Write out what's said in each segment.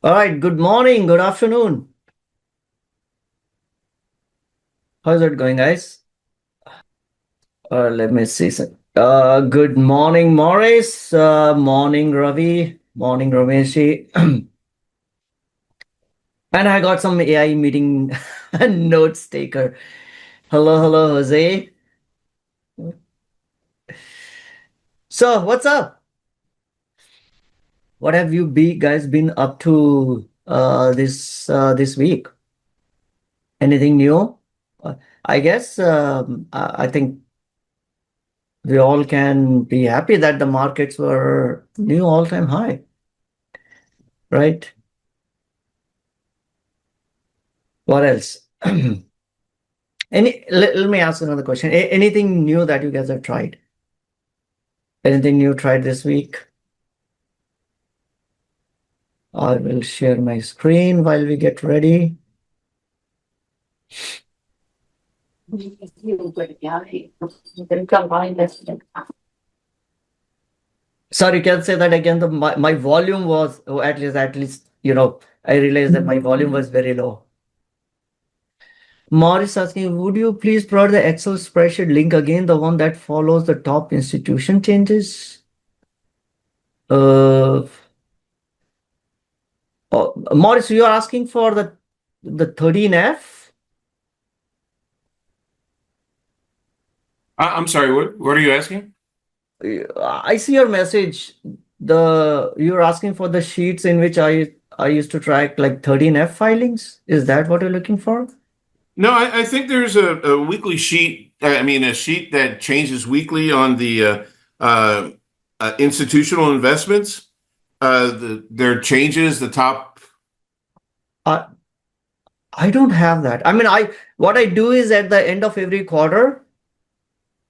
All right, good morning, good afternoon. How's it going, guys? Let me see. Good morning, Morris. Morning, Ravi. Morning, Rameshi. And I got some AI meeting notes taker. Hello, hello, Jose. So, what's up? What have you guys been up to this week? Anything new? Uh, I guess I think we all can be happy that the markets were new all-time high, right? What else? Let me ask another question. Anything new that you guys have tried? Anything new tried this week? I will share my screen while we get ready. Sorry, can say that again. My volume was, oh, at least, I realized that my volume was very low. Morris asking, would you please provide the Excel spreadsheet link again, the one that follows the top institution changes? Uh, Morris, you are asking for the 13F? I'm sorry, what are you asking? I see your message. You're asking for the sheets in which I used to track like 13F filings. Is that what you're looking for? No, I think there's a weekly sheet, I mean, a sheet that changes weekly on the institutional investments. There changes the top. I I don't have that. I mean, what I do is at the end of every quarter,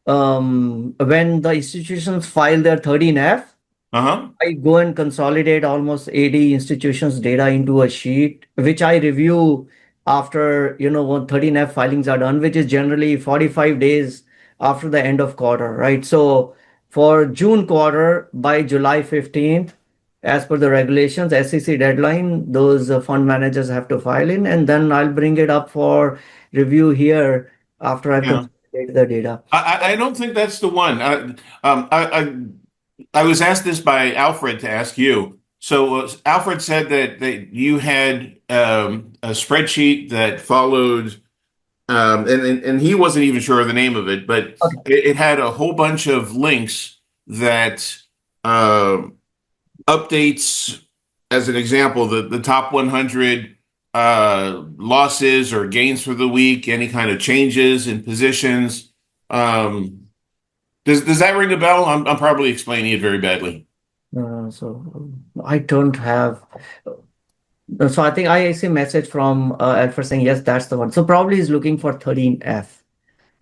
when the institutions file their 13F, Uh-huh. I go and consolidate almost 80 institutions' data into a sheet, which I review after, when 13F filings are done, which is generally 45 days after the end of quarter, right? So for June quarter, by July 15th, as per the regulations, SEC deadline, those fund managers have to file in, and then I'll bring it up for review here after I've Yeah. consolidated the data. I don't think that's the one. I was asked this by Alfred to ask you. So Alfred said that you had a spreadsheet that followed. And he wasn't even sure of the name of it, but Okay. it had a whole bunch of links that uh, updates, as an example, the top 100 losses or gains for the week, any kind of changes in positions. Does that ring a bell? I'm probably explaining it very badly. So I don't have. So I think I see a message from Alfred saying yes, that's the one. So probably he's looking for 13F.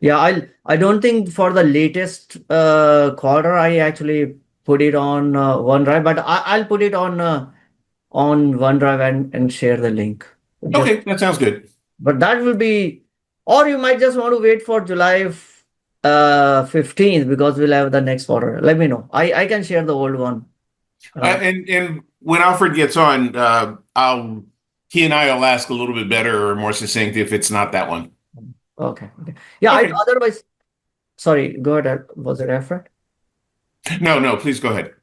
Yeah, I don't think for the latest quarter I actually put it on OneDrive, but I'll put it on OneDrive and share the link. Just Okay, that sounds good. but that will be, or you might just want to wait for July 15th because we'll have the next quarter. Let me know. I can share the old one. And when Alfred gets on, I'll he and I will ask a little bit better or more succinct if it's not that one. Okay. Okay. Yeah, I Okay. otherwise, sorry, go ahead. Was it Alfred? No, no, please go ahead.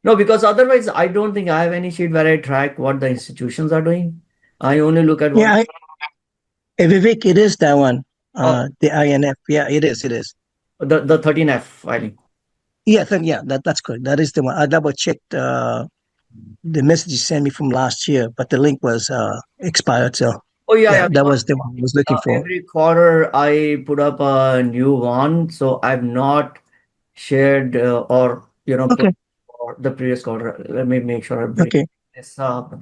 No, because otherwise I don't think I have any sheet where I track what the institutions are doing. I only look at what Yeah, Vivek, it is that one. oh, The INF. Yeah, it is. It is. the 13F filing. Yeah, yeah, that's correct. That is the one. I double checked the message you sent me from last year, but the link was expired. So Oh yeah, yeah, yeah. that Because was the one I was looking for. every quarter I put up a new one, so I've not shared or put Okay. for the previous quarter. Let me make sure I bring Okay. this up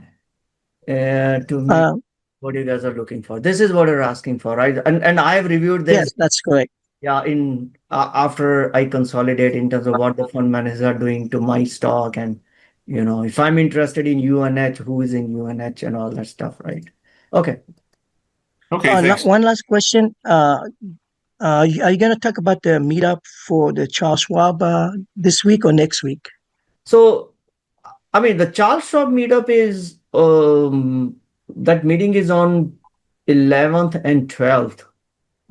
to make Uh, what you guys are looking for. This is what you're asking for, right? And I've reviewed this. yes, that's correct. Yeah, in after I consolidate in terms of what the fund managers are doing to my stock, and if I'm interested in UNH, who is in UNH and all that stuff, right? Okay. Okay, thanks. One last question. Are you going to talk about the meetup for the Charles Schwab this week or next week? So I mean the Charles Schwab meetup is that meeting is on 11th and 12th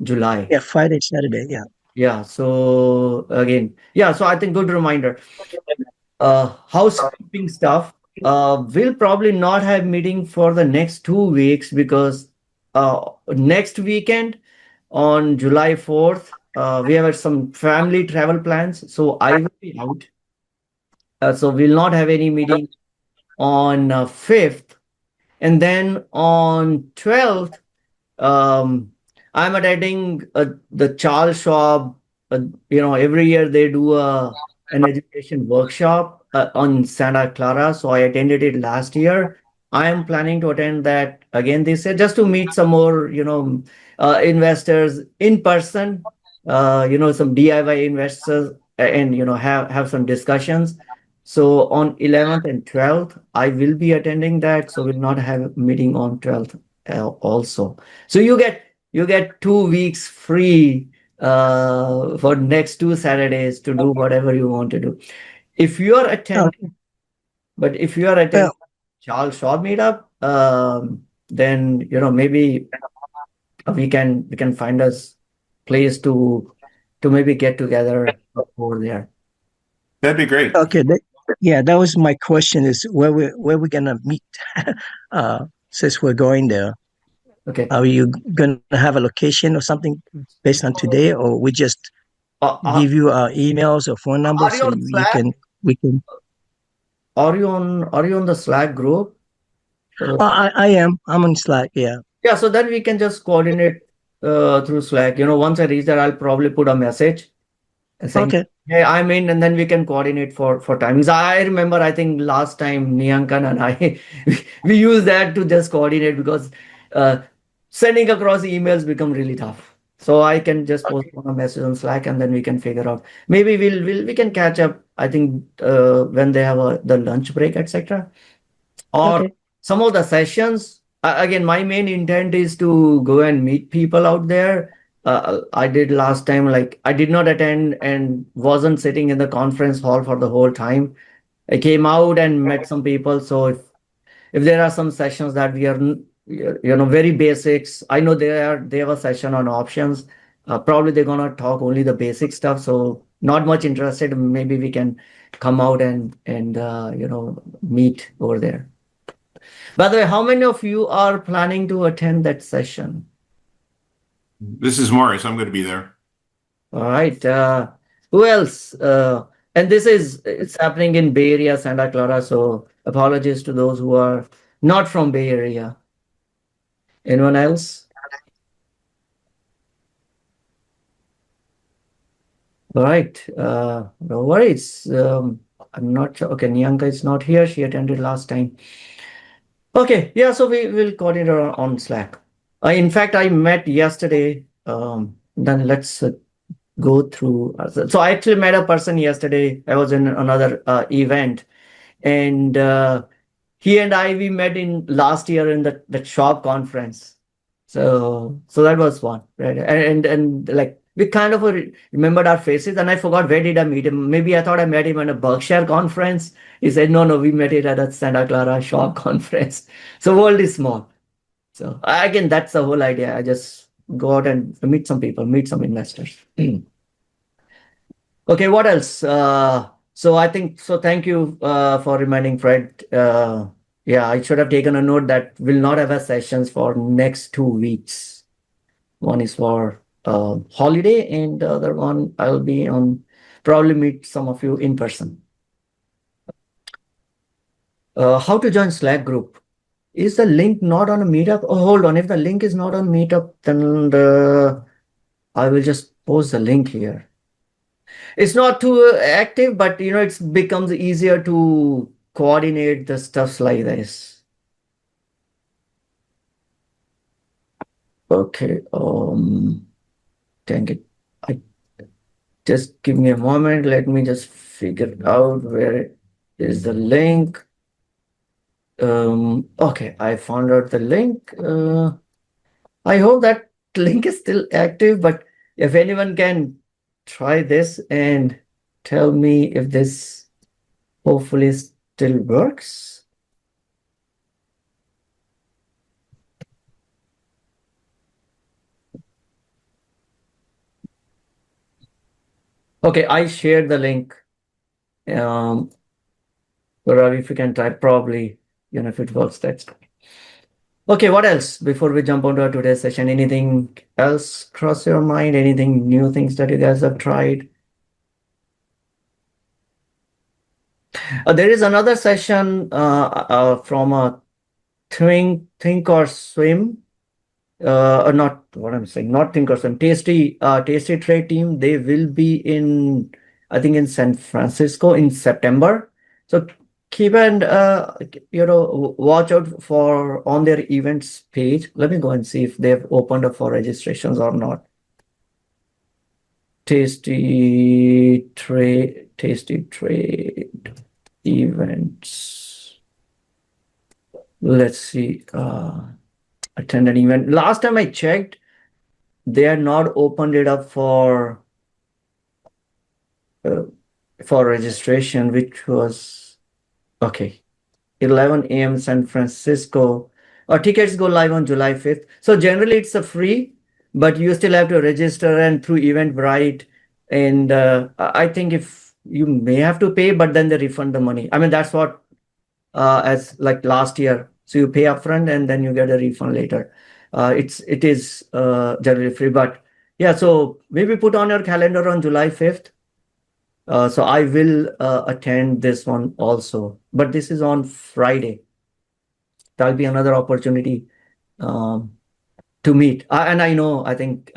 July. Yeah, Friday, Saturday. Yeah. Yeah. So again, yeah. So I think good reminder. Housekeeping stuff. We'll probably not have meeting for the next 2 weeks because next weekend on July 4th, we have some family travel plans. So I will be out. So we'll not have any meeting on 5th. And then on 12th, um, I'm attending the Charles Schwab. Every year they do an education workshop on Santa Clara. So I attended it last year. I am planning to attend that again this year just to meet some more, investors in person. Some DIY investors and have some discussions. So on 11th and 12th, I will be attending that. So we'll not have a meeting on 12th also. So you get 2 weeks free for next 2 Saturdays to do whatever you want to do. If you are attending, Okay. but if you are attending Well, Charles Schwab meetup, then maybe we can find us place to maybe get together over there. That'd be great. okay. Yeah, that was my question: is where we gonna meet? Since we're going there, Okay. are you gonna have a location or something based on today, or we just Uh, uh, give you emails or phone numbers are you so on you Slack? can we can? Are you on the Slack group? Uh, I am. I'm on Slack. Yeah. Yeah, so then we can just coordinate through Slack. Once I reach there, I'll probably put a message saying, Okay. "Hey, I'm in," and then we can coordinate for timings. I remember, I think last time Niyankan and I we used that to just coordinate because uh, sending across emails become really tough. So I can just post on a message on Slack, and then we can figure out. Maybe we can catch up. I think when they have the lunch break, etc. Or Okay. some of the sessions. Again, my main intent is to go and meet people out there. I did last time, like I did not attend and wasn't sitting in the conference hall for the whole time. I came out and met some people. So if there are some sessions that we are very basics, I know they have a session on options. Probably they're gonna talk only the basic stuff. So not much interested. Maybe we can come out and meet over there. By the way, how many of you are planning to attend that session? This is Morris. I'm going to be there. All right. Who else? And it's happening in Bay Area, Santa Clara. So apologies to those who are not from Bay Area. Anyone else? All right. No worries. I'm not sure. Okay, Niyanka is not here. She attended last time. Okay. Yeah. So we will coordinate on Slack. In fact, I met yesterday. Then let's go through. So I actually met a person yesterday. I was in another event, and he and we met in last year in the shop conference. So that was fun, right? And like we kind of remembered our faces, and I forgot where did I meet him. Maybe I thought I met him at a Berkshire conference. He said, no, we met it at a Santa Clara shop conference. So world is small. So again, that's the whole idea. I just go out and meet some people, meet some investors. Okay, what else? Thank you for reminding Fred. Yeah, I should have taken a note that we'll not have a sessions for next 2 weeks. One is for holiday, and the other one I'll be on, probably meet some of you in person. How to join Slack group? Is the link not on a meetup? Oh, hold on. If the link is not on meetup, then I will just post the link here. It's not too active, but it becomes easier to coordinate the stuffs like this. Okay. Dang it. Just give me a moment. Let me just figure out where is the link. Okay, I found out the link. I hope that link is still active, but if anyone can try this and tell me if this hopefully still works. Okay, I shared the link. Ravi, if you can try, probably, if it works, that's great. Okay, what else before we jump onto our today's session? Anything else cross your mind? Anything new things that you guys have tried? There is another session from a Think or Swim, or not what I'm saying, not Think or Swim, Tasty Trade team. They will be in, I think, in San Francisco in September. So keep and watch out for on their events page. Let me go and see if they've opened up for registrations or not. Tasty Trade events. Let's see. Attend an event. Last time I checked, they had not opened it up for registration, which was okay. 11 a.m. San Francisco. Our tickets go live on July 5th. So generally it's a free, but you still have to register and through Eventbrite. And I think if you may have to pay, but then they refund the money. I mean, that's what as like last year. So you pay upfront and then you get a refund later. It is generally free, but yeah. So maybe put on your calendar on July 5th. So I will attend this one also, but this is on Friday. That'll be another opportunity to meet. And I know, I think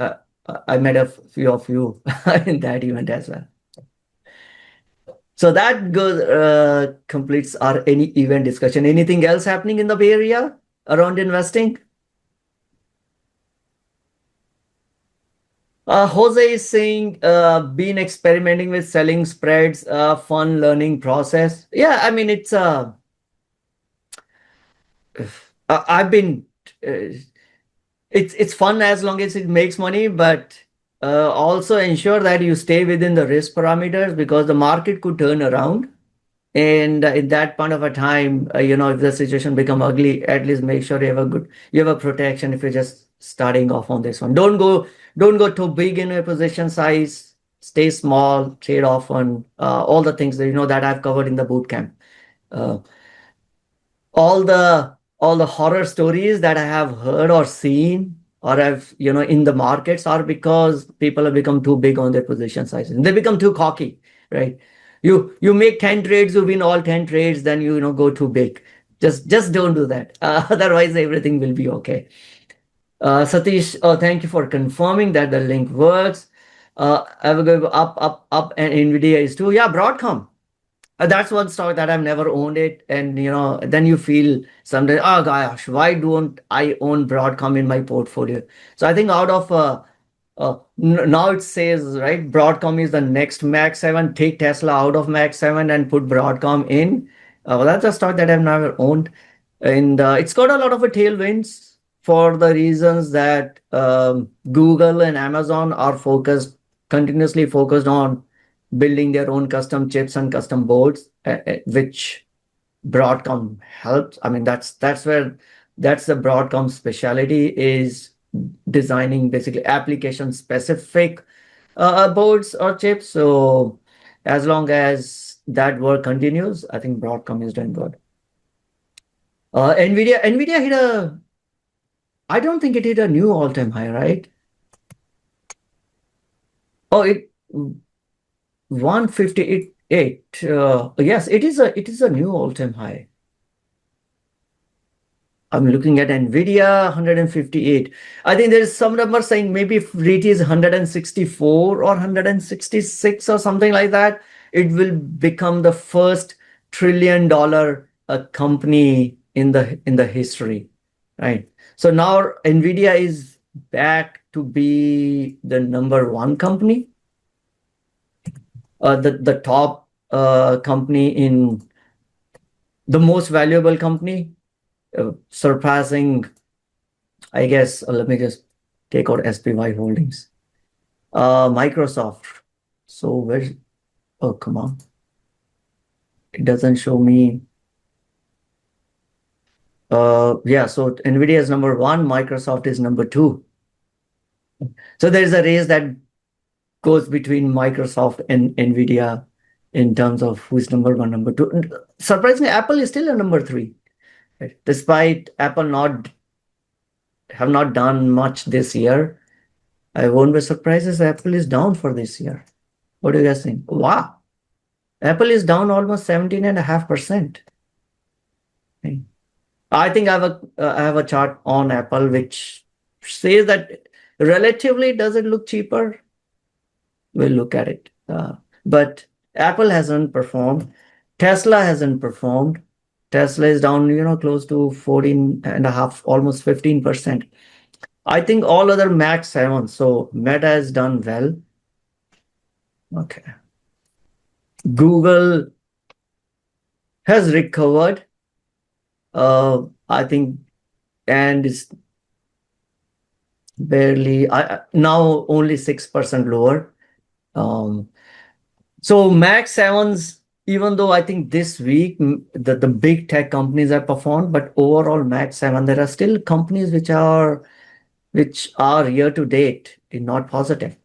I met a few of you in that event as well. So that goes completes our any event discussion. Anything else happening in the Bay Area around investing? Jose is saying, been experimenting with selling spreads, fun learning process. Yeah, I mean, it's I've been, it's fun as long as it makes money, but also ensure that you stay within the risk parameters because the market could turn around. And in that point of a time, if the situation become ugly, at least make sure you have a protection if you're just starting off on this one. Don't go too big in your position size. Stay small, trade often, all the things that I've covered in the boot camp. Uh, all the horror stories that I have heard or seen or I've in the markets are because people have become too big on their position sizes. They become too cocky, right? You make 10 trades, you win all 10 trades, then go too big. Just don't do that. Otherwise, everything will be okay. Satish, thank you for confirming that the link works. I will go up, and Nvidia is too. Yeah, Broadcom. That's one stock that I've never owned it, and then you feel someday, oh gosh, why don't I own Broadcom in my portfolio? So I think out of now it says right, Broadcom is the next Mac 7. Take Tesla out of Mac 7 and put Broadcom in. Well, that's a stock that I've never owned, and it's got a lot of tailwinds for the reasons that Google and Amazon are continuously focused on building their own custom chips and custom boards, which Broadcom helps. I mean, that's the Broadcom specialty is designing basically application specific boards or chips. So as long as that work continues, I think Broadcom is doing good. Nvidia hit I don't think it hit a new all-time high, right? Oh, it 158. Yes, it is a new all-time high. I'm looking at Nvidia 158. I think there is some number saying maybe if it is 164 or 166 or something like that, it will become the first $1 trillion company in the history, right? So now Nvidia is back to be the number one company. The top company in the most valuable company, surpassing, I guess, let me just take out SPY holdings. Microsoft. So where's, oh, come on. It doesn't show me. Yeah, so Nvidia is number one, Microsoft is number two. So there's a race that goes between Microsoft and Nvidia in terms of who's number one, number two. Surprisingly, Apple is still a number three, right? Despite Apple have not done much this year. I won't be surprised if Apple is down for this year. What do you guys think? Wow. Apple is down almost 17.5%. I think I have a chart on Apple which says that relatively does it look cheaper? We'll look at it. But Apple hasn't performed. Tesla hasn't performed. Tesla is down, close to 14.5, almost 15%. I think all other Mac 7. So Meta has done well. Okay. Google has recovered. I think, and is barely now only 6% lower. So Mac 7s, even though I think this week the big tech companies have performed, but overall Mac 7, there are still companies which are year to date not positive.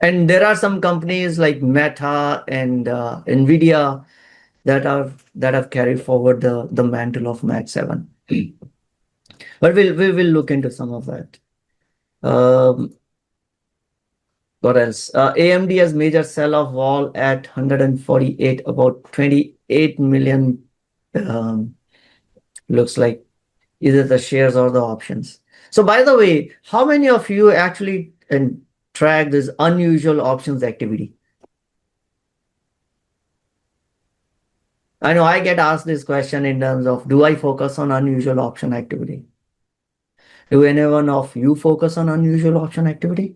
And there are some companies like Meta and Nvidia that have carried forward the mantle of Mac 7. But we will look into some of that. What else? AMD has major sell-off wall at 148, about 28 million. Looks like either the shares or the options. So by the way, how many of you actually track this unusual options activity? I know I get asked this question in terms of, do I focus on unusual option activity? Do anyone of you focus on unusual option activity?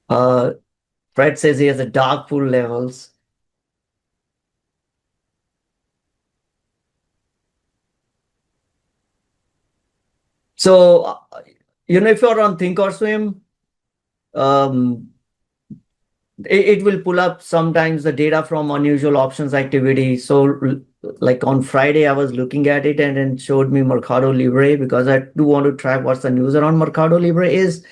Fred says he has a dark pool levels. So, if you're on Thinkorswim, it will pull up sometimes the data from unusual options activity. So like on Friday, I was looking at it and it showed me Mercado Libre because I do want to track what's the news around Mercado Libre is.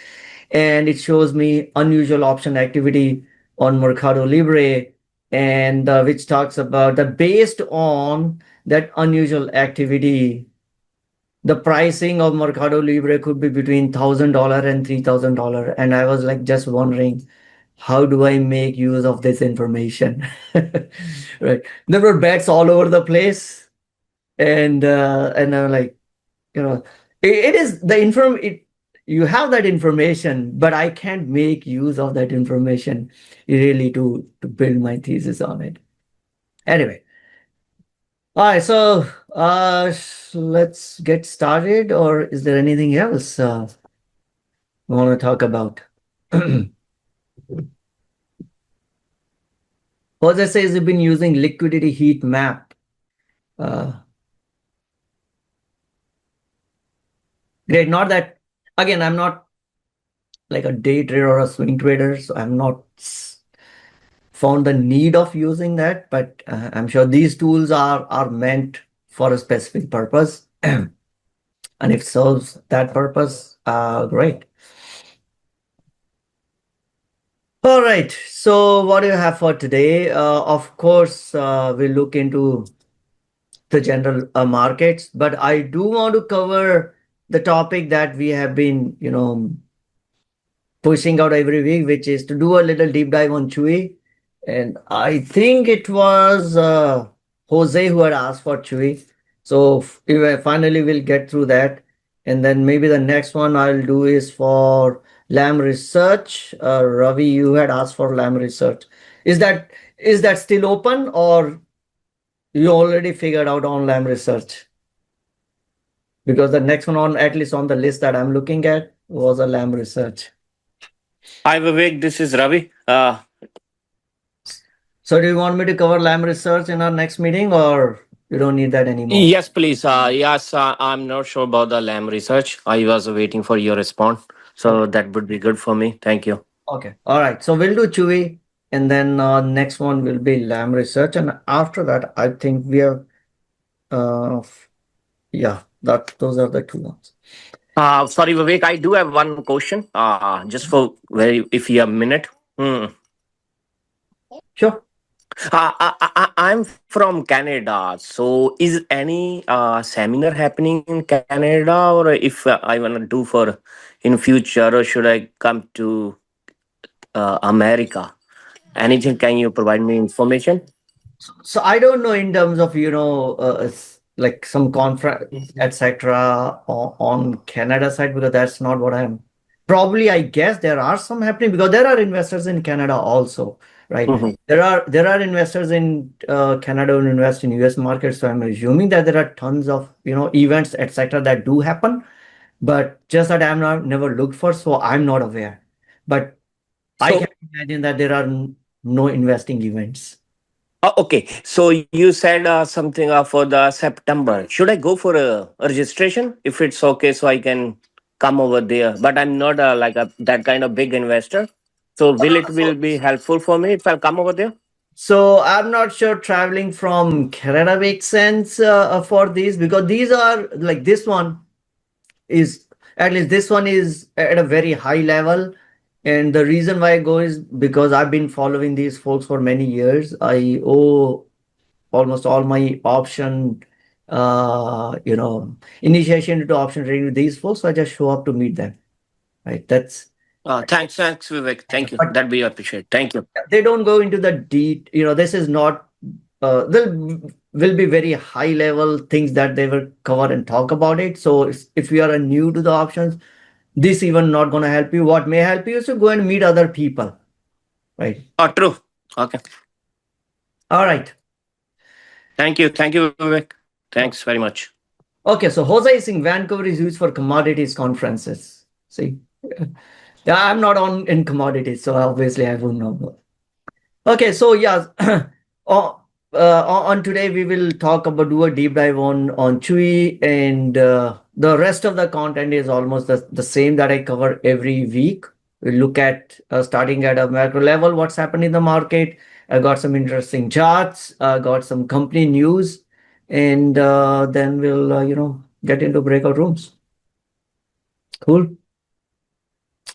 And it shows me unusual option activity on Mercado Libre, and which talks about that based on that unusual activity, the pricing of Mercado Libre could be between $1,000 and $3,000. And I was like just wondering, how do I make use of this information? Right. There were bets all over the place. And I'm like, it is the you have that information, but I can't make use of that information really to build my thesis on it. Anyway. All right, so let's get started, or is there anything else we want to talk about? Jose says you've been using liquidity heat map. Great, not that, again, I'm not like a day trader or a swing trader, so I'm not found the need of using that, but I'm sure these tools are meant for a specific purpose. And if serves that purpose, great. All right, so what do you have for today? Of course, we'll look into the general markets, but I do want to cover the topic that we have been, pushing out every week, which is to do a little deep dive on Chewy. And I think it was Jose who had asked for Chewy. So finally we'll get through that. And then maybe the next one I'll do is for Lam Research. Ravi, you had asked for Lam Research. Is that still open, or you already figured out on Lam Research? Because the next one on, at least on the list that I'm looking at, was a Lam Research. Hi Vivek, this is Ravi. So do you want me to cover Lam Research in our next meeting, or you don't need that anymore? Yes, please. Yes, I'm not sure about the LAM research. I was waiting for your response. So that would be good for me. Thank you. Okay. All right. So we'll do Chewy, and then next one will be Lam Research. And after that, I think we have Yeah, those are the two ones. Sorry, Vivek, I do have one question. Just for very, if you have a minute. Hmm. Sure. I'm from Canada. So, is any seminar happening in Canada, or if I wanna do for in future, or should I come to America? Anything? Can you provide me information? So I don't know in terms of, like some conference, etc. On Canada side, because that's not what I'm. Probably, I guess there are some happening because there are investors in Canada also, right? Mhm. There are investors in Canada who invest in US markets. So I'm assuming that there are tons of events, etc. that do happen, but just that I'm not never looked for, so I'm not aware. But I can So, imagine that there are no investing events. okay. So you said something for the September. Should I go for a registration if it's okay, so I can come over there? But I'm not like that kind of big investor. So will be helpful for me if I come over there? So I'm not sure traveling from Canada makes sense for these, because these are like, this one is, at least this one is at a very high level. And the reason why I go is because I've been following these folks for many years. I owe almost all my option, initiation into option trading with these folks. So I just show up to meet them. Right. Thanks, Vivek. Thank you. But That we appreciate. Thank you. they don't go into the deep, this is not, there will be very high level things that they will cover and talk about it. So if you are new to the options, this even not going to help you. What may help you is to go and meet other people, right? True. Okay. All right. Thank you, Vivek. Thanks very much. Okay, so Jose is saying Vancouver is used for commodities conferences. See, yeah, I'm not on in commodities, so obviously I won't know. Okay, so yeah, on today we will do a deep dive on Chewy, and the rest of the content is almost the same that I cover every week. We look at starting at a macro level, what's happened in the market. I got some interesting charts, got some company news, and then we'll get into breakout rooms. Cool.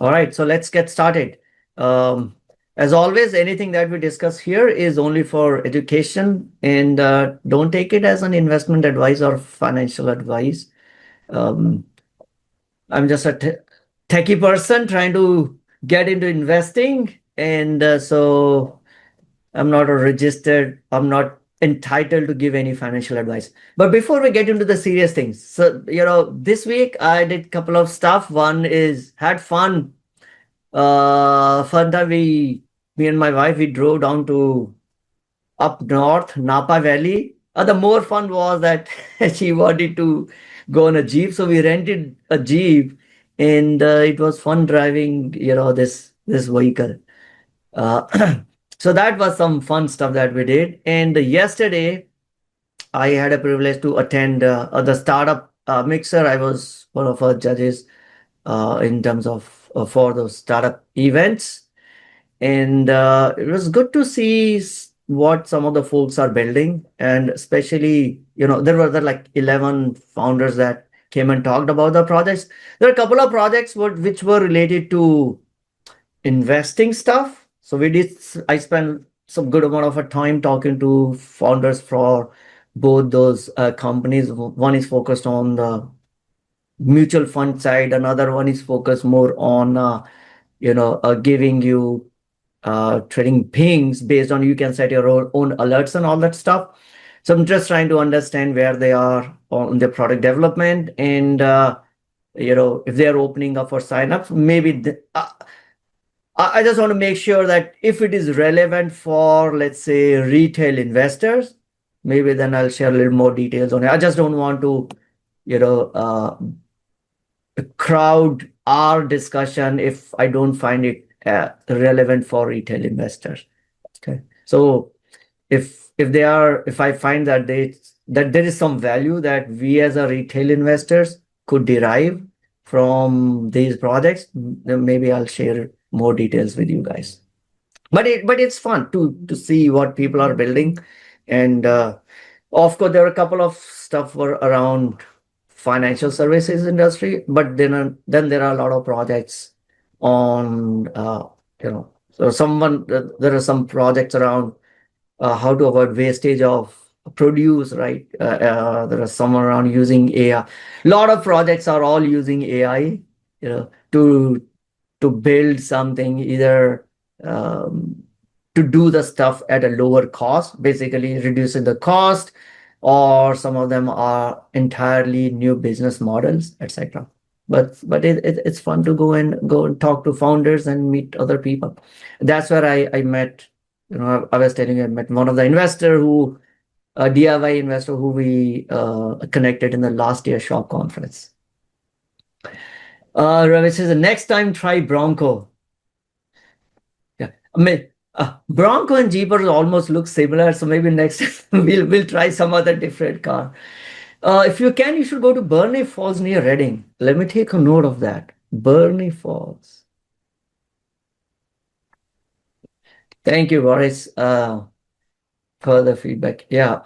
All right, so let's get started. As always, anything that we discuss here is only for education, and don't take it as an investment advice or financial advice. Um, I'm just a techie person trying to get into investing, and so I'm not entitled to give any financial advice. But before we get into the serious things, so this week I did a couple of stuff. One is had fun. Fun time, me and my wife, we drove down to up north, Napa Valley. The more fun was that she wanted to go on a Jeep, so we rented a Jeep, and it was fun driving, this vehicle. Uh, so that was some fun stuff that we did. And yesterday, I had a privilege to attend the startup mixer. I was one of our judges in terms of for those startup events, and it was good to see what some of the folks are building, and especially there were like 11 founders that came and talked about the projects. There are a couple of projects which were related to investing stuff. So I spent some good amount of a time talking to founders for both those companies. One is focused on the mutual fund side, another one is focused more on giving you trading pings based on, you can set your own alerts and all that stuff. So I'm just trying to understand where they are on their product development, and if they're opening up for signups, maybe I just want to make sure that if it is relevant for, let's say, retail investors, maybe then I'll share a little more details on it. I just don't want to, crowd our discussion if I don't find it relevant for retail investors. Okay, so if I find that there is some value that we as a retail investors could derive from these projects, then maybe I'll share more details with you guys. But it's fun to see what people are building, and of course there are a couple of stuff were around financial services industry, but then there are a lot of projects on so there are some projects around how to avoid wastage of produce, right? There are some around using AI. A lot of projects are all using AI, to build something, either um, to do the stuff at a lower cost, basically reducing the cost, or some of them are entirely new business models, etc. But it's fun to go and talk to founders and meet other people. That's where I met, I was telling you, I met one of the investor who a DIY investor who we connected in the last year shop conference. Ravi says the next time try Bronco. Yeah, I mean, Bronco and Jeepers almost look similar, so maybe next we'll try some other different car. If you can, you should go to Burney Falls near Reading. Let me take a note of that. Burney Falls. Thank you, Boris, for the feedback. Yeah.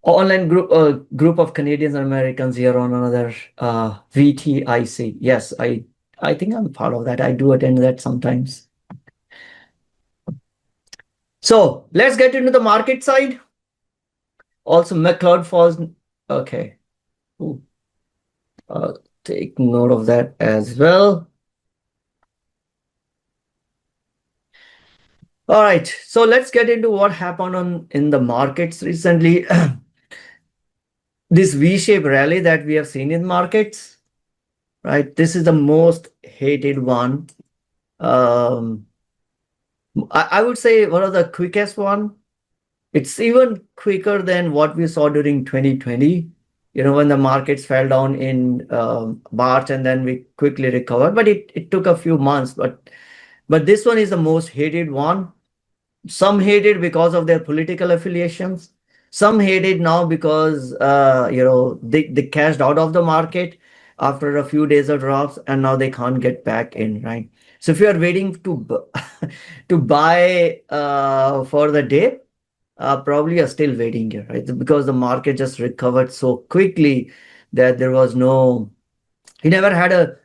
Online group of Canadians and Americans here on another VTIC. Yes, I think I'm part of that. I do attend that sometimes. So let's get into the market side. Also, McLeod Falls. Okay. Ooh. Take note of that as well. All right. So let's get into what happened in the markets recently. This V-shaped rally that we have seen in markets, right? This is the most hated one. I would say one of the quickest one. It's even quicker than what we saw during 2020, when the markets fell down in March and then we quickly recovered. But it took a few months. But this one is the most hated one. Some hate it because of their political affiliations. Some hate it now because they cashed out of the market after a few days of drops, and now they can't get back in, right? So if you are waiting to buy for the dip, probably you're still waiting here, right? Because the market just recovered so quickly that you never had a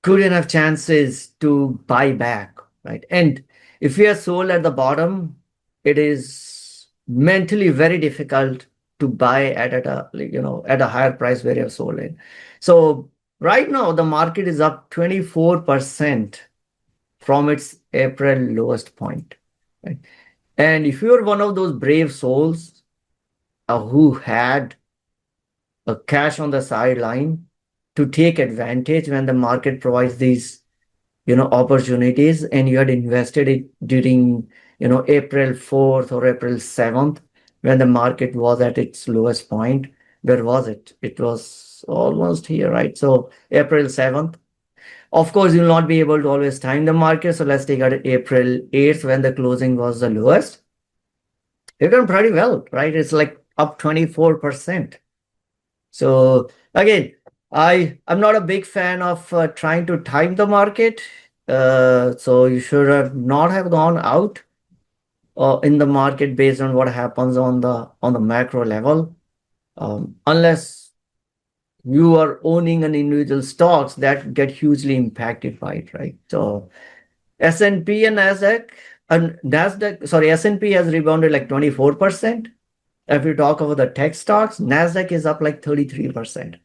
good enough chances to buy back, right? And if you are sold at the bottom, it is mentally very difficult to buy at a higher price where you're sold in. So right now the market is up 24% from its April lowest point, right? And if you're one of those brave souls who had a cash on the sideline to take advantage when the market provides these opportunities, and you had invested it during April 4th or April 7th when the market was at its lowest point. Where was it? It was almost here, right? So April 7th. Of course, you'll not be able to always time the market. So let's take out April 8th when the closing was the lowest. You've done pretty well, right? It's like up 24%. So again, I'm not a big fan of trying to time the market. So you should not have gone out in the market based on what happens on the macro level, unless you are owning an individual stocks that get hugely impacted by it, right? So S&P and S&P has rebounded like 24%. If you talk about the tech stocks, NASDAQ is up like 33%.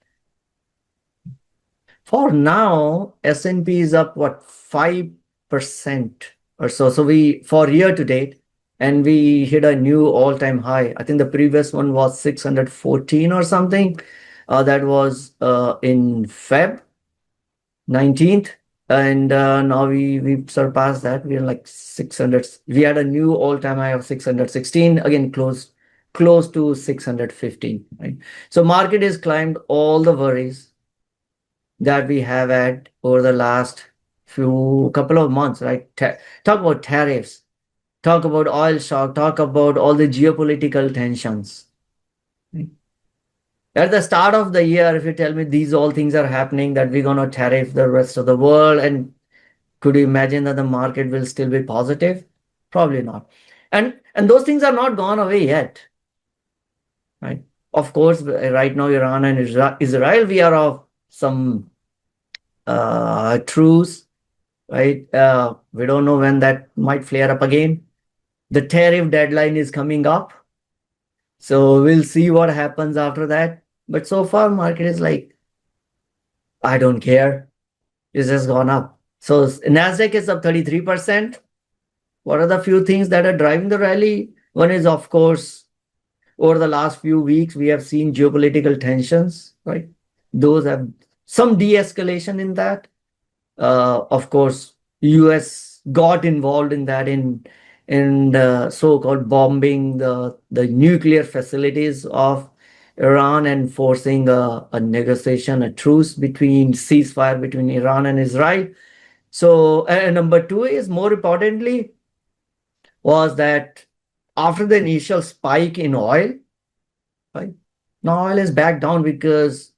For now, S&P is up, 5% or so. So for year to date, and we hit a new all-time high. I think the previous one was 614 or something. That was in Feb 19th. And now we surpassed that. We're like 600. We had a new all-time high of 616. Again, close to 615. Right? So market has climbed all the worries that we have had over the last couple of months, right? Talk about tariffs, talk about oil shock, talk about all the geopolitical tensions. Right? At the start of the year, if you tell me these all things are happening, that we're going to tariff the rest of the world, and could you imagine that the market will still be positive? Probably not. And those things are not gone away yet, right? Of course, right now Iran and Israel, we are of some truce, right? We don't know when that might flare up again. The tariff deadline is coming up, so we'll see what happens after that. But so far, market is like, I don't care. It's just gone up. So Nasdaq is up 33%. What are the few things that are driving the rally? One is, of course, over the last few weeks, we have seen geopolitical tensions, right? Those have some de-escalation in that. Of course, US got involved in that in the so-called bombing the nuclear facilities of Iran and forcing a negotiation, a truce between ceasefire between Iran and Israel. So, and number two is more importantly was that after the initial spike in oil, right? Now oil is back down because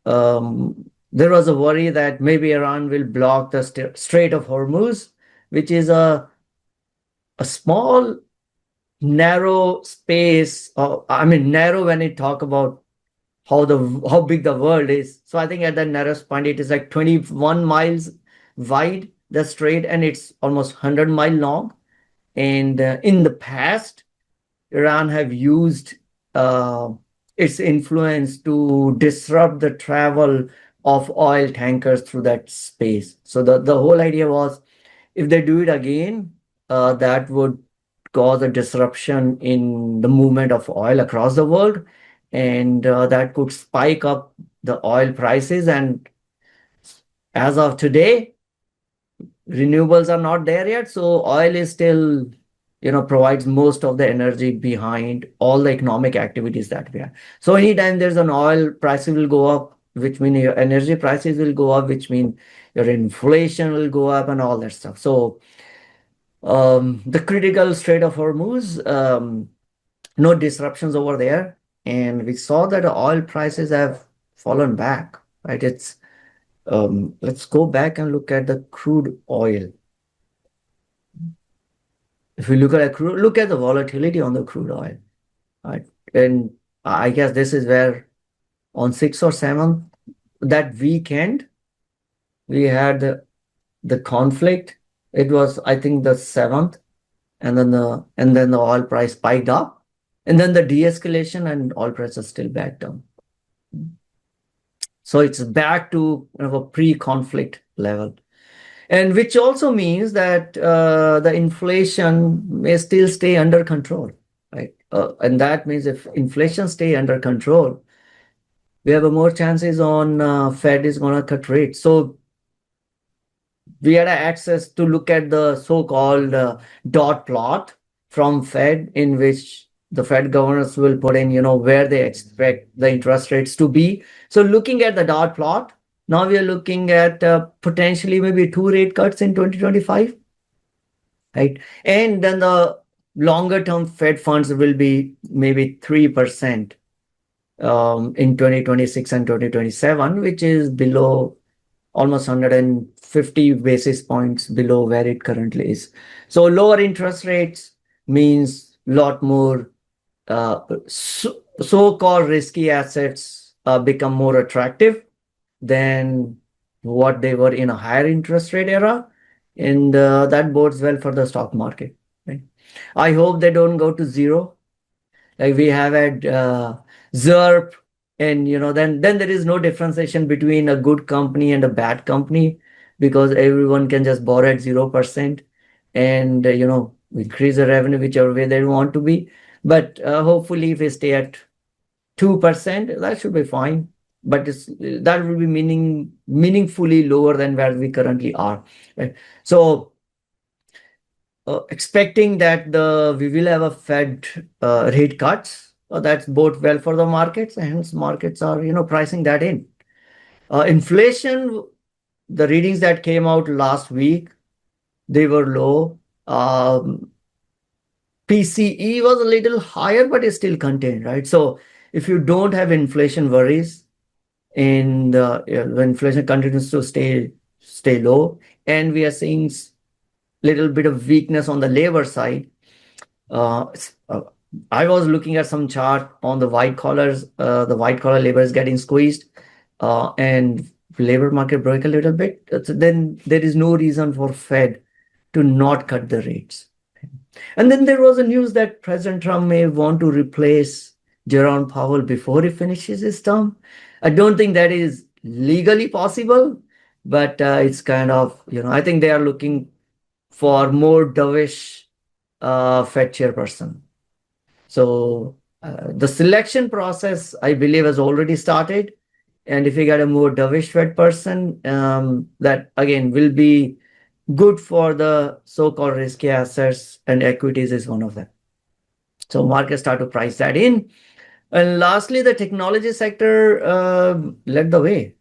there was a worry that maybe Iran will block the Strait of Hormuz, which is a small, narrow space. I mean, narrow when you talk about how big the world is. So I think at that narrowest point, it is like 21 miles wide, the strait, and it's almost 100-mile long. And in the past, Iran have used its influence to disrupt the travel of oil tankers through that space. So the whole idea was, if they do it again, that would cause a disruption in the movement of oil across the world, and that could spike up the oil prices. And as of today, renewables are not there yet, so oil is still, provides most of the energy behind all the economic activities that we have. So anytime there's an oil, prices will go up, which means your energy prices will go up, which means your inflation will go up and all that stuff. So the critical Strait of Hormuz, no disruptions over there, and we saw that oil prices have fallen back, right? Let's go back and look at the crude oil. If we look at the volatility on the crude oil, right? And I guess this is where on 6th or 7th, that weekend, we had the conflict. It was, I think, the 7th, and then the oil price spiked up, and then the de-escalation, and oil price is still back down. So it's back to a pre-conflict level. And which also means that the inflation may still stay under control, right? And that means if inflation stay under control, we have a more chances on Fed is going to cut rates. So we had access to look at the so-called dot plot from Fed, in which the Fed governors will put in, where they expect the interest rates to be. So looking at the dot plot, now we are looking at potentially maybe 2 rate cuts in 2025, right? And then the longer term Fed funds will be maybe 3% in 2026 and 2027, which is below, almost 150 basis points below where it currently is. So lower interest rates means a lot more so-called risky assets become more attractive than what they were in a higher interest rate era, and that bodes well for the stock market, right? I hope they don't go to zero, like we have at ZERP, and then there is no differentiation between a good company and a bad company, because everyone can just borrow at 0% and increase the revenue whichever way they want to be. But hopefully if we stay at 2%, that should be fine. But that will be meaningfully lower than where we currently are, right? So expecting that we will have a Fed rate cuts, that's both well for the markets, and hence markets are pricing that in. Inflation, the readings that came out last week, they were low. PCE was a little higher, but it's still contained, right? So if you don't have inflation worries, and the inflation continues to stay low, and we are seeing little bit of weakness on the labor side, I was looking at some chart on the white collars. The white collar labor is getting squeezed, and labor market broke a little bit. So then there is no reason for Fed to not cut the rates. And then there was a news that President Trump may want to replace Jerome Powell before he finishes his term. I don't think that is legally possible, but it's kind of, I think they are looking for more dovish Fed chairperson. So the selection process, I believe, has already started. And if you get a more dovish Fed person, that again will be good for the so-called risky assets, and equities is one of them. So markets start to price that in. And lastly, the technology sector led the way.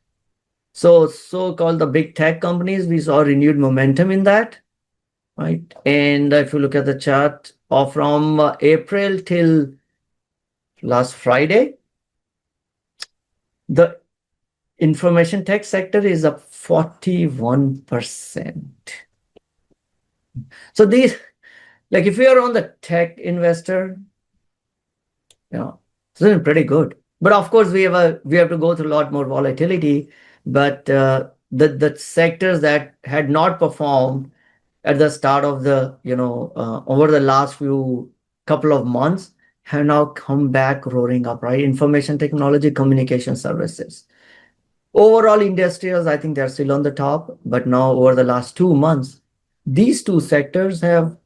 So-called the big tech companies, we saw renewed momentum in that, right? And if you look at the chart from April till last Friday, the information tech sector is up 41%. So these, like if you are on the tech investor, it's doing pretty good. But of course, we have to go through a lot more volatility. But the sectors that had not performed at the start of the over the last few couple of months have now come back roaring up, right? Information technology, communication services. Overall, industrials, I think they're still on the top, but now over the last 2 months, these two sectors have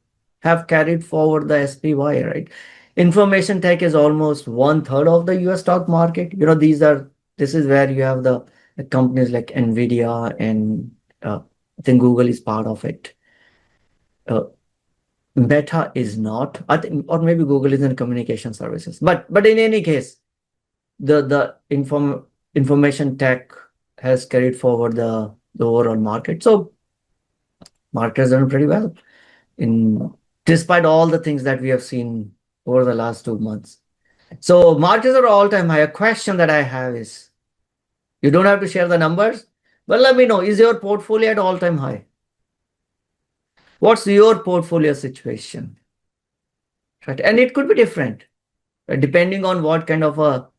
carried forward the SPY, right? Information tech is almost 1/3 of the US stock market. This is where you have the companies like Nvidia, and I think Google is part of it. Meta is not, I think, or maybe Google is in communication services. But in any case, the information tech has carried forward the overall market. So markets done pretty well despite all the things that we have seen over the last 2 months. So markets are all-time high. A question that I have is, you don't have to share the numbers, but let me know, is your portfolio at all-time high? What's your portfolio situation? Right? And it could be different, right? Depending on what kind of a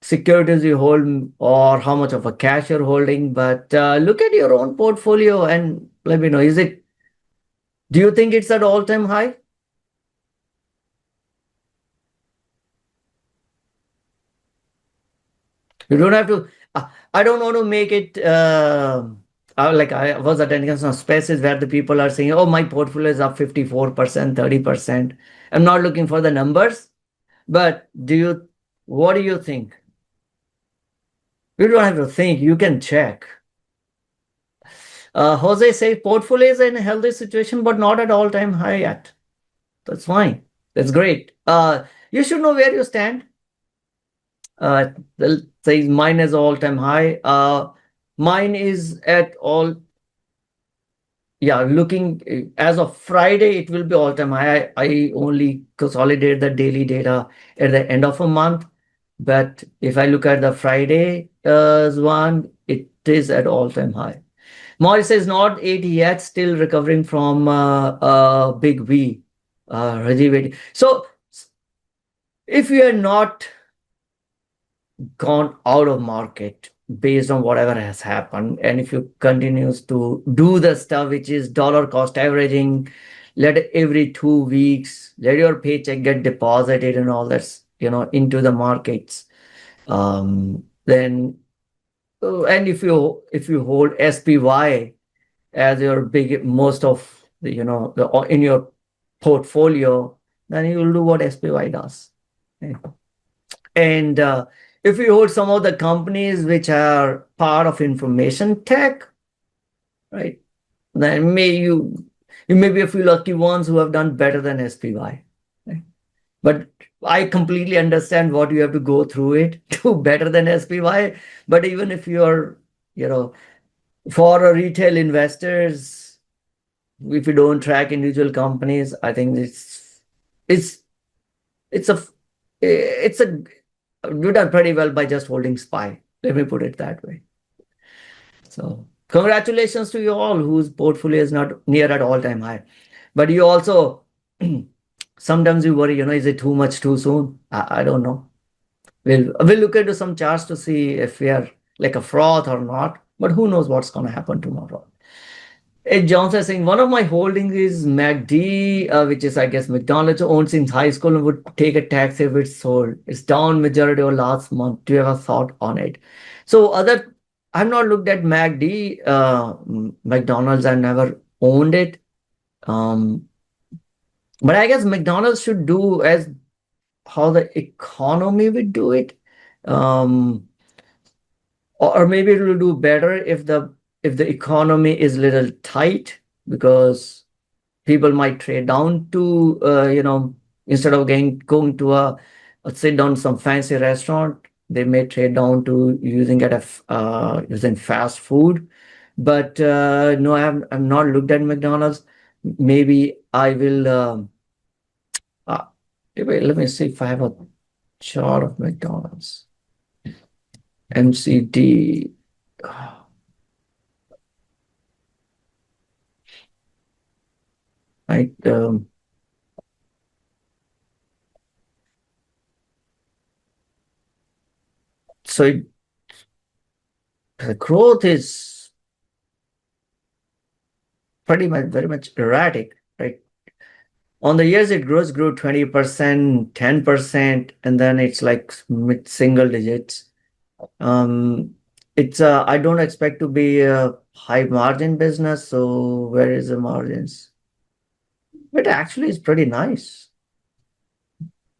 securities you hold or how much of a cash you're holding. But look at your own portfolio and let me know, do you think it's at all-time high? You don't have to, I don't want to make it, like I was attending some spaces where the people are saying, oh, my portfolio is up 54%, 30%. I'm not looking for the numbers, but what do you think? You don't have to think, you can check. Jose says portfolio is in a healthy situation, but not at all-time high yet. That's fine. That's great. You should know where you stand. They'll say mine is all-time high. Mine is at looking as of Friday, it will be all-time high. I only consolidate the daily data at the end of a month. But if I look at the Friday one, it is at all-time high. Morris is not 80 yet, still recovering from big V. Rajiv. So if you are not gone out of market based on whatever has happened, and if you continues to do the stuff which is dollar cost averaging, let every 2 weeks, let your paycheck get deposited and all that, into the markets, then and if you hold SPY as your most of in your portfolio, then you will do what SPY does. Okay. And if you hold some of the companies which are part of information tech, right, then you may be a few lucky ones who have done better than SPY. Right? But I completely understand what you have to go through it to better than SPY. But even if you're, for a retail investors, if you don't track individual companies, I think you've done pretty well by just holding SPY. Let me put it that way. So congratulations to you all whose portfolio is not near at all-time high. But you also sometimes you worry, is it too much too soon? I don't know. We'll look into some charts to see if we are like a fraud or not, but who knows what's going to happen tomorrow. Ed Johnson is saying one of my holdings is MACD, which is I guess McDonald's owned since high school and would take a tax if it's sold. It's down majority of last month. Do you have a thought on it? So I've not looked at MACD. McDonald's, I never owned it. But I guess McDonald's should do as how the economy would do it. Or maybe it will do better if the economy is little tight, because people might trade down to instead of going to a sit down some fancy restaurant, they may trade down to using using fast food. But no, I've not looked at McDonald's. Maybe I will. Wait, let me see if I have a chart of McDonald's. MCD. Right. So the growth is pretty much very much erratic, right? On the years it grew 20%, 10%, and then it's like mid single digits. It's I don't expect to be a high margin business. So where is the margins? It actually is pretty nice.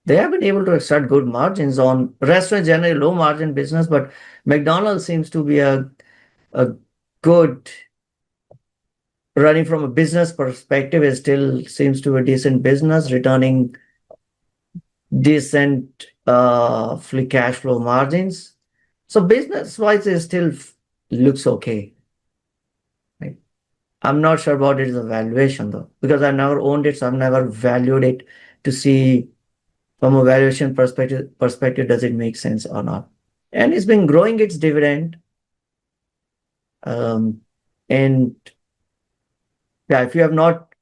They have been able to extract good margins on restaurant, generally low margin business, but McDonald's seems to be a good running from a business perspective. It still seems to be a decent business, returning decent free cash flow margins. So business wise, it still looks okay. Right? I'm not sure about its valuation though, because I never owned it, so I've never valued it to see from a valuation perspective, does it make sense or not? And it's been growing its dividend. And yeah, if you have not,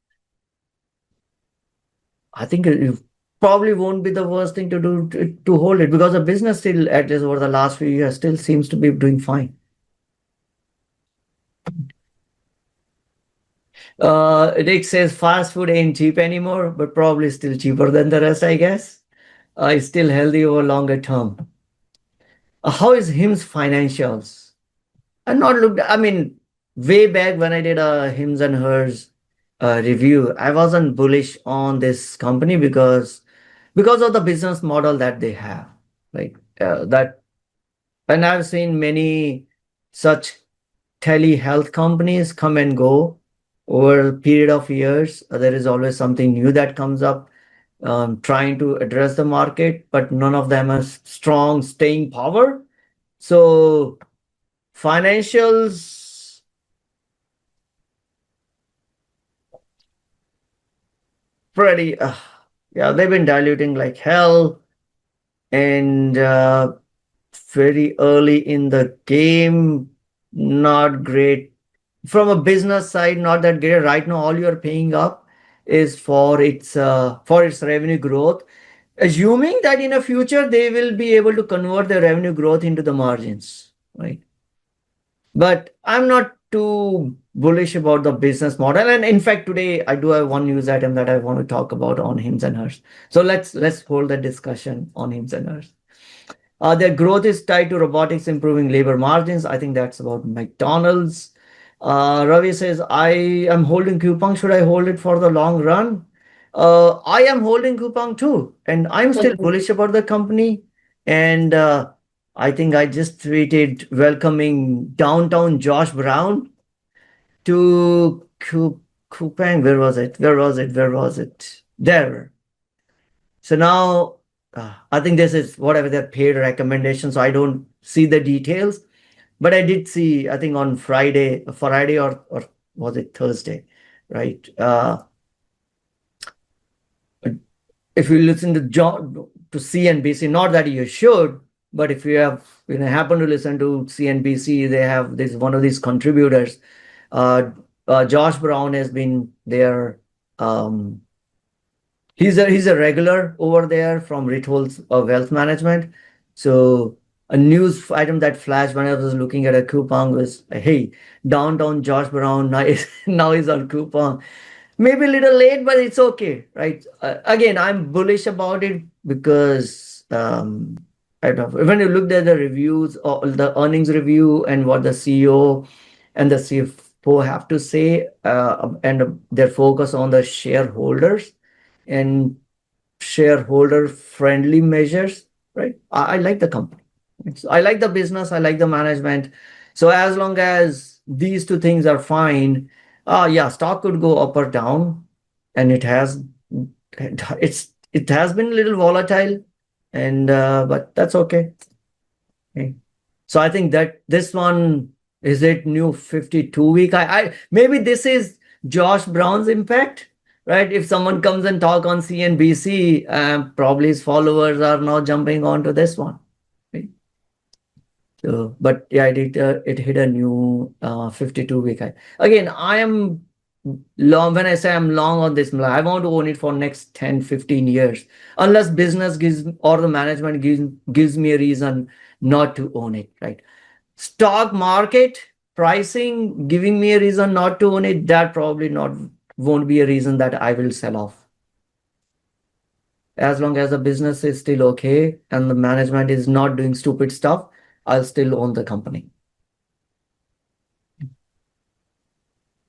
I think it probably won't be the worst thing to do to hold it, because the business still, at least over the last few years, still seems to be doing fine. Rick says fast food ain't cheap anymore, but probably still cheaper than the rest, I guess. It's still healthy over longer term. How is HIM's financials? I'm not looked. I mean, way back when I did a Hims and Hers review, I wasn't bullish on this company because of the business model that they have. Like that, and I've seen many such telehealth companies come and go over a period of years. There is always something new that comes up, trying to address the market, but none of them has strong staying power. So financials, pretty, yeah, they've been diluting like hell, and very early in the game, not great. From a business side, not that great. Right now, all you're paying up is for its revenue growth, assuming that in the future they will be able to convert the revenue growth into the margins, right? But I'm not too bullish about the business model. And in fact, today I do have one news item that I want to talk about on Hims and Hers. So let's hold the discussion on Hims and Hers. Their growth is tied to robotics improving labor margins. I think that's about McDonald's. Ravi says, I am holding Coupang. Should I hold it for the long run? I am holding Coupang too, and I'm still bullish about the company. And I think I just tweeted welcoming downtown Josh Brown to Coupang. Where was it? There. So now I think this is whatever their paid recommendation. So I don't see the details, but I did see, I think on Friday or was it Thursday, right? If you listen to CNBC, not that you should, but if you happen to listen to CNBC, they have one of these contributors. Josh Brown has been their He's a regular over there from Rithol's Wealth Management. So a news item that flashed when I was looking at a coupon was, hey, downtown Josh Brown now is now is on coupon. Maybe a little late, but it's okay, right? Again, I'm bullish about it because I don't know, when you looked at the reviews or the earnings review and what the CEO and the CFO have to say, and their focus on the shareholders and shareholder friendly measures, right? I like the company. I like the business. I like the management. So as long as these two things are fine, yeah, stock could go up or down, and it has been a little volatile, and but that's okay. Okay. So I think that this one is it new 52-week. I maybe this is Josh Brown's impact, right? If someone comes and talk on CNBC, probably his followers are now jumping onto this one. Right? So, but yeah, it hit a new 52-week high. Again, I am long. When I say I'm long on this, I want to own it for next 10, 15 years, unless business gives or the management gives me a reason not to own it, right? Stock market pricing giving me a reason not to own it, that probably not won't be a reason that I will sell off. As long as the business is still okay and the management is not doing stupid stuff, I'll still own the company.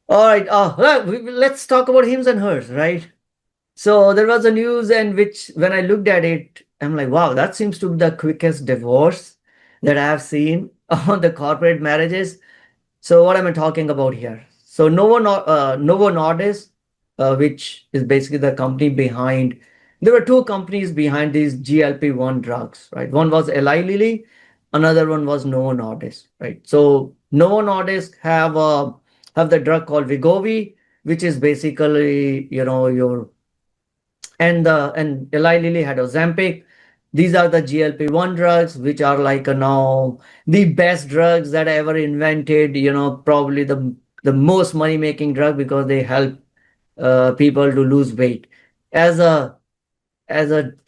All right, let's talk about hims and hers, right? So there was a news, and which when I looked at it, I'm like, wow, that seems to be the quickest divorce that I have seen on the corporate marriages. So what am I talking about here? So Novo Nordisk, which is basically the company behind. There were two companies behind these GLP-1 drugs, right? One was Eli Lilly, another one was Novo Nordisk, right? So Novo Nordisk have the drug called Wegovy, which is basically your and Eli Lilly had Ozempic. These are the GLP-1 drugs, which are like now the best drugs that ever invented. Probably the most money making drug because they help people to lose weight. As a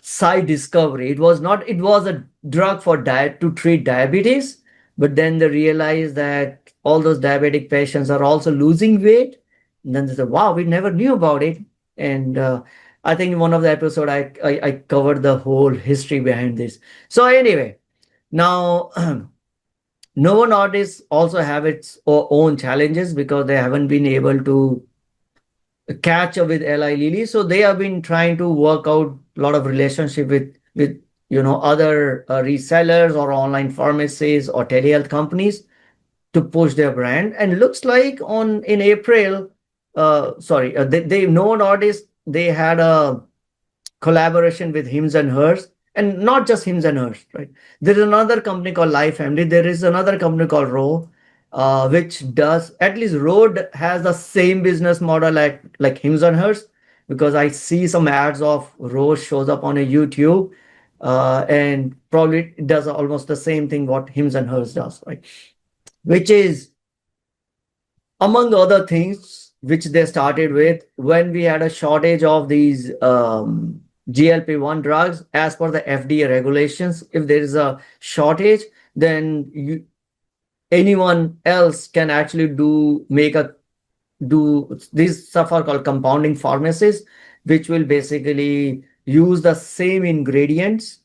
side discovery, it was a drug for diet to treat diabetes, but then they realized that all those diabetic patients are also losing weight. And then they said, wow, we never knew about it. And I think in one of the episodes I covered the whole history behind this. So anyway, now Novo Nordisk also have its own challenges because they haven't been able to catch up with Eli Lilly. So they have been trying to work out a lot of relationship with other resellers or online pharmacies or telehealth companies to push their brand. And looks like in April, they Novo Nordisk, they had a collaboration with Hims and Hers, and not just Hims and Hers, right? There is another company called Life Family. There is another company called Ro, which does, at least Road has the same business model like Hims and Hers, because I see some ads of Ro shows up on a YouTube, and probably it does almost the same thing what Hims and Hers does, right? Which is, among other things, which they started with when we had a shortage of these GLP-1 drugs. As per the FDA regulations, if there is a shortage, then anyone else can actually do these stuff are called compounding pharmacies, which will basically use the same ingredients,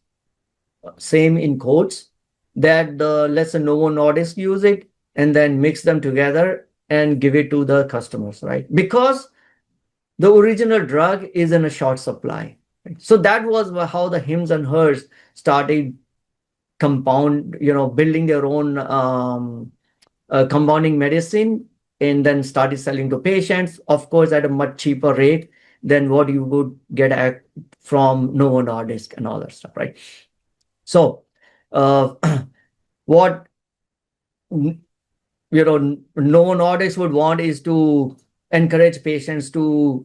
same in quotes, that the let's say Novo Nordisk use it, and then mix them together and give it to the customers, right? Because the original drug is in a short supply. Right? So that was how the Hims and Hers started building their own compounding medicine, and then started selling to patients, of course, at a much cheaper rate than what you would get from Novo Nordisk and all that stuff, right? So what Novo Nordisk would want is to encourage patients to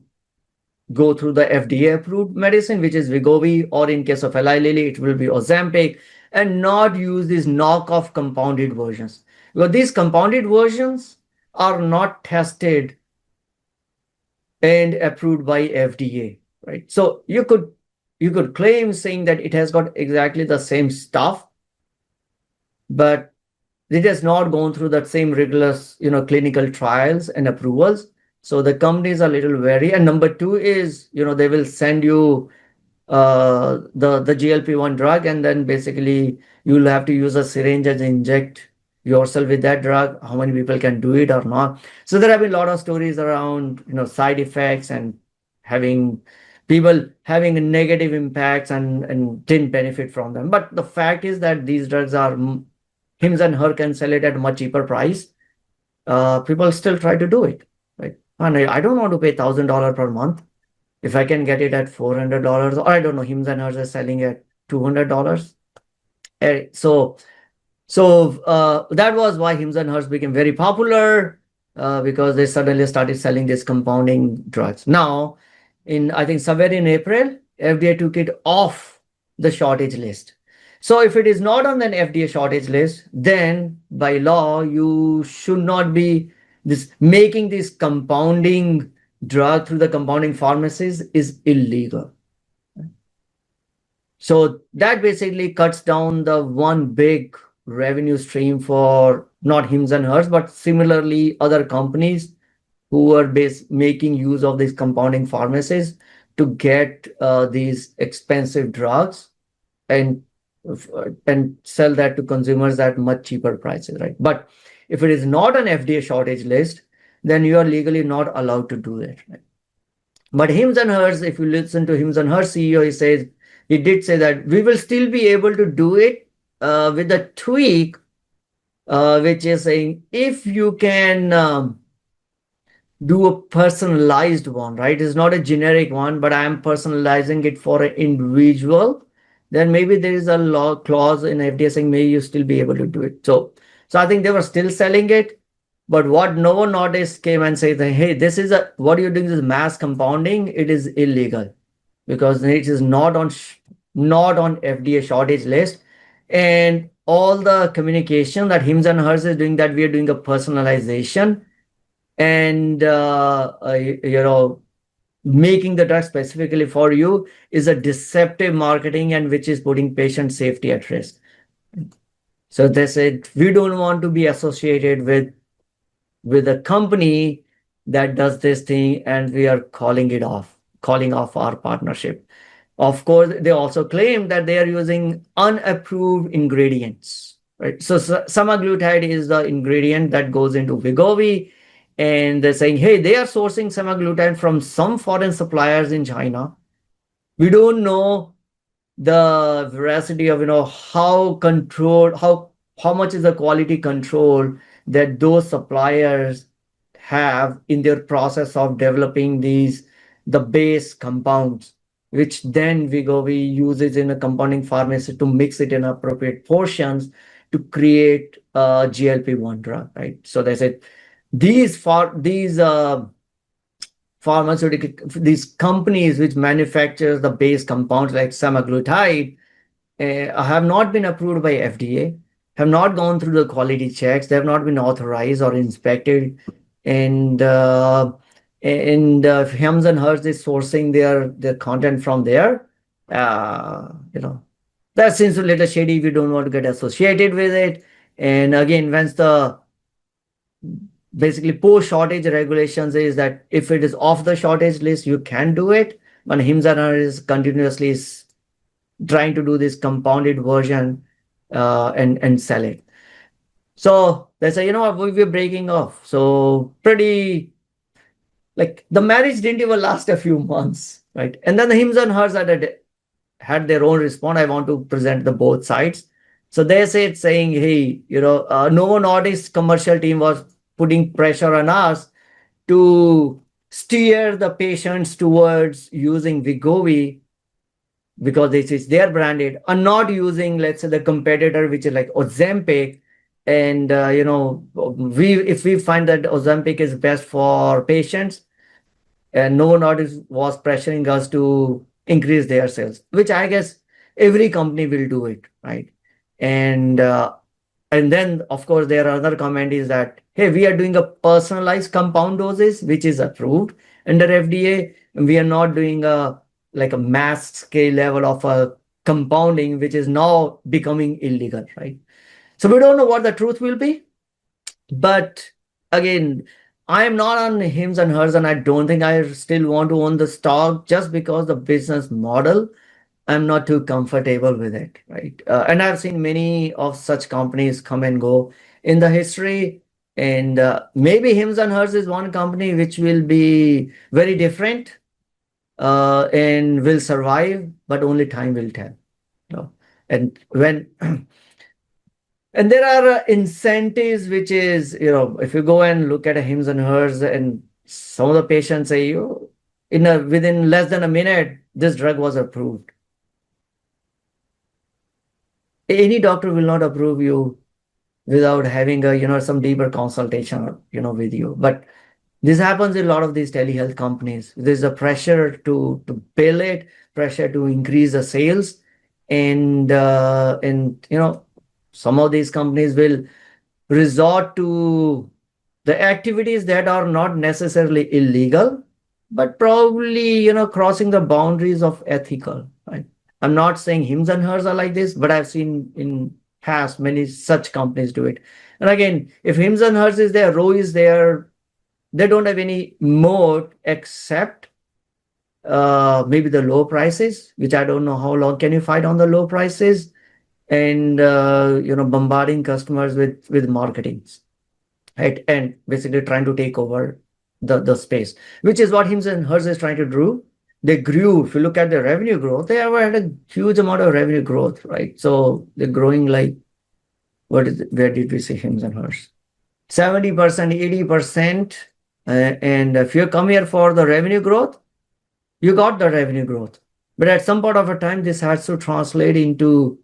go through the FDA approved medicine, which is Wegovy, or in case of Eli Lilly, it will be Ozempic, and not use these knockoff compounded versions. Because these compounded versions are not tested and approved by FDA. right? So you could claim saying that it has got exactly the same stuff, but it has not gone through that same rigorous, clinical trials and approvals. So the companies are a little wary. And number two is, they will send you the GLP-1 drug, and then basically you'll have to use a syringe and inject yourself with that drug. How many people can do it or not? So there have been a lot of stories around, side effects and having people having negative impacts and didn't benefit from them. But the fact is that these drugs are hims and her can sell it at a much cheaper price. People still try to do it, right? And I don't want to pay $1,000 per month if I can get it at $400, or I don't know, hims and hers are selling at $200. So that was why hims and hers became very popular, because they suddenly started selling these compounding drugs. Now, I think somewhere in April, FDA took it off the shortage list. So if it is not on an FDA shortage list, then by law, you should not be making this compounding drug through the compounding pharmacies is illegal. So that basically cuts down the one big revenue stream for not hims and hers, but similarly other companies who are making use of these compounding pharmacies to get these expensive drugs and sell that to consumers at much cheaper prices, right? But if it is not an FDA shortage list, then you are legally not allowed to do it, right? But hims and hers, if you listen to hims and hers CEO, he did say that we will still be able to do it with a tweak, which is saying if you can do a personalized one, right? It's not a generic one, but I am personalizing it for an individual. Then maybe there is a law clause in FDA saying maybe you still be able to do it. So I think they were still selling it, but what Novo Nordisk came and said that, hey, this is what you're doing is mass compounding. It is illegal because it is not on FDA shortage list, and all the communication that hims and hers is doing, that we are doing a personalization and making the drug specifically for you is a deceptive marketing, and which is putting patient safety at risk. So they said we don't want to be associated with a company that does this thing, and we are calling off our partnership. Of course, they also claim that they are using unapproved ingredients, right? So semaglutide is the ingredient that goes into Wegovy, and they're saying, hey, they are sourcing semaglutide from some foreign suppliers in China. We don't know the veracity of how controlled, how much is the quality control that those suppliers have in their process of developing the base compounds, which then Wegovy uses in a compounding pharmacy to mix it in appropriate portions to create a GLP-1 drug, right? So they said these pharmaceutical, these companies which manufacture the base compounds like semaglutide have not been approved by FDA, have not gone through the quality checks, they have not been authorized or inspected, and hims and hers is sourcing their content from there. That seems a little shady. We don't want to get associated with it. And again, once the basically post-shortage regulations is that if it is off the shortage list, you can do it. But hims and hers is continuously trying to do this compounded version and sell it. So they say, we're breaking off. So pretty, like the marriage didn't even last a few months, right? And then the hims and hers had their own response. I want to present the both sides. So they said saying, hey, Novo Nordisk commercial team was putting pressure on us to steer the patients towards using Wegovy because this is their branded, and not using, let's say, the competitor, which is like Ozempic. And if we find that Ozempic is best for patients, and Novo Nordisk was pressuring us to increase their sales, which I guess every company will do it, right? And then, of course, there are other comment is that, hey, we are doing a personalized compound doses, which is approved under FDA. And we are not doing a like a mass scale level of a compounding, which is now becoming illegal, right? So we don't know what the truth will be. But again, I am not on hims and hers, and I don't think I still want to own the stock just because the business model, I'm not too comfortable with it, right? And I've seen many of such companies come and go in the history. And maybe hims and hers is one company which will be very different and will survive, but only time will tell. No. And when and there are incentives, which is, if you go and look at a hims and hers, and some of the patients say, you within less than a minute, this drug was approved. Any doctor will not approve you without having a some deeper consultation with you. But this happens in a lot of these telehealth companies. There's a pressure to bill it, pressure to increase the sales, and some of these companies will resort to the activities that are not necessarily illegal, but probably crossing the boundaries of ethical, right? I'm not saying hims and hers are like this, but I've seen in past many such companies do it. And again, if hims and hers is there, row is there, they don't have any mode except maybe the low prices, which I don't know how long can you fight on the low prices, and bombarding customers with marketings, right? And basically trying to take over the space, which is what hims and hers is trying to do. They grew. If you look at the revenue growth, they ever had a huge amount of revenue growth, right? So they're growing like, where did we see hims and hers? 70%, 80%. And if you come here for the revenue growth, you got the revenue growth. But at some point of a time, this has to translate into,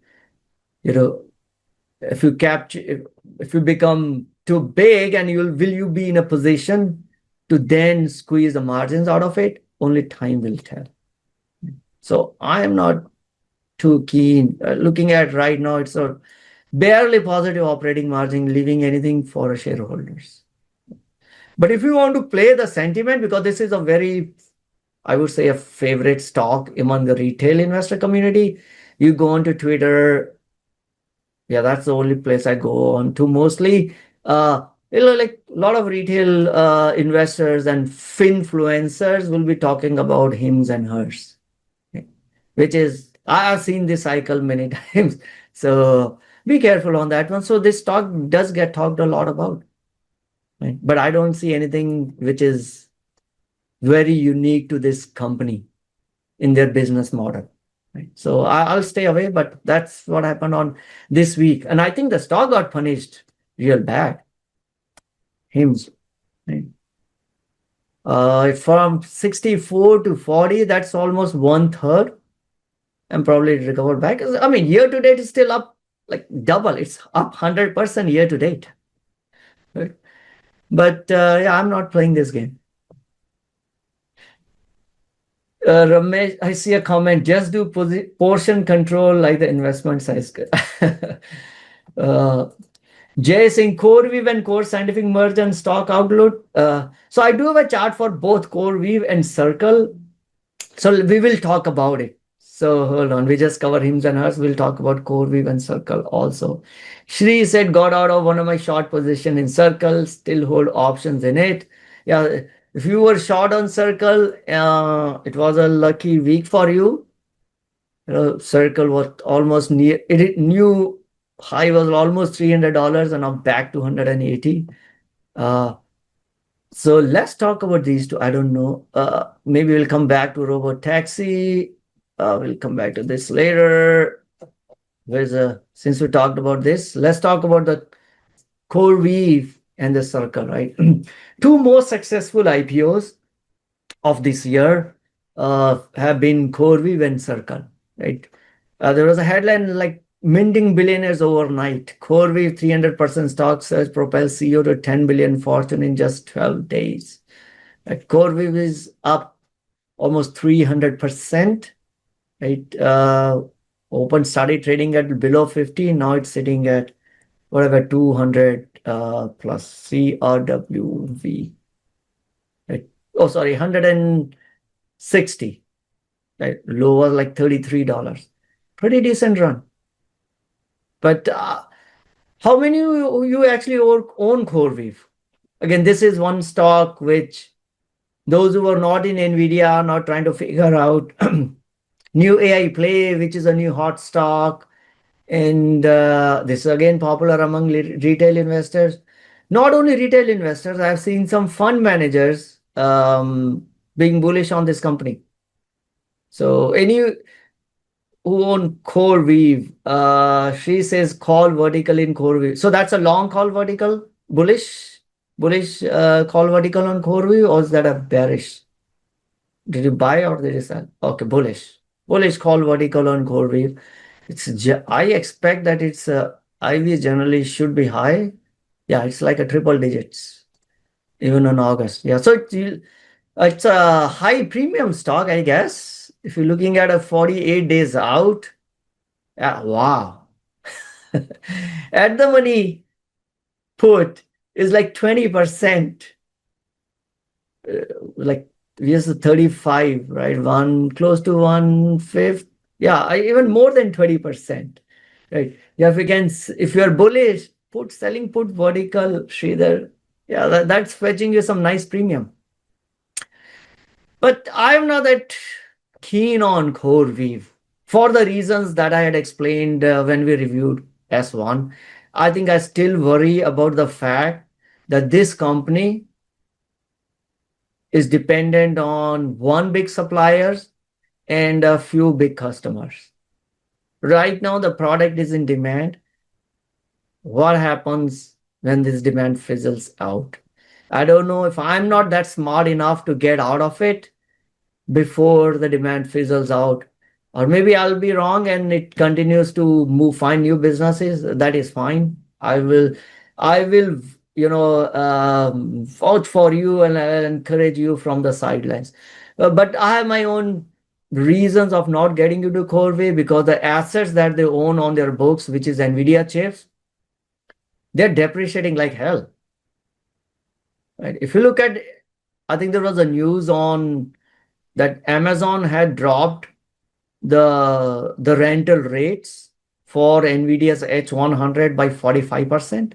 if you capture, if you become too big, and will you be in a position to then squeeze the margins out of it? Only time will tell. So I am not too keen. Looking at right now, it's a barely positive operating margin, leaving anything for shareholders. But if you want to play the sentiment, because this is a very, I would say, a favorite stock among the retail investor community, you go onto Twitter. Yeah, that's the only place I go on to mostly. Like a lot of retail investors and finfluencers will be talking about hims and hers, okay? Which is, I've seen this cycle many times. So be careful on that one. So this stock does get talked a lot about, right? But I don't see anything which is very unique to this company in their business model. Right? So I'll stay away, but that's what happened on this week. And I think the stock got punished real bad. Hims. Right? From 64 to 40, that's almost 1/3. And probably it recovered back. I mean, year to date is still up like double. It's up 100% year to date. Right? But yeah, I'm not playing this game. Ramesh, I see a comment. Just do portion control like the investment size. Jay saying CoreWeave and Core Scientific merge and stock outlook. So I do have a chart for both CoreWeave and Circle. So we will talk about it. So hold on, we just covered hims and hers. We'll talk about CoreWeave and Circle also. Shri said, got out of one of my short position in Circle, still hold options in it. Yeah, if you were short on Circle, it was a lucky week for you. Circle was almost near, it new high was almost $300 and now back to 180. So let's talk about these two. I don't know. Maybe we'll come back to robot taxi. We'll come back to this later. Since we talked about this, let's talk about the CoreWeave and the Circle, right? Two most successful IPOs of this year have been CoreWeave and Circle, right? There was a headline like minting billionaires overnight. CoreWeave 300% stock surge propels CEO to 10 billion fortune in just 12 days. Right? CoreWeave is up almost 300%. Right? Open started trading at below 50. Now it's sitting at whatever 200 plus CRWV. Right? Oh, sorry, 160. Right? Low was like $33. Pretty decent run. But how many you actually own CoreWeave? Again, this is one stock which those who are not in NVIDIA are not trying to figure out new AI play, which is a new hot stock. And this is again popular among retail investors. Not only retail investors, I've seen some fund managers being bullish on this company. So any who own CoreWeave, she says call vertical in CoreWeave. So that's a long call vertical, bullish call vertical on CoreWeave, or is that a bearish? Did you buy or did you sell? Okay, bullish call vertical on CoreWeave. I expect that it's IV generally should be high. Yeah, it's like a triple digits even in August. Yeah, so it's a high premium stock, I guess. If you're looking at a 48 days out, yeah, wow. At the money put is like 20%, like yes, 35, right? One close to 1/5. Yeah, even more than 20%. Right. Yeah, if you're bullish, selling put vertical, Sridhar. Yeah, that's fetching you some nice premium. But I'm not that keen on CoreWeave for the reasons that I had explained when we reviewed S1. I think I still worry about the fact that this company is dependent on one big suppliers and a few big customers. Right now, the product is in demand. What happens when this demand fizzles out? I don't know if I'm not that smart enough to get out of it before the demand fizzles out. Or maybe I'll be wrong and it continues to find new businesses. That is fine. I will, vouch for you and I'll encourage you from the sidelines. But I have my own reasons of not getting into CoreWeave because the assets that they own on their books, which is NVIDIA chips, they're depreciating like hell. Right? If you look at, I think there was a news on that Amazon had dropped the rental rates for NVIDIA's H100 by 45%.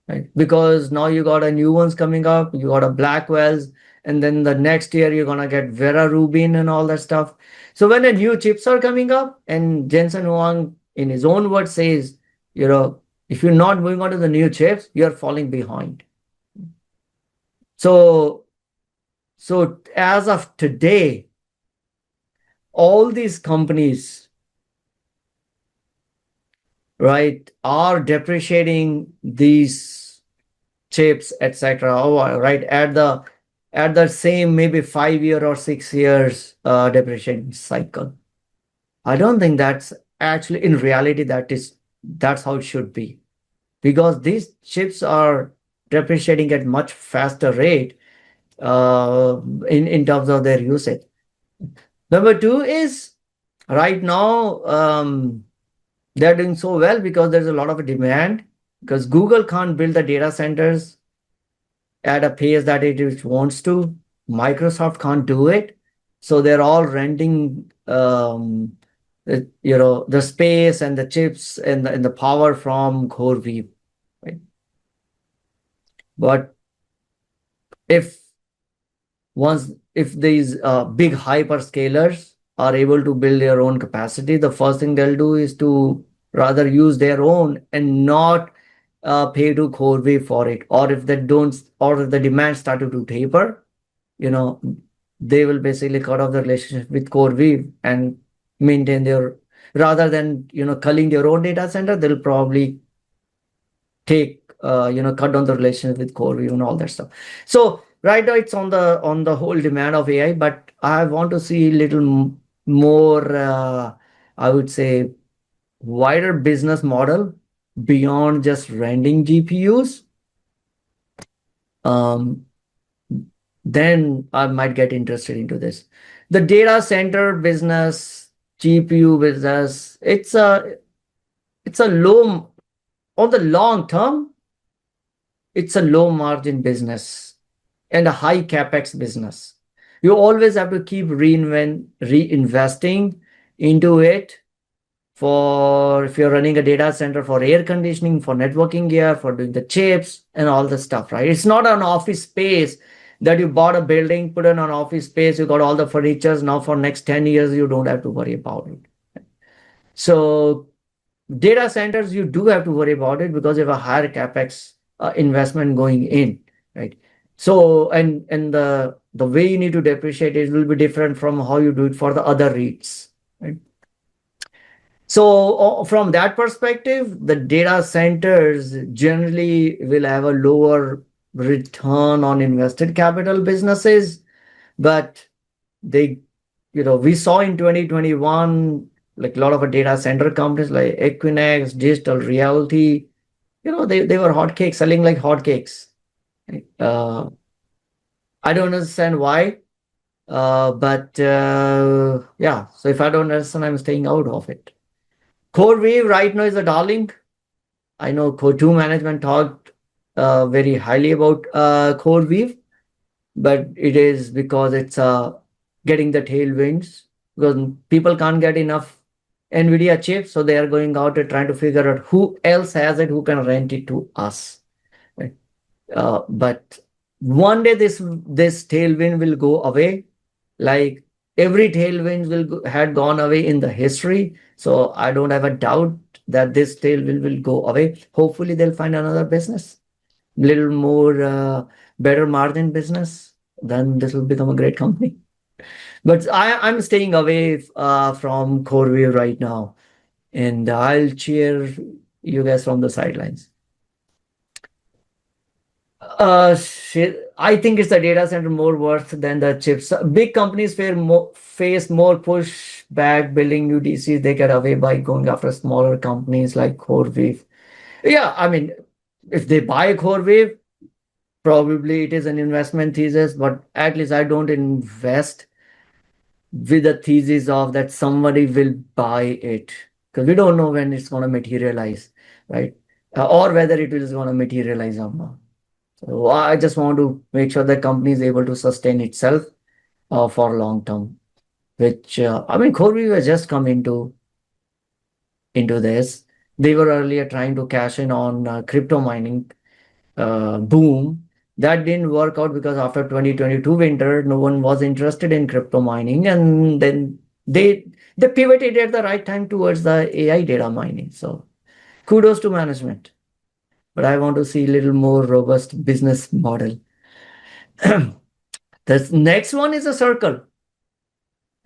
Right? Because now you got a new ones coming up, you got a Blackwell's, and then the next year you're gonna get Vera Rubin and all that stuff. So when a new chips are coming up, and Jensen Huang in his own words says, if you're not moving on to the new chips, you're falling behind. So as of today, all these companies, right, are depreciating these chips, etc. Right, at the same maybe 5 year or 6 years depreciation cycle. I don't think that's actually in reality that's how it should be, because these chips are depreciating at much faster rate in terms of their usage. Number two is right now they're doing so well because there's a lot of demand, because Google can't build the data centers at a pace that it wants to. Microsoft can't do it. So they're all renting the space and the chips and the power from CoreWeave. Right? But if these big hyperscalers are able to build their own capacity, the first thing they'll do is to rather use their own and not pay to CoreWeave for it. Or if they don't, or if the demand started to taper, they will basically cut off the relationship with CoreWeave and maintain their, rather than culling their own data center, they'll probably cut down the relationship with CoreWeave and all that stuff. So right now it's on the whole demand of AI, but I want to see a little more, I would say, wider business model beyond just renting GPUs. Then I might get interested into this. The data center business, GPU business, it's a low, on the long term, it's a low margin business and a high capex business. You always have to keep reinvesting into it. For if you're running a data center for air conditioning, for networking gear, for doing the chips and all the stuff, right? It's not an office space that you bought a building, put in an office space, you got all the furnitures. Now for next 10 years, you don't have to worry about it. So data centers, you do have to worry about it because you have a higher capex investment going in, right? So and the way you need to depreciate it will be different from how you do it for the other REITs, right? So from that perspective, the data centers generally will have a lower return on invested capital businesses, but they, we saw in 2021, like a lot of data center companies like Equinix, Digital Realty, they were hotcakes, selling like hotcakes. I don't understand why, but yeah. So if I don't understand, I'm staying out of it. CoreWeave right now is a darling. I know Core2 management talked very highly about CoreWeave, but it is because it's getting the tailwinds because people can't get enough NVIDIA chips, so they are going out and trying to figure out who else has it, who can rent it to us. Right? But one day this tailwind will go away, like every tailwind had gone away in the history. So I don't have a doubt that this tailwind will go away. Hopefully they'll find another business, little more better margin business. Then this will become a great company. But I'm staying away from CoreWeave right now, and I'll cheer you guys from the sidelines. I think it's the data center more worth than the chips. Big companies face more pushback building new DCs. They get away by going after smaller companies like CoreWeave. Yeah, I mean, if they buy CoreWeave, probably it is an investment thesis, but at least I don't invest with the thesis of that somebody will buy it, because we don't know when it's going to materialize, right? Or whether it is going to materialize or not. So I just want to make sure the company is able to sustain itself for long term, which I mean, CoreWeave has just come into this. They were earlier trying to cash in on crypto mining boom. That didn't work out because after 2022 winter, no one was interested in crypto mining, and then they pivoted at the right time towards the AI data mining. So kudos to management. But I want to see a little more robust business model. The next one is a Circle.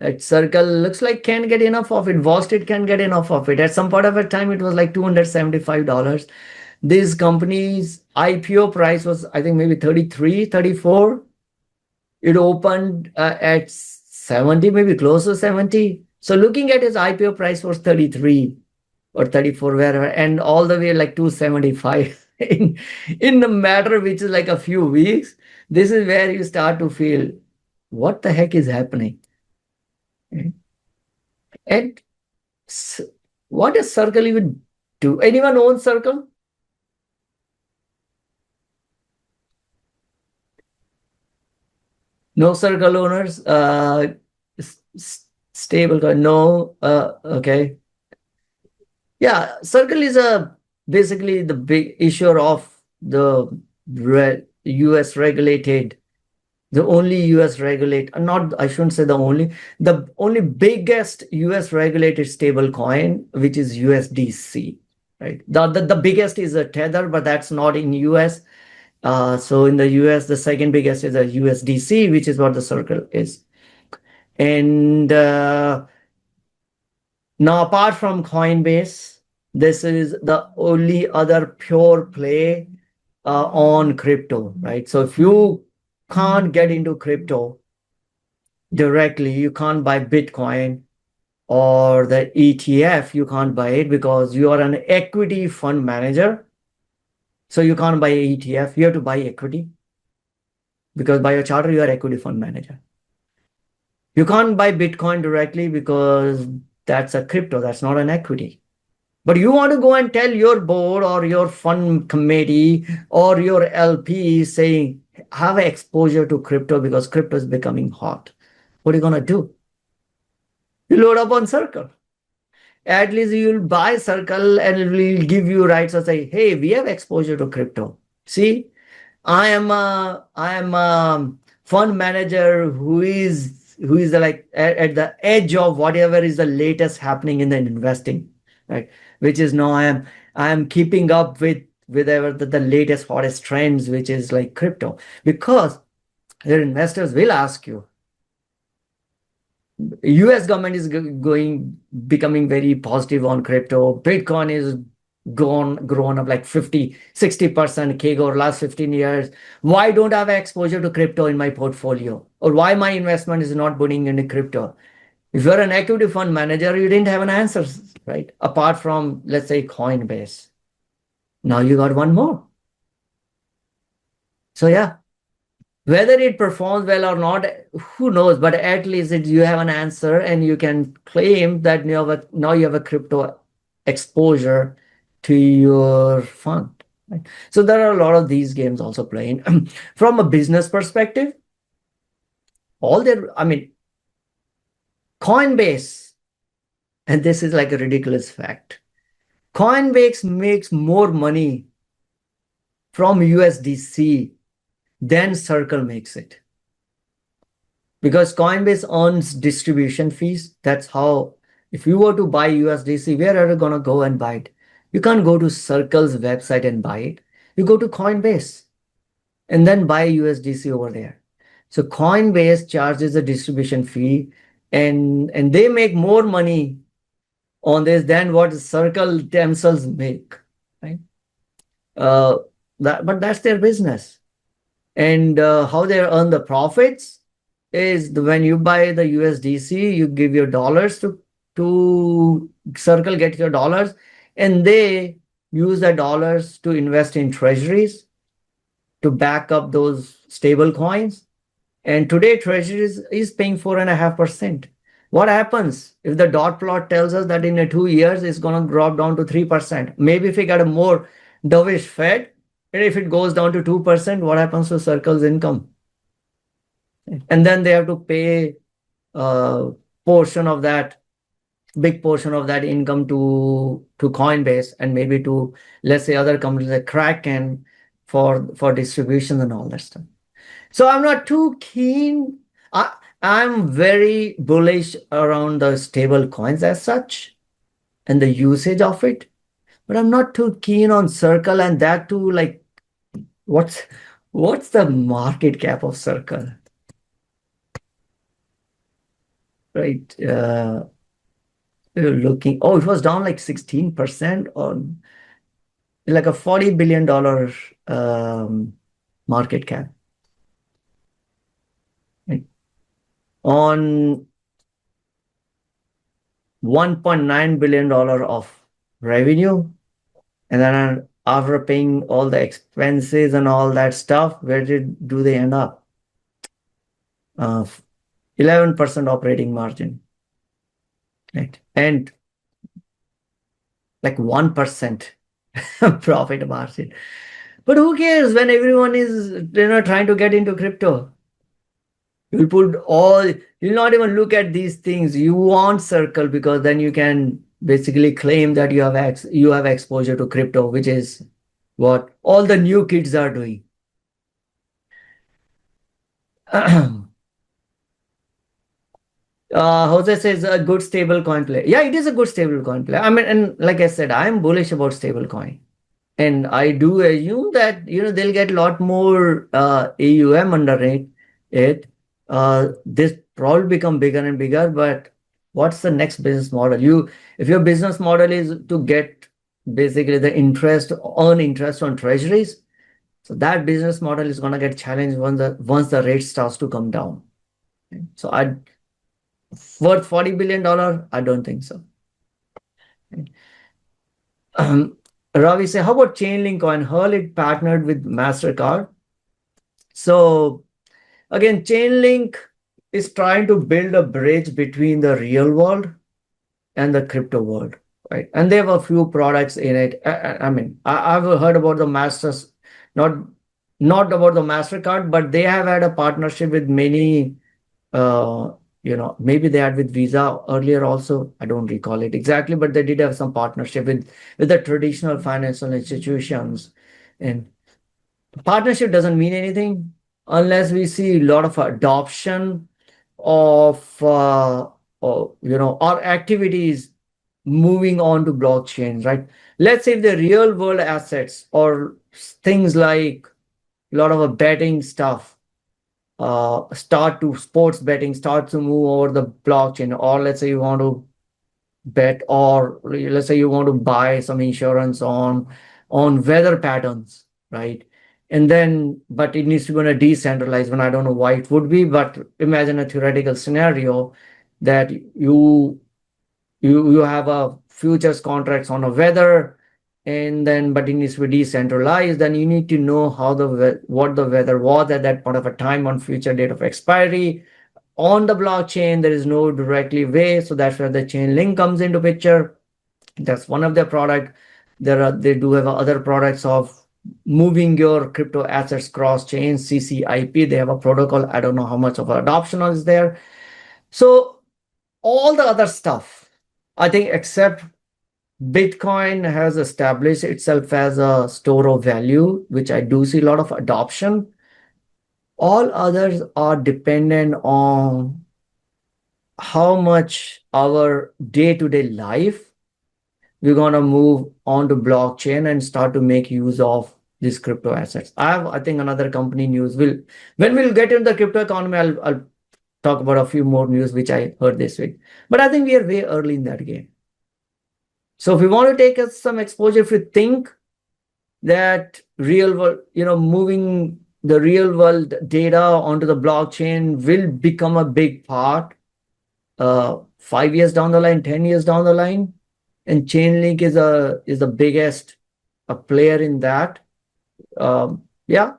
That Circle looks like can't get enough of it. Wall Street can get enough of it. At some point of a time, it was like $275. This company's IPO price was, I think, maybe 33, 34. It opened at 70, maybe close to 70. So looking at his IPO price was 33 or 34, wherever, and all the way like 275 in the matter, which is like a few weeks. This is where you start to feel, what the heck is happening? And what does Circle even do? Anyone own Circle? No Circle owners? Stable coin? No. Okay. Yeah, Circle is basically the big issuer of the US regulated, the only US regulated, not, I shouldn't say the only biggest US regulated stable coin, which is USDC, right? The biggest is a Tether, but that's not in US. So in the US, the second biggest is a USDC, which is what the Circle is. And now, apart from Coinbase, this is the only other pure play on crypto, right? So if you can't get into crypto directly, you can't buy Bitcoin or the ETF, you can't buy it because you are an equity fund manager. So you can't buy ETF, you have to buy equity because by your charter, you are equity fund manager. You can't buy Bitcoin directly because that's a crypto, that's not an equity. But you want to go and tell your board or your fund committee or your LP saying, have exposure to crypto because crypto is becoming hot. What are you gonna do? You load up on Circle. At least you'll buy Circle and it will give you rights to say, hey, we have exposure to crypto. See, I am a fund manager who is like at the edge of whatever is the latest happening in the investing, right? Which is now I am keeping up with whatever the latest hottest trends, which is like crypto, because your investors will ask you. US government is becoming very positive on crypto. Bitcoin is grown up like 50-60% CAGR last 15 years. Why don't I have exposure to crypto in my portfolio? Or why my investment is not putting into crypto? If you're an equity fund manager, you didn't have an answer, right? Apart from, let's say, Coinbase. Now you got one more. So yeah, whether it performs well or not, who knows? But at least you have an answer, and you can claim that now you have a crypto exposure to your fund. Right? So there are a lot of these games also playing. From a business perspective, Coinbase, and this is like a ridiculous fact, Coinbase makes more money from USDC than Circle makes it. Because Coinbase earns distribution fees. That's how, if you were to buy USDC, where are you going to go and buy it? You can't go to Circle's website and buy it. You go to Coinbase and then buy USDC over there. So Coinbase charges a distribution fee, and they make more money on this than what Circle themselves make, right? But that's their business. And how they earn the profits is when you buy the USDC, you give your dollars to Circle, get your dollars, and they use the dollars to invest in treasuries to back up those stable coins. And today treasuries is paying 4.5%. What happens if the dot plot tells us that in 2 years it's going to drop down to 3%? Maybe if we get a more dovish Fed, and if it goes down to 2%, what happens to Circle's income? And then they have to pay a portion of that, big portion of that income to Coinbase, and maybe to, let's say, other companies like Kraken for distribution and all that stuff. So I'm not too keen. I'm very bullish around the stable coins as such and the usage of it, but I'm not too keen on Circle, and that too, like, what's the market cap of Circle? Right. Looking, it was down like 16% on like a $40 billion market cap. Right. On $1.9 billion of revenue. And then after paying all the expenses and all that stuff, where do they end up? 11% operating margin. Right. And like 1% profit margin. But who cares when everyone is trying to get into crypto? You'll not even look at these things. You want Circle because then you can basically claim that you have exposure to crypto, which is what all the new kids are doing. Jose says a good stable coin play. Yeah, it is a good stable coin play. I mean, and like I said, I'm bullish about stable coin. And I do assume that, they'll get a lot more AUM under it. This probably become bigger and bigger, but what's the next business model? If your business model is to get basically the earn interest on treasuries, so that business model is going to get challenged once the rate starts to come down. So worth $40 billion? I don't think so. Ravi say, how about Chainlink coin? It partnered with MasterCard. So again, Chainlink is trying to build a bridge between the real world and the crypto world, right? And they have a few products in it. I mean, I've heard about the Masters, not not about the MasterCard, but they have had a partnership with many, maybe they had with Visa earlier also. I don't recall it exactly, but they did have some partnership with the traditional financial institutions. And partnership doesn't mean anything unless we see a lot of adoption of our activities moving on to blockchain, right? Let's say if the real world assets or things like a lot of betting stuff sports betting starts to move over the blockchain, or let's say you want to bet, or let's say you want to buy some insurance on weather patterns, right? And then, but it needs to be on a decentralized one. I don't know why it would be, but imagine a theoretical scenario that you have a futures contracts on a weather, and then but it needs to be decentralized. Then you need to know what the weather was at that point of a time on future date of expiry. On the blockchain there is no directly way, so that's where the chain link comes into picture. That's one of their product. They do have other products of moving your crypto assets cross chain, CCIP. They have a protocol. I don't know how much of adoption is there. So all the other stuff, I think, except Bitcoin has established itself as a store of value, which I do see a lot of adoption. All others are dependent on how much our day-to-day life we're going to move on to blockchain and start to make use of these crypto assets. I think another company news will, when we'll get into the crypto economy, I'll talk about a few more news which I heard this week. But I think we are way early in that game. So if we want to take some exposure, if we think that real world, moving the real world data onto the blockchain will become a big part 5 years down the line, 10 years down the line, and Chainlink is the biggest player in that. Yeah,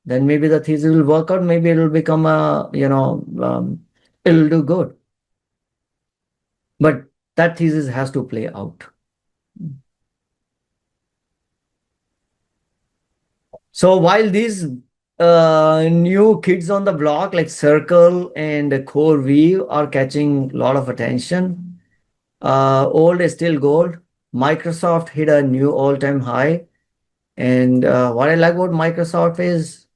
then maybe the thesis will work out. Maybe it will become it'll do good. But that thesis has to play out. So while these new kids on the block like Circle and CHWY are catching a lot of attention, old is still gold. Microsoft hit a new all-time high. And what I like about Microsoft is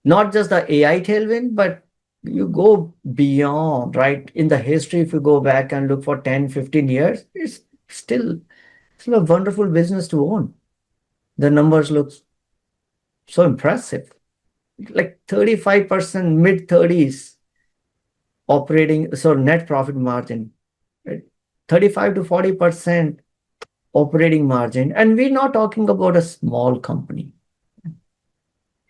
not just the AI tailwind, but you go beyond, right? In the history, if you go back and look for 10, 15 years, it's still a wonderful business to own. The numbers look so impressive. Like 35%, mid-30s operating, so net profit margin, right? 35 to 40% operating margin. And we're not talking about a small company.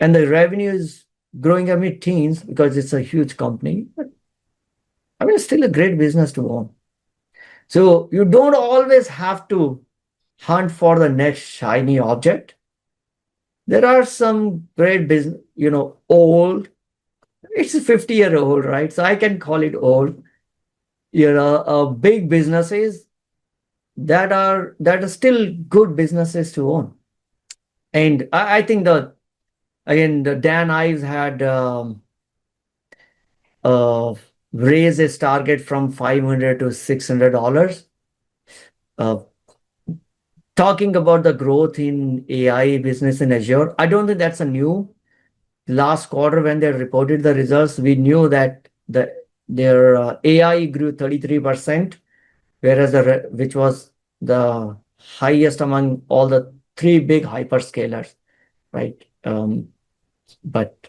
And the revenue is growing at mid-teens because it's a huge company. But I mean, it's still a great business to own. So you don't always have to hunt for the next shiny object. There are some great business, old. It's 50-year-old, right? So I can call it old. Big businesses that are still good businesses to own. And I think the Dan Ives had raised his target from $500 to $600. Talking about the growth in AI business in Azure, I don't think that's a new. Last quarter, when they reported the results, we knew that their AI grew 33%, whereas which was the highest among all the three big hyperscalers, right? But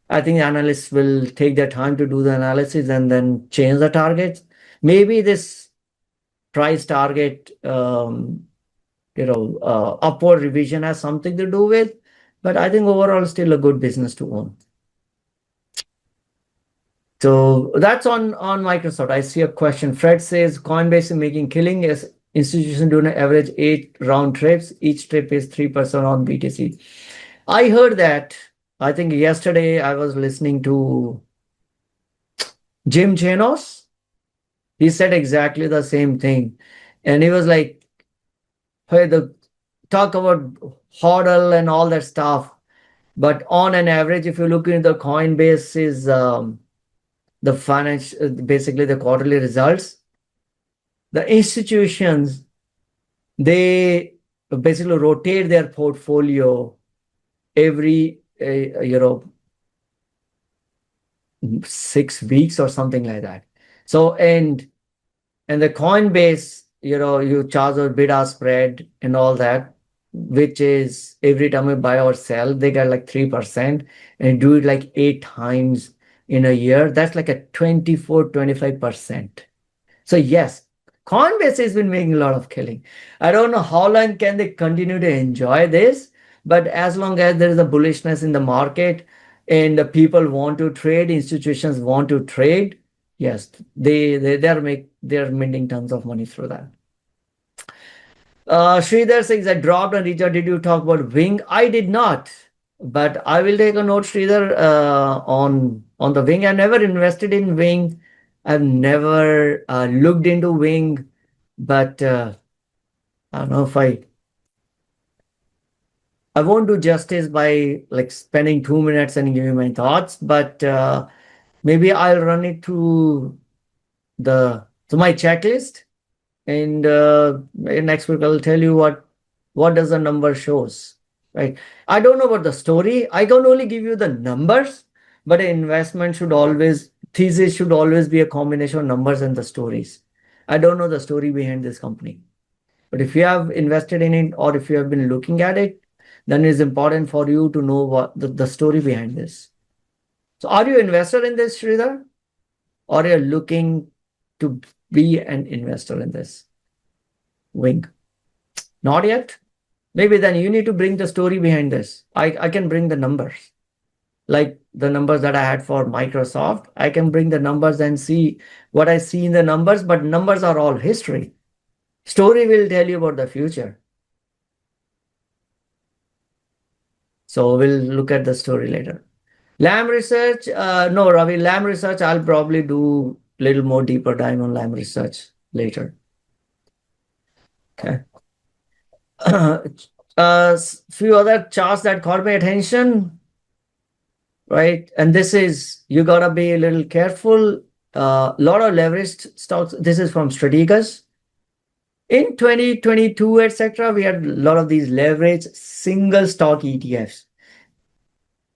I think analysts will take their time to do the analysis and then change the targets. Maybe this price target, upward revision has something to do with, but I think overall still a good business to own. So that's on Microsoft. I see a question. Fred says Coinbase is making killing as institution doing an average 8 round trips. Each trip is 3% on BTC. I heard that. I think yesterday I was listening to Jim Chanos. He said exactly the same thing. And he was like, hey, the talk about HODL and all that stuff. But on an average, if you look into the Coinbase is the financial, basically the quarterly results, the institutions, they basically rotate their portfolio every 6 weeks or something like that. So and the Coinbase, you charge a bid-ask spread and all that, which is every time you buy or sell, they get like 3% and do it like 8 times in a year. That's like a 24-25%. So yes, Coinbase has been making a lot of killing. I don't know how long can they continue to enjoy this, but as long as there is a bullishness in the market and the people want to trade, institutions want to trade, yes, they're minting tons of money through that. Sridhar says, I dropped on Richard. Did you talk about Wing? I did not, but I will take a note, Sridhar, on the Wing. I never invested in Wing. I've never looked into Wing, but I don't know if I won't do justice by like spending 2 minutes and giving my thoughts, but maybe I'll run it through my checklist, and next week I'll tell you what does the number shows, right? I don't know about the story. I can only give you the numbers, but an investment thesis should always be a combination of numbers and the stories. I don't know the story behind this company, but if you have invested in it or if you have been looking at it, then it's important for you to know what the story behind this. So are you invested in this, Sridhar? Or you're looking to be an investor in this Wing? Not yet? Maybe then you need to bring the story behind this. I can bring the numbers. Like the numbers that I had for Microsoft, I can bring the numbers and see what I see in the numbers, but numbers are all history. Story will tell you about the future. So we'll look at the story later. Lamb research, no, Ravi, Lamb research, I'll probably do a little more deeper dive on Lamb research later. Okay. Few other charts that caught my attention, right? And this is, you gotta be a little careful. A lot of leveraged stocks. This is from Strategas. In 2022, etc., we had a lot of these leveraged single stock ETFs.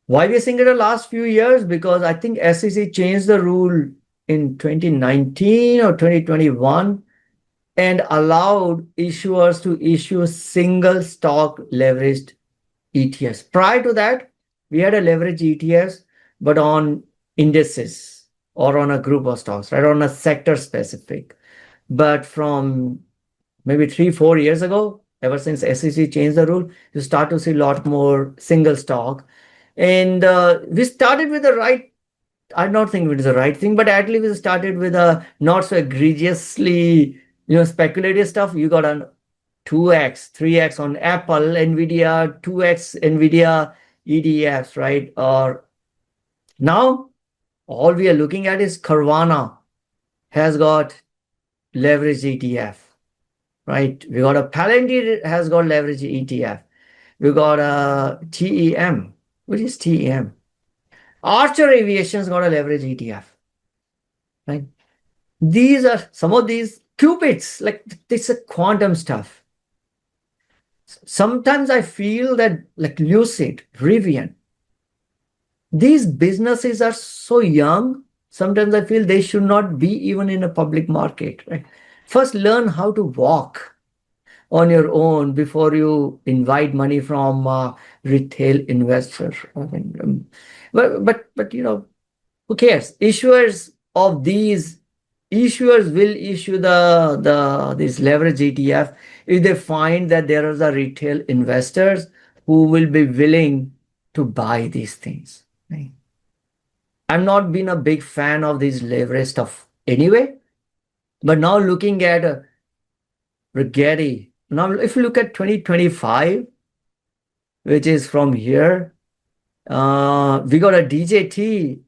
Why we're seeing it the last few years? Because I think SEC changed the rule in 2019 or 2021 and allowed issuers to issue single stock leveraged ETFs. Prior to that, we had a leveraged ETFs, but on indices or on a group of stocks, right? On a sector specific. But from maybe 3-4 years ago, ever since SEC changed the rule, you start to see a lot more single stock. And we started with the right, I don't think it is the right thing, but at least we started with a not so egregiously, speculative stuff. You got a 2x, 3x on Apple, Nvidia, 2x Nvidia ETFs, right? Or now all we are looking at is Carvana has got leveraged ETF, right? We got a Palantir has got leveraged ETF. We got a TEM. What is TEM? Archer Aviation's got a leverage ETF, right? These are some of these cupids, like this is quantum stuff. Sometimes I feel that like Lucid, Rivian, these businesses are so young. Sometimes I feel they should not be even in a public market, right? First, learn how to walk on your own before you invite money from retail investors. I mean, but who cares? Issuers will issue this leverage ETF if they find that there are retail investors who will be willing to buy these things. Right? I'm not been a big fan of this leverage stuff anyway, but now looking at Rigetti. Now, if you look at 2025, which is from here, we got a DJT,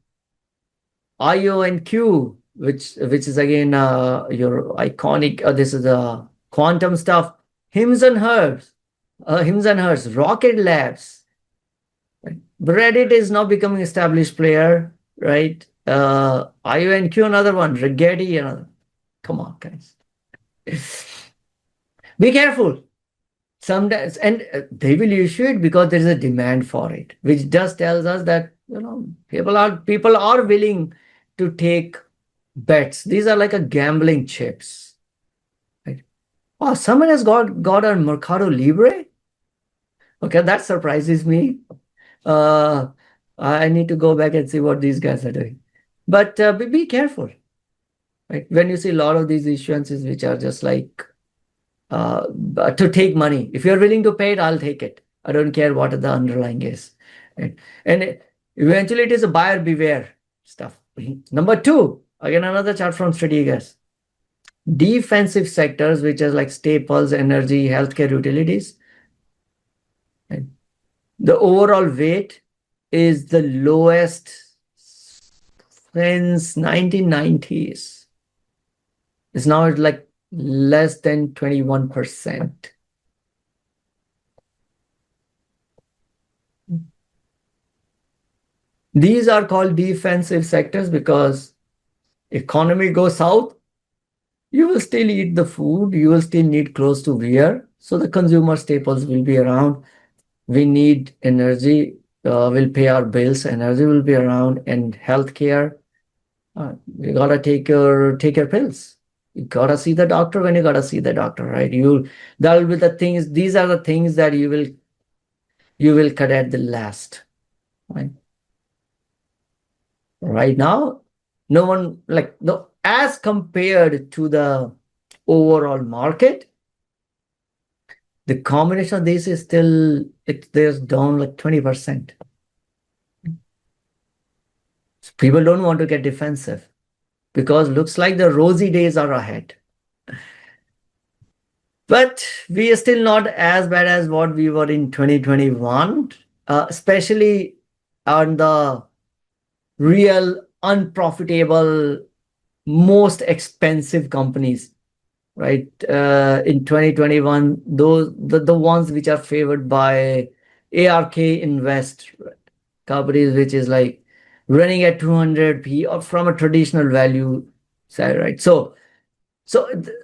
IONQ, which is again your iconic. This is a quantum stuff. Hims and Hers, Rocket Labs. Right? Reddit is now becoming established player, right? IONQ, another one. Rigetti, another. Come on, guys. Be careful. Sometimes, and they will issue it because there is a demand for it, which just tells us that people are willing to take bets. These are like a gambling chips. Right? Oh, someone has got a Mercado Libre. Okay, that surprises me. I need to go back and see what these guys are doing. But be careful, right? When you see a lot of these issuances, which are just like to take money. If you're willing to pay it, I'll take it. I don't care what the underlying is. Right? And eventually it is a buyer beware stuff. Number two, again, another chart from Strategas. Defensive sectors, which is like staples, energy, healthcare, utilities. Right? The overall weight is the lowest since 1990s. It's now at like less than 21%. These are called defensive sectors because economy goes south, you will still eat the food, you will still need clothes to wear. So the consumer staples will be around. We need energy, we'll pay our bills, energy will be around, and healthcare. You gotta take your pills. You gotta see the doctor when you gotta see the doctor, right? That'll be the things. These are the things that you will cut at the last, right? Right now, no one as compared to the overall market, the combination of these is still there's down like 20%. So people don't want to get defensive because looks like the rosy days are ahead. But we are still not as bad as what we were in 2021, especially on the real unprofitable, most expensive companies, right? In 2021, the ones which are favored by ARK Invest, right? Companies which is like running at 200p or from a traditional value side, right? So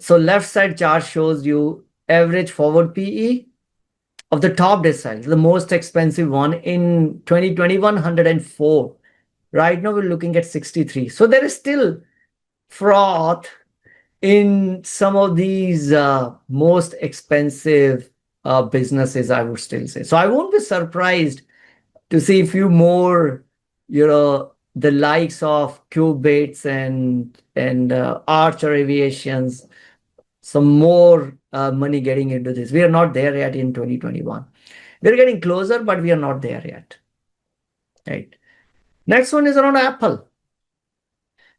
left side chart shows you average forward PE of the top decile, the most expensive one in 2021, 104. Right now we're looking at 63. So there is still froth in some of these most expensive businesses, I would still say. So I won't be surprised to see a few more, the likes of Qubits and Archer Aviations, some more money getting into this. We are not there yet in 2021. We're getting closer, but we are not there yet. Right. Next one is around Apple.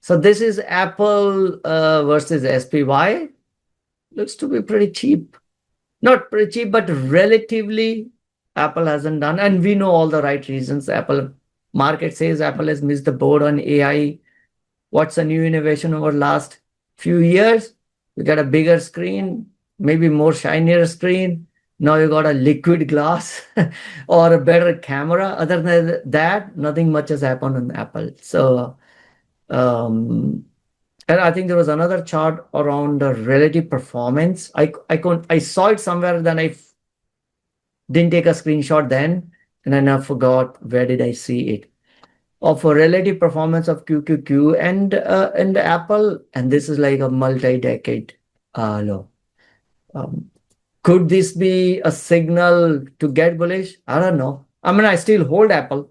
So this is Apple versus SPY. Looks to be pretty cheap. Not pretty cheap, but relatively Apple hasn't done. And we know all the right reasons. Apple market says Apple has missed the boat on AI. What's a new innovation over the last few years? We got a bigger screen, maybe more shinier screen. Now you got a liquid glass or a better camera. Other than that, nothing much has happened on Apple. So, and I think there was another chart around the relative performance. I saw it somewhere, then I didn't take a screenshot then, and then I forgot where did I see it. Of a relative performance of QQQ and Apple, and this is like a multi-decade low. Could this be a signal to get bullish? I don't know. I mean, I still hold Apple.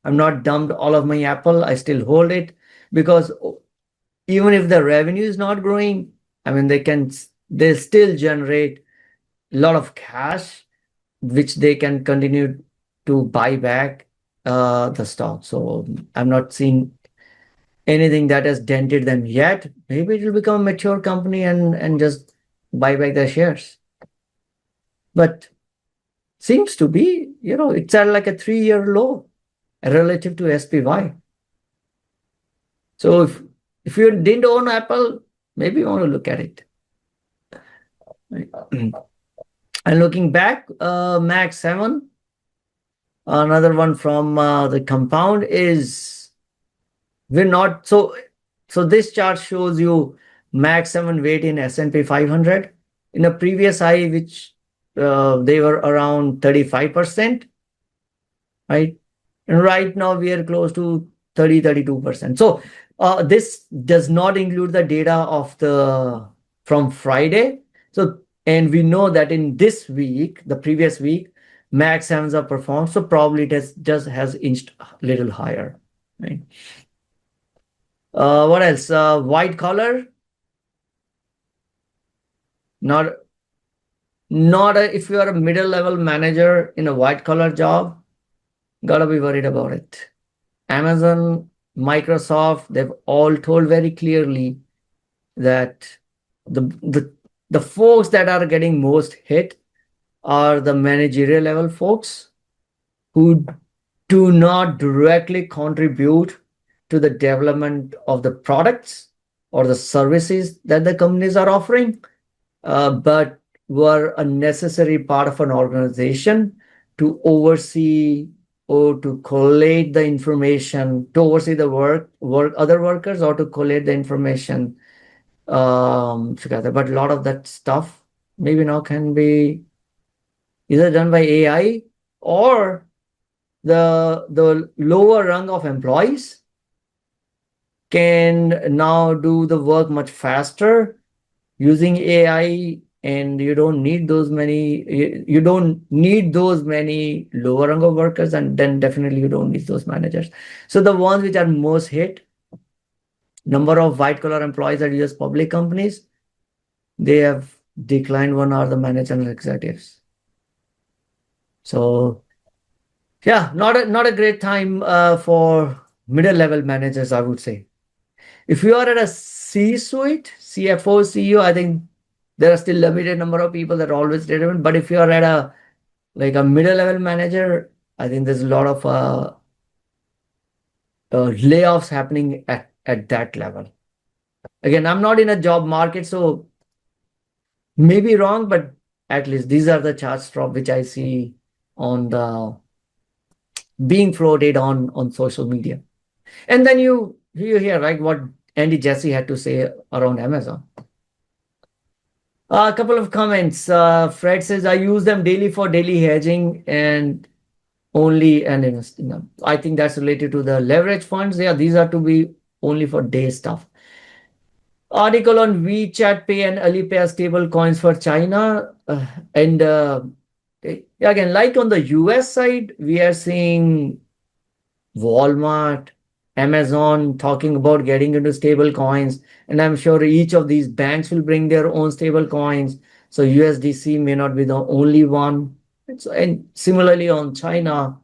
I'm not dumped all of my Apple. I still hold it because even if the revenue is not growing, I mean, they still generate a lot of cash, which they can continue to buy back the stock. So I'm not seeing anything that has dented them yet. Maybe it will become a mature company and just buy back their shares. But seems to be, it's at like a 3-year low relative to SPY. So if you didn't own Apple, maybe you want to look at it. And looking back, Max 7, Another one from the compound is we're not so. So this chart shows you max 7 weight in S&P 500 in a previous high, which they were around 35%, right? And right now we are close to 32%. So this does not include the data of the from Friday. So, and we know that in this week, the previous week, max sevens have performed. So probably it has just has inched a little higher, right? What else? White collar. Not if you are a middle level manager in a white collar job, gotta be worried about it. Amazon, Microsoft, they've all told very clearly that the folks that are getting most hit are the managerial level folks who do not directly contribute to the development of the products or the services that the companies are offering, but were a necessary part of an organization to oversee or to collate the information, to oversee the work other workers, or to collate the information together. But a lot of that stuff maybe now can be either done by AI, or the lower rung of employees can now do the work much faster using AI, and you don't need those many lower rung of workers, and then definitely you don't need those managers. So the ones which are most hit, number of white collar employees at US public companies, they have declined. One are the managerial executives. So yeah, not a great time for middle level managers, I would say. If you are at a C-suite, CFO, CEO, I think there are still limited number of people that are always relevant. But if you are at a middle level manager, I think there's a lot of layoffs happening at that level. Again, I'm not in a job market, so maybe wrong, but at least these are the charts from which I see on the being floated on social media. And then you hear right what Andy Jassy had to say around Amazon. A couple of comments. Fred says, I use them daily for daily hedging and only and investing them. I think that's related to the leverage funds. Yeah, these are to be only for day stuff. Article on WeChat Pay and Alipay as stable coins for China. And again, like on the US side, we are seeing Walmart, Amazon talking about getting into stable coins. And I'm sure each of these banks will bring their own stable coins. So USDC may not be the only one. And similarly on China,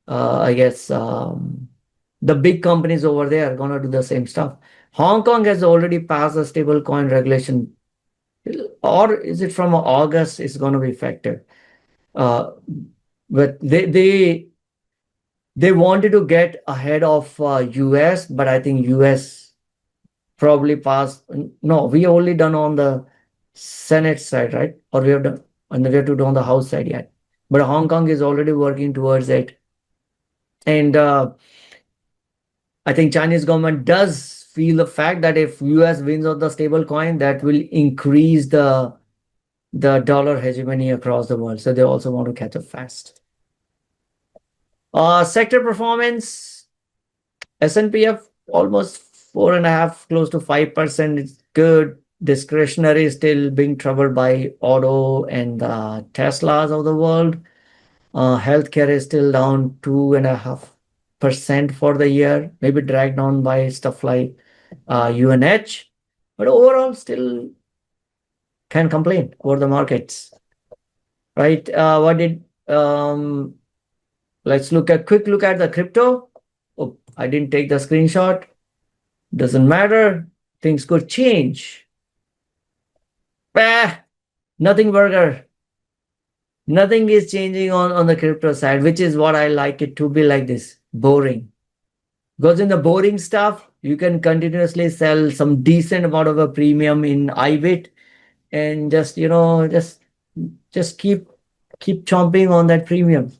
I guess the big companies over there are going to do the same stuff. Hong Kong has already passed a stable coin regulation, or is it from August it's going to be effective? But they wanted to get ahead of US, but I think US probably passed. No, we only done on the Senate side, right? Or we have done, and we have to do on the House side yet. But Hong Kong is already working towards it. And I think Chinese government does feel the fact that if US wins on the stable coin, that will increase the dollar hegemony across the world. So they also want to catch up fast. Sector performance, S&P up almost 4.5%, close to 5%. It's good. Discretionary is still being troubled by auto and Teslas of the world. Healthcare is still down 2.5% for the year, maybe dragged down by stuff like UNH, but overall still can't complain over the markets, right? Let's quick look at the crypto. Oh, I didn't take the screenshot. Doesn't matter. Things could change. Nothing burger. Nothing is changing on the crypto side, which is what I like it to be like this, boring. Because in the boring stuff, you can continuously sell some decent amount of a premium in IBIT and just keep chomping on that premium.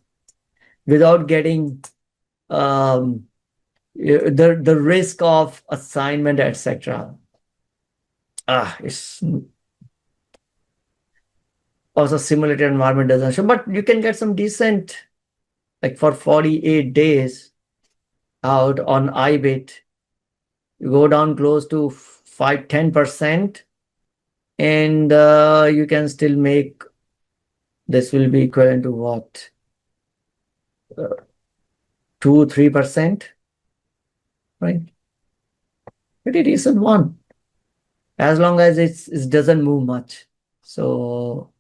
without getting the risk of assignment, etc. It's also simulated environment doesn't show, but you can get some decent, like for 48 days out on IBIT, you go down close to 5-10%, and you can still make, this will be equivalent to what, 2-3%, right? Pretty decent one, as long as it doesn't move much. So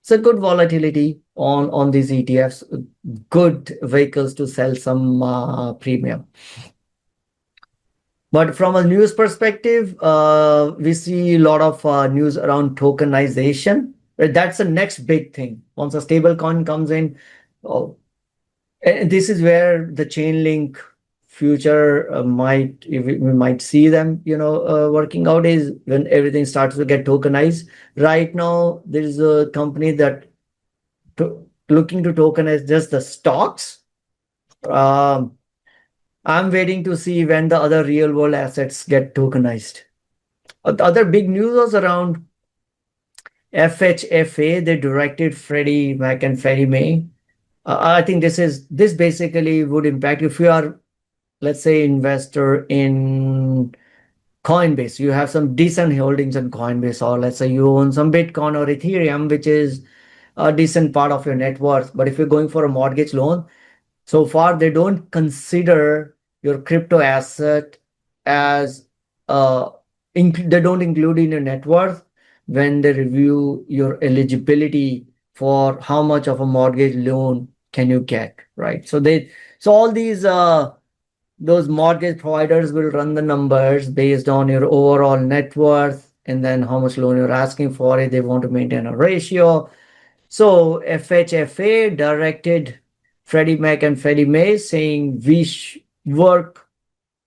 it's a good volatility on these ETFs, good vehicles to sell some premium. But from a news perspective, we see a lot of news around tokenization. That's the next big thing. Once a stable coin comes in, and this is where the Chainlink future we might see them, working out, is when everything starts to get tokenized. Right now, there is a company that looking to tokenize just the stocks. I'm waiting to see when the other real world assets get tokenized. The other big news was around FHFA. They directed Freddie Mac and Fannie Mae. I think this basically would impact if you are, let's say, investor in Coinbase. You have some decent holdings in Coinbase, or let's say you own some Bitcoin or Ethereum, which is a decent part of your net worth. But if you're going for a mortgage loan, so far they don't consider your crypto asset as they don't include in your net worth when they review your eligibility for how much of a mortgage loan can you get, right? So all these those mortgage providers will run the numbers based on your overall net worth and then how much loan you're asking for it. They want to maintain a ratio. So FHFA directed Freddie Mac and Fannie Mae, saying we work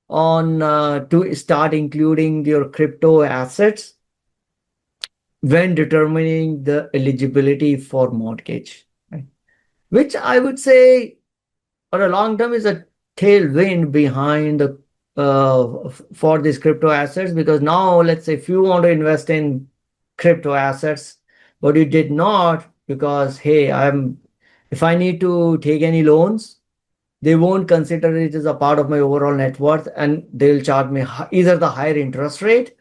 on to start including your crypto assets when determining the eligibility for mortgage, right? Which I would say on a long term is a tailwind behind the for these crypto assets, because now let's say if you want to invest in crypto assets, but you did not, because hey, if I need to take any loans, they won't consider it as a part of my overall net worth, and they'll charge me either the higher interest rate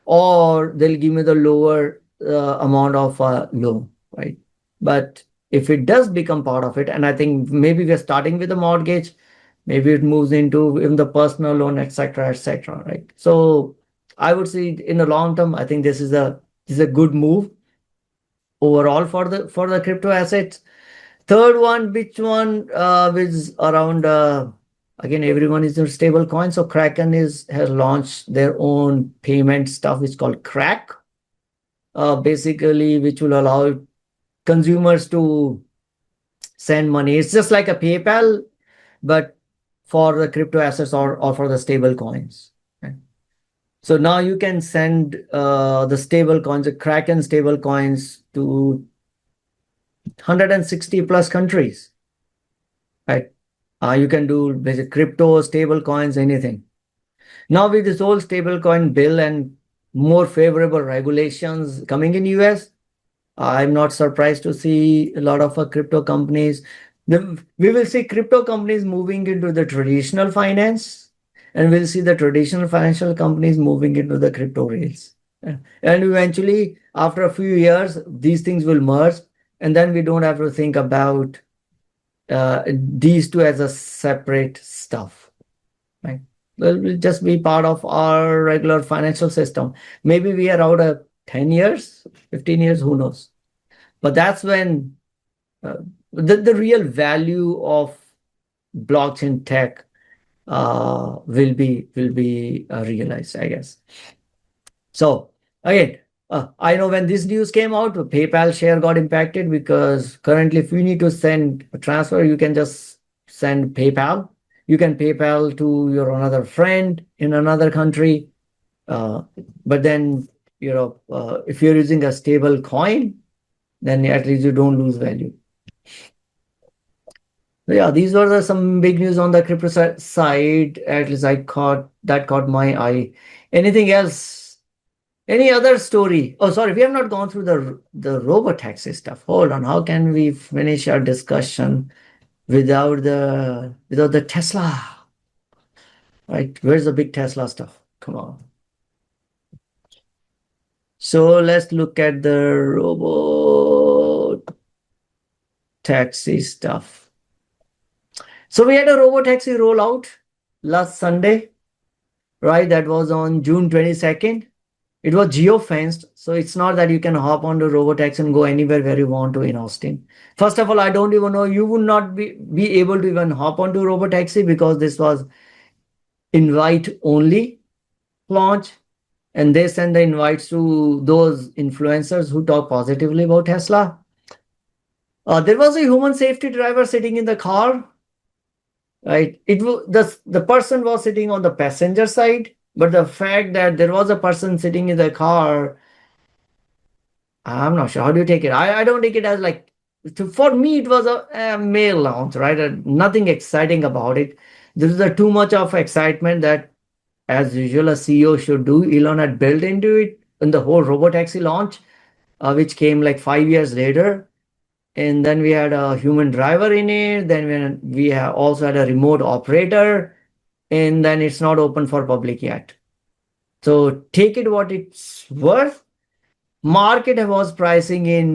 or they'll give me the lower amount of loan, right? But if it does become part of it, and I think maybe we're starting with a mortgage, maybe it moves into even the personal loan, etc., right? So I would say in the long term, I think this is a good move overall for the crypto assets. Third one, which one is around again, everyone is in stable coin. So Kraken has launched their own payment stuff, which is called Crack, basically, which will allow consumers to send money. It's just like a PayPal, but for the crypto assets or for the stable coins. Okay? So now you can send the stable coins, the Kraken stable coins, to 160 plus countries, right? You can do basic crypto, stable coins, anything. Now with this whole stable coin bill and more favorable regulations coming in US, I'm not surprised to see a lot of crypto companies. We will see crypto companies moving into the traditional finance, and we'll see the traditional financial companies moving into the crypto rails. And eventually, after a few years, these things will merge, and then we don't have to think about these two as a separate stuff, right? Will just be part of our regular financial system. Maybe we are out of 10 years, 15 years, who knows? But that's when the real value of blockchain tech will be realized, I guess. So again, I know when this news came out, the PayPal share got impacted, because currently if you need to send a transfer, you can just send PayPal. You can PayPal to your another friend in another country. But then, if you're using a stable coin, then at least you don't lose value. So yeah, these were some big news on the crypto side. At least I caught my eye. Anything else? Any other story? Oh, sorry, we have not gone through the robotaxi stuff. Hold on, how can we finish our discussion without the Tesla? Right? Where's the big Tesla stuff? Come on. So let's look at the robot taxi stuff. So we had a robot taxi rollout last Sunday, right? That was on June 22nd. It was geo-fenced, so it's not that you can hop on the robotaxi and go anywhere where you want to in Austin. First of all, I don't even know, you would not be able to even hop onto robotaxi because this was invite only launch, and they send the invites to those influencers who talk positively about Tesla. There was a human safety driver sitting in the car, right? The person was sitting on the passenger side, but the fact that there was a person sitting in the car, I'm not sure. How do you take it? I don't take it as like, for me, it was a male lounge, right? Nothing exciting about it. There is too much of excitement that, as usual, a CEO should do. Elon had built into it in the whole robotaxi launch, which came like 5 years later. And then we had a human driver in it. Then we have also had a remote operator. And then it's not open for public yet. So take it what it's worth. Market was pricing in,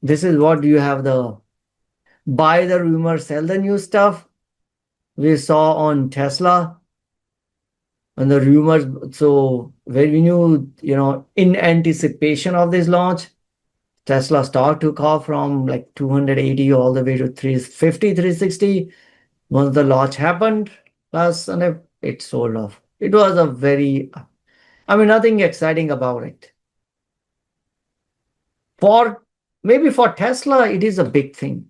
this is what you have, the buy the rumor, sell the new stuff we saw on Tesla and the rumors. So when we knew, in anticipation of this launch, Tesla stock took off from like 280 all the way to 350, 360. Once the launch happened last Sunday, it sold off. It was nothing exciting about it. Maybe for Tesla, it is a big thing.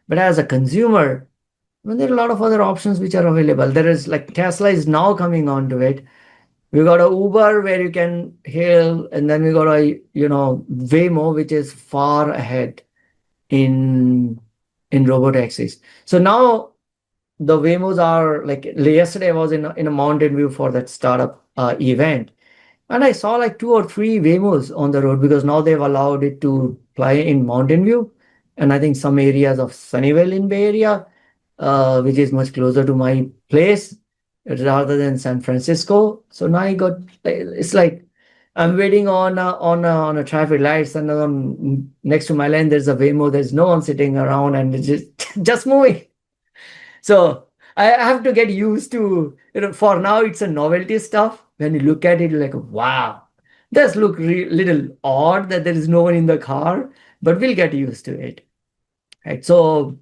But as a consumer, there are a lot of other options which are available. There is like Tesla is now coming onto it. We got a Uber where you can hail, and then we got a Waymo, which is far ahead in robotaxis. So now the Waymos are like, yesterday I was in a Mountain View for that startup event, and I saw like 2 or 3 Waymos on the road because now they've allowed it to fly in Mountain View, and I think some areas of Sunnyvale in Bay Area, which is much closer to my place rather than San Francisco. So now it's like I'm waiting on a traffic lights, and next to my lane there's a Waymo. There's no one sitting around, and it's just moving. So I have to get used to, for now it's a novelty stuff. When you look at it, you're like, wow, this look little odd that there is no one in the car, but we'll get used to it. Right. So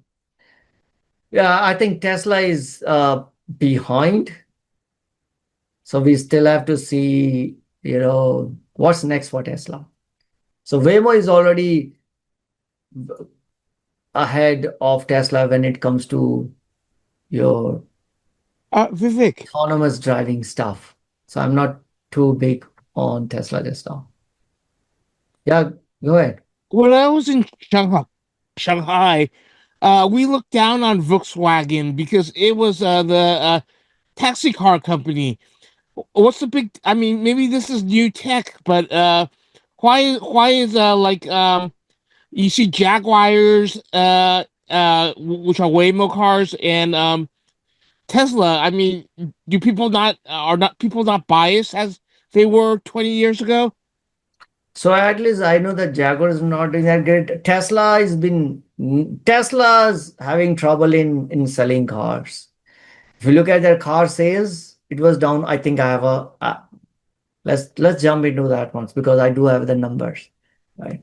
yeah, I think Tesla is behind. So we still have to see, what's next for Tesla. So Waymo is already ahead of Tesla when it comes to your Vivek, autonomous driving stuff. So I'm not too big on Tesla just now. Yeah, go ahead. when I was in Shanghai, we looked down on Volkswagen because it was the taxi car company. What's the big? I mean, maybe this is new tech, but why is you see Jaguars which are Waymo cars and Tesla? I mean, are people not biased as they were 20 years ago? So at least I know that Jaguar is not doing that great. Tesla's having trouble in selling cars. If you look at their car sales, it was down. I think I have let's jump into that once because I do have the numbers, right?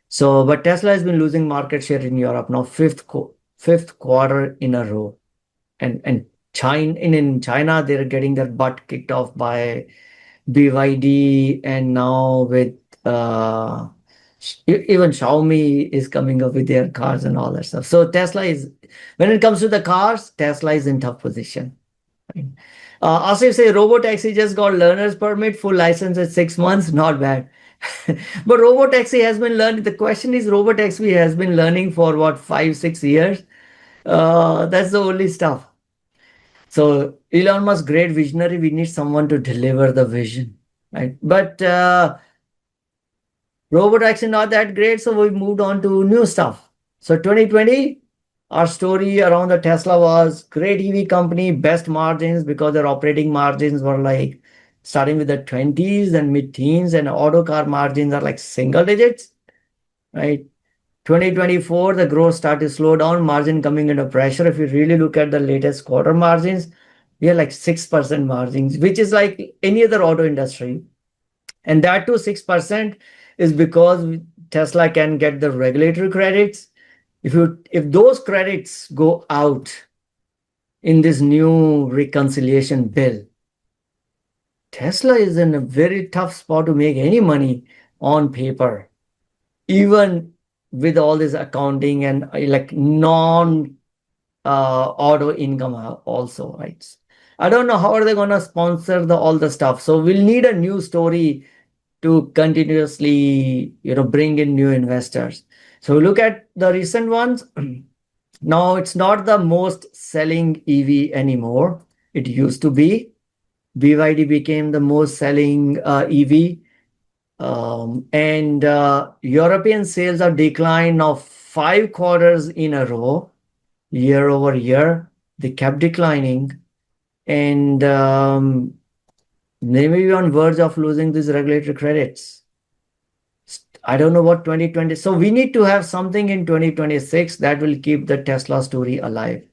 So, but Tesla has been losing market share in Europe now, fifth quarter in a row, and in China they're getting their butt kicked off by BYD, and now with even Xiaomi is coming up with their cars and all that stuff. So Tesla is, when it comes to the cars, Tesla is in tough position. Asif say robotaxi just got learner's permit, full license at 6 months, not bad. But robotaxi has been learning. The question is, robotaxi has been learning for what, 5-6 years. That's the only stuff. So Elon Musk, great visionary. We need someone to deliver the vision, right? But robot actually not that great, so we moved on to new stuff. So 2020, our story around the Tesla was great EV company, best margins because their operating margins were like starting with the 20s and mid-teens, and auto car margins are like single digits, right? 2024, the growth started to slow down, margin coming under pressure. If you really look at the latest quarter margins, we are like 6% margins, which is like any other auto industry. And that too, 6% is because Tesla can get the regulatory credits. If those credits go out in this new reconciliation bill, Tesla is in a very tough spot to make any money on paper, even with all this accounting and like non auto income also, right? I don't know how are they going to sponsor all the stuff. So we'll need a new story to continuously, bring in new investors. So look at the recent ones. Now it's not the most selling EV anymore. It used to be. BYD became the most selling EV. And European sales have declined now 5 quarters in a row, year over year. They kept declining. And they may be on verge of losing these regulatory credits. I don't know what 2020. So we need to have something in 2026 that will keep the Tesla story alive.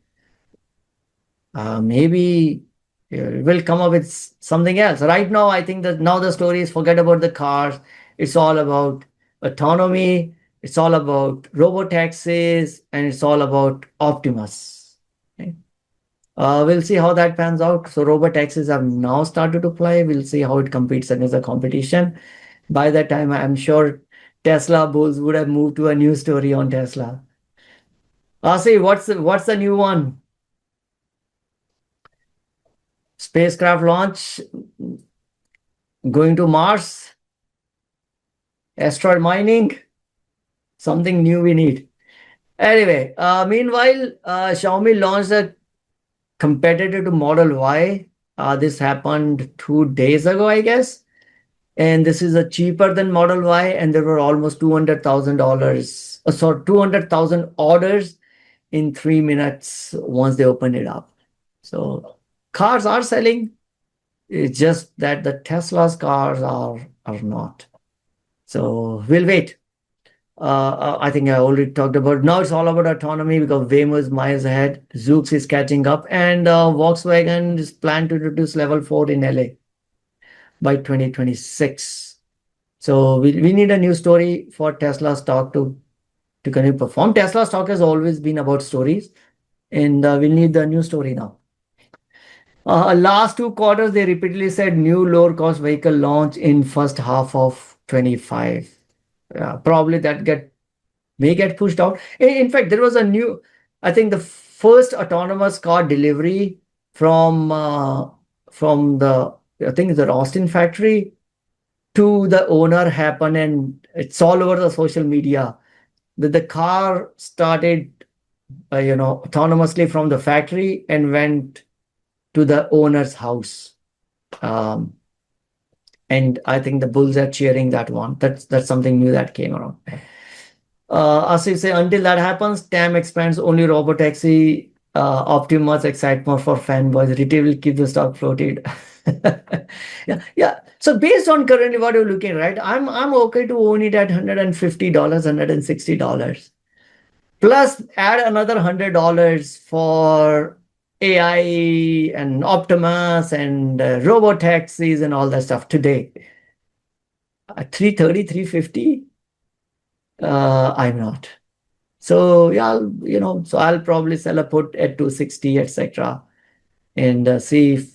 Maybe we'll come up with something else. Right now, I think that now the story is forget about the cars. It's all about autonomy. It's all about robo-taxis, and it's all about Optimus. Okay? We'll see how that pans out. So robo-taxis have now started to play. We'll see how it competes against the competition. By that time, I'm sure Tesla bulls would have moved to a new story on Tesla. Asi, what's the new one? Spacecraft launch, going to Mars, asteroid mining, something new we need. Anyway, meanwhile, Xiaomi launched a competitor to Model Y. This happened 2 days ago, I guess. And this is a cheaper than Model Y, and there were almost $200,000, 200,000 orders in 3 minutes once they opened it up. So cars are selling. It's just that the Tesla's cars are not. So we'll wait. I think I already talked about. Now it's all about autonomy because Waymo is miles ahead. Zoox is catching up, and Volkswagen is planned to introduce level 4 in LA by 2026. So we need a new story for Tesla stock to continue to perform. Tesla stock has always been about stories, and we need the new story now. Last 2 quarters, they repeatedly said new lower cost vehicle launch in first half of 25. Probably that may get pushed out. In fact, there was a new, I think the first autonomous car delivery from the, I think the Austin factory to the owner happened, and it's all over the social media that the car started, autonomously from the factory and went to the owner's house. And I think the bulls are cheering that one. That's something new that came around. As you say, until that happens, TAM expands, only robotaxi, Optimus excitement for fanboys. Retail will keep the stock floated. Yeah. So based on currently what you're looking, right? I'm okay to own it at $150, $160. Plus add another $100 for AI and Optimus and robotaxis and all that stuff today. 330, 350. I'm not. So yeah, so I'll probably sell a put at 260, etc. And see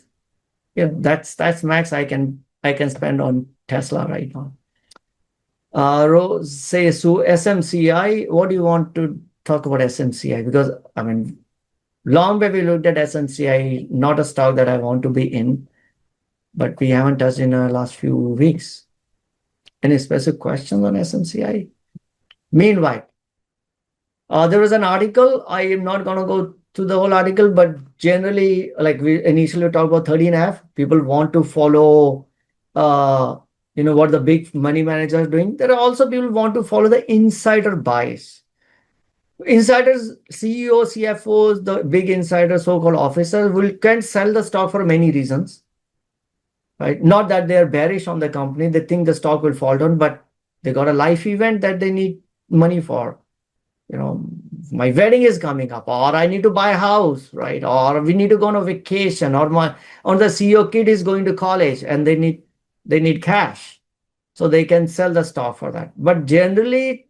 if that's max I can spend on Tesla right now. Rose says, so SMCI, what do you want to talk about SMCI? Because I mean, long way we looked at SMCI, not a stock that I want to be in, but we haven't touched in the last few weeks. Any specific questions on SMCI? Meanwhile, There was an article. I am not going to go through the whole article, but generally, like we initially talked about 13F, people want to follow, what the big money managers are doing. There are also people who want to follow the insider bias. Insiders, CEOs, CFOs, the big insiders, so-called officers, can sell the stock for many reasons, right? Not that they are bearish on the company; they think the stock will fall down, but they got a life event that they need money for. My wedding is coming up, or I need to buy a house, right? Or we need to go on a vacation, or the CEO kid is going to college and they need cash, so they can sell the stock for that. But generally,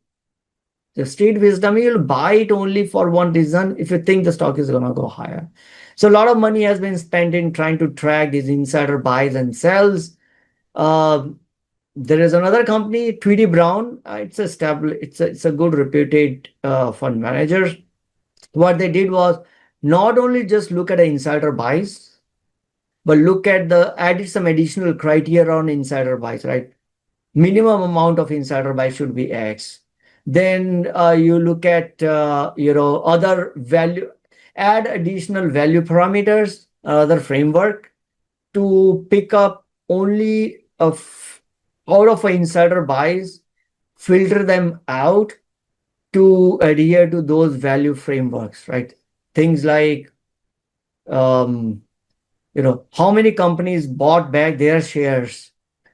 the street wisdom, you'll buy it only for one reason, if you think the stock is going to go higher. So a lot of money has been spent in trying to track these insider buys and sells. There is another company, Tweedy Brown. It's a good reputed fund manager. What they did was not only just look at the insider buys, but added some additional criteria on insider buys, right? Minimum amount of insider buy should be X. Then you look at other value, add additional value parameters, other framework to pick up only out of insider buys, filter them out to adhere to those value frameworks, right? Things like how many companies bought back their shares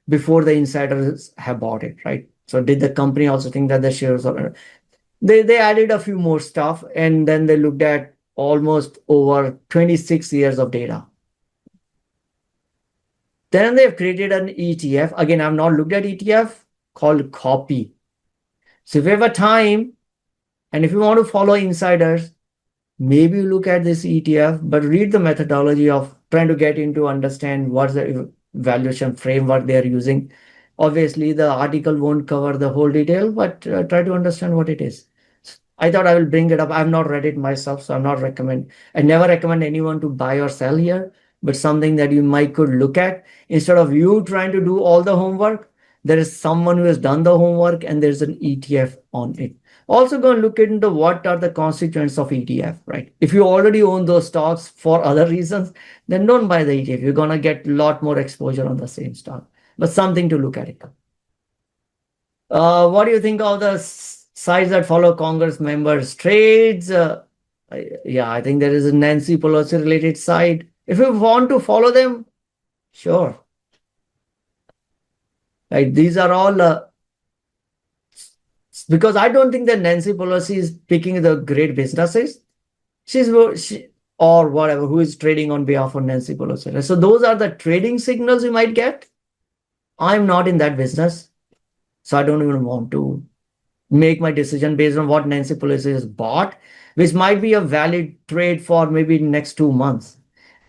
before the insiders have bought it, right? So did the company also think that the shares are, they added a few more stuff, and then they looked at almost over 26 years of data. Then they've created an ETF. Again, I've not looked at ETF, called Copy. So if you have a time and if you want to follow insiders, maybe you look at this ETF, but read the methodology of trying to get into understand what's the valuation framework they are using. Obviously, the article won't cover the whole detail, but try to understand what it is. I thought I will bring it up. I've not read it myself, so I never recommend anyone to buy or sell here, but something that you might could look at. Instead of you trying to do all the homework, there is someone who has done the homework and there's an ETF on it. Also go and look into what are the constituents of ETF, right? If you already own those stocks for other reasons, then don't buy the ETF. You're going to get a lot more exposure on the same stock, but something to look at it. What do you think of the sites that follow Congress members' trades? I think there is a Nancy Pelosi related site. If you want to follow them, sure. Right, these are all because I don't think that Nancy Pelosi is picking the great businesses. Or whatever, who is trading on behalf of Nancy Pelosi. So those are the trading signals you might get. I'm not in that business, so I don't even want to make my decision based on what Nancy Pelosi has bought, which might be a valid trade for maybe next 2 months.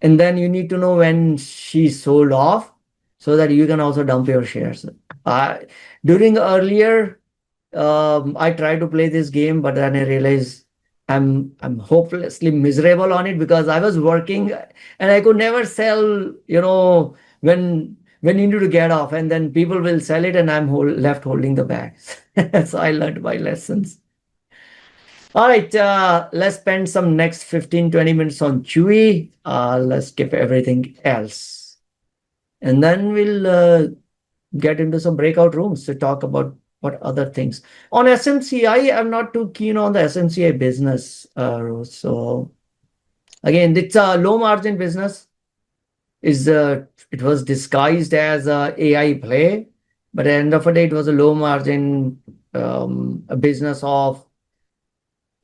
And then you need to know when she sold off so that you can also dump your shares. During earlier, I tried to play this game, but then I realized I'm hopelessly miserable on it because I was working and I could never sell, when you need to get off, and then people will sell it and I'm left holding the bags. So I learned my lessons. All right, let's spend some next 15-20 minutes on Chewy. Let's skip everything else. And then we'll get into some breakout rooms to talk about what other things. On SMCI, I'm not too keen on the SMCI business. So again, it's a low margin business. It was disguised as a AI play, but at the end of the day, it was a low margin a business of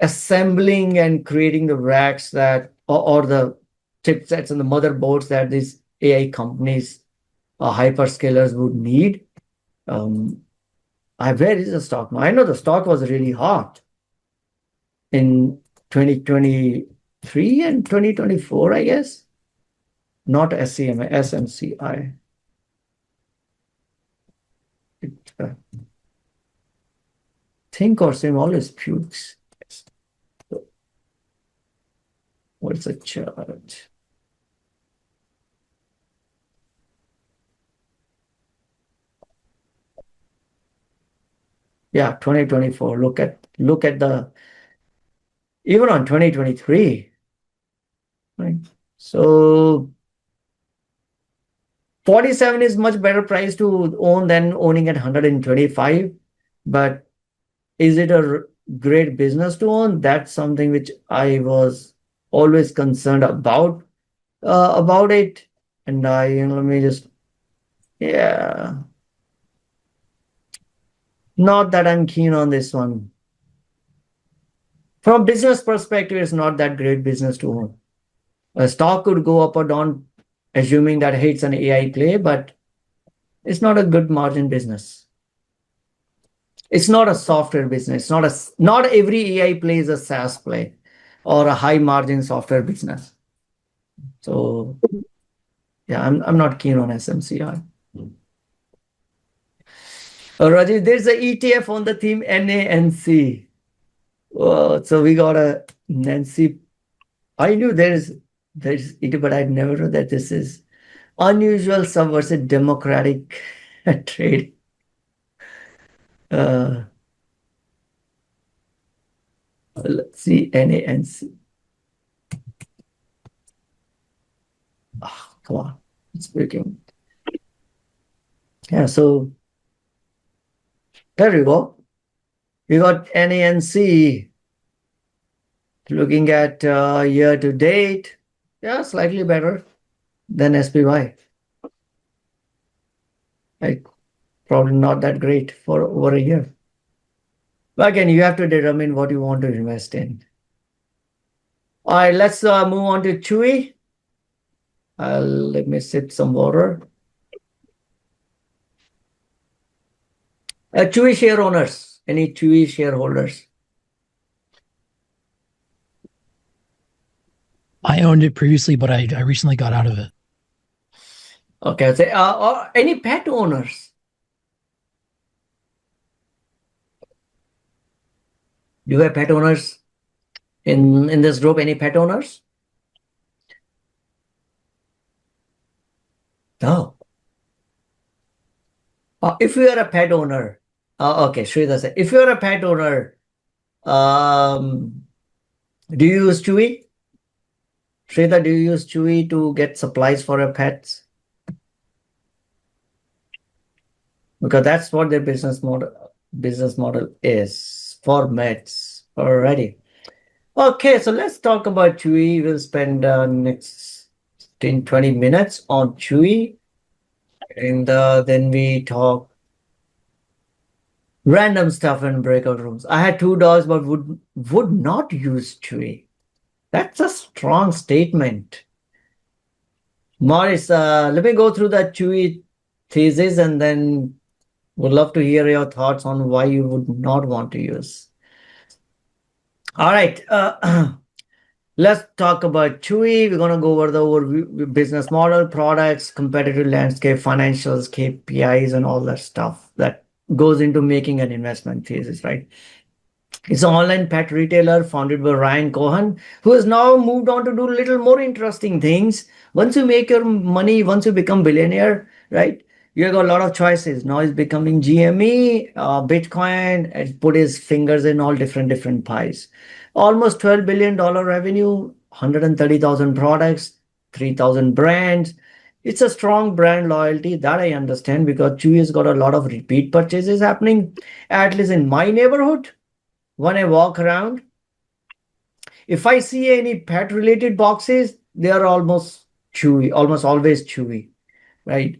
assembling and creating the racks or the chipsets and the motherboards that these AI companies, hyperscalers would need. Where is the stock now? I know the stock was really hot in 2023 and 2024, I guess. Not SCMI, SMCI. Think or sim always pukes. Yes. What's the chart? Yeah, 2024. Look at the even on 2023, right? So 47 is much better price to own than owning at 125. But is it a great business to own? That's something which I was always concerned about it. And let me just, yeah, not that I'm keen on this one. From business perspective, it's not that great business to own. A stock could go up or down, assuming that hey, it's an AI play, but it's not a good margin business. It's not a software business. Not every AI play is a SaaS play or a high margin software business. So yeah, I'm not keen on SMCI. Rajiv, there's a ETF on the theme NANC. So we got a Nancy. I knew there's it, but I'd never know that this is unusual subversive democratic trade. Let's see, NANC. Oh, come on, it's breaking. Yeah, so there you go. We got NANC looking at year to date. Yeah, slightly better than SPY. Like, probably not that great for over a year. But again, you have to determine what you want to invest in. All right, let's move on to Chewy. Let me sip some water. Chewy share owners. Any Chewy shareholders? I owned it previously, but I recently got out of it. Okay, I'll say, or any pet owners? Do you have pet owners in this group? Any pet owners? No. If you are a pet owner, okay, Sridhar said, if you are a pet owner, do you use Chewy? Sridhar, do you use Chewy to get supplies for your pets? Because that's what their business model is for pets already. Okay, so let's talk about Chewy. We'll spend next 10-20 minutes on Chewy. And then we talk random stuff in breakout rooms. I had 2 dogs, but would not use Chewy. That's a strong statement. Morris, let me go through the Chewy thesis and then would love to hear your thoughts on why you would not want to use. All right. Let's talk about Chewy. We're going to go over the overview, business model, products, competitive landscape, financials, KPIs, and all that stuff that goes into making an investment thesis, right? It's an online pet retailer founded by Ryan Cohen, who has now moved on to do a little more interesting things. Once you make your money, once you become billionaire, right? You got a lot of choices. Now he's becoming GME, Bitcoin, and put his fingers in all different pies. Almost $12 billion revenue, 130,000 products, 3,000 brands. It's a strong brand loyalty that I understand because Chewy has got a lot of repeat purchases happening, at least in my neighborhood. When I walk around, if I see any pet related boxes, they are almost always Chewy, right?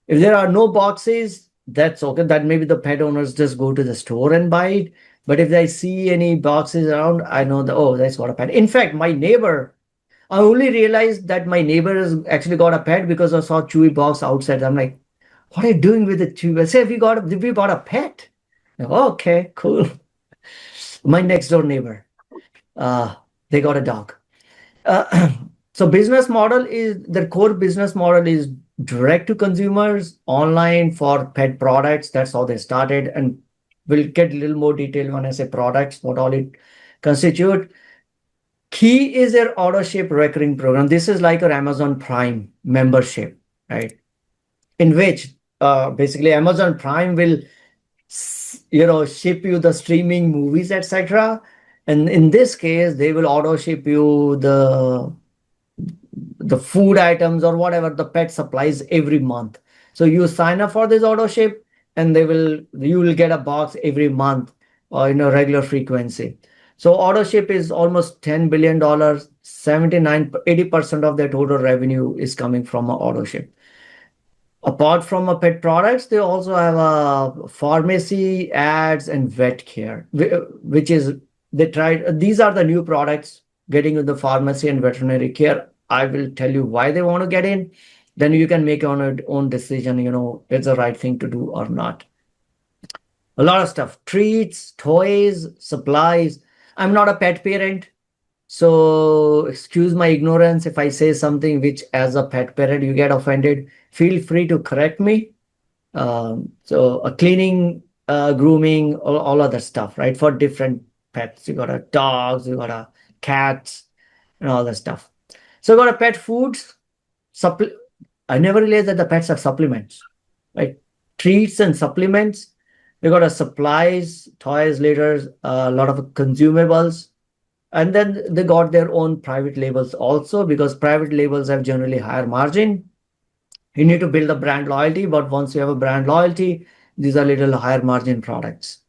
If there are no boxes, that's okay. That maybe the pet owners just go to the store and buy it. But if I see any boxes around, I know that, oh, that's got a pet. In fact, my neighbor, I only realized that my neighbor has actually got a pet because I saw Chewy box outside. I'm like, what are you doing with the Chewy? I say, we bought a pet. Like, oh, okay, cool. My next door neighbor, they got a dog. So business model is, the core business model is direct to consumers, online for pet products. That's how they started. And we'll get a little more detail when I say products, what all it constitute. Key is their auto-ship recurring program. This is like your Amazon Prime membership, right? In which basically Amazon Prime will ship you the streaming movies, etc. And in this case, they will auto ship you the food items or whatever the pet supplies every month. So you sign up for this auto ship, and you will get a box every month or in a regular frequency. So auto ship is almost $10 billion. 80% of their total revenue is coming from auto ship. Apart from a pet products, they also have a pharmacy, ads, and vet care, which is they tried. These are the new products getting into the pharmacy and veterinary care. I will tell you why they want to get in. Then you can make your own decision. It's the right thing to do or not. A lot of stuff: treats, toys, supplies. I'm not a pet parent, so excuse my ignorance if I say something which, as a pet parent, you get offended. Feel free to correct me. So cleaning, grooming, all other stuff, right? For different pets, you got a dogs, you got a cats, and all that stuff. So got a pet foods. I never realized that the pets have supplements, right? Treats and supplements. You got a supplies, toys, litters, a lot of consumables. And then they got their own private labels also, because private labels have generally higher margin. You need to build a brand loyalty, but once you have a brand loyalty, these are little higher margin products.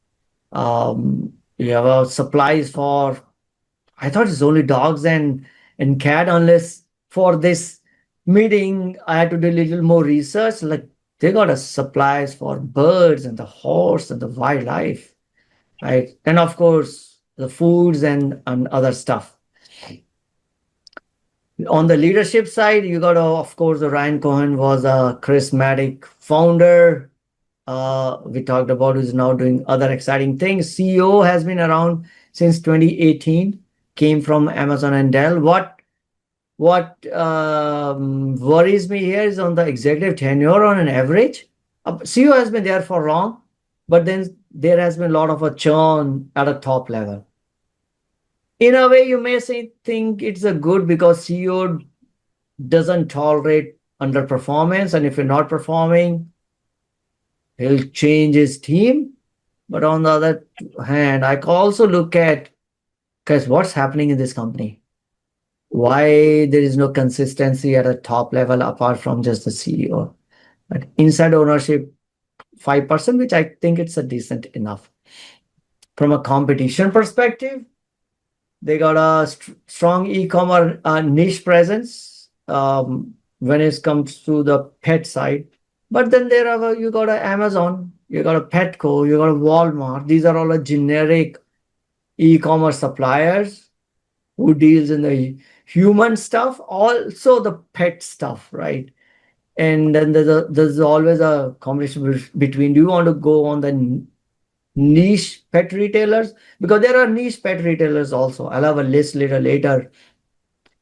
You have supplies for, I thought it's only dogs and cat, unless for this meeting I had to do a little more research. Like, they got a supplies for birds and the horse and the wildlife, right? And of course the foods and other stuff. On the leadership side, you got, of course, the Ryan Cohen was a charismatic founder. We talked about, who's now doing other exciting things. CEO has been around since 2018, came from Amazon and Dell. What worries me here is on the executive tenure. On an average, CEO has been there for long, but then there has been a lot of a churn at a top level. In a way, you may think it's a good, because CEO doesn't tolerate underperformance, and if you're not performing, he'll change his team. But on the other hand, I can also look at, guys, what's happening in this company? Why there is no consistency at a top level apart from just the CEO? But inside ownership, 5%, which I think it's a decent enough. From a competition perspective, they got a strong e-commerce niche presence when it comes to the pet side. But then you got a Amazon, you got a Petco, you got a Walmart. These are all a generic e-commerce suppliers who deals in the human stuff, also the pet stuff, right? And then there's always a competition between, do you want to go on the niche pet retailers? Because there are niche pet retailers also. I'll have a list later.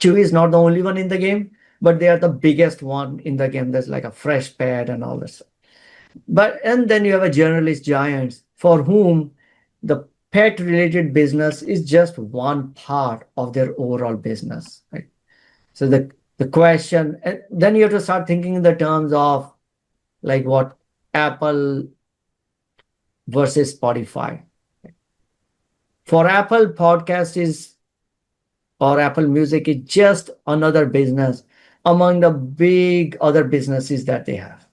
Chewy is not the only one in the game, but they are the biggest one in the game. There's like a Fresh Pet and all this. And then you have a generalist giants for whom the pet related business is just one part of their overall business, right? So the question, and then you have to start thinking in the terms of like what Apple versus Spotify. For Apple, podcast or Apple Music is just another business among the big other businesses that they have.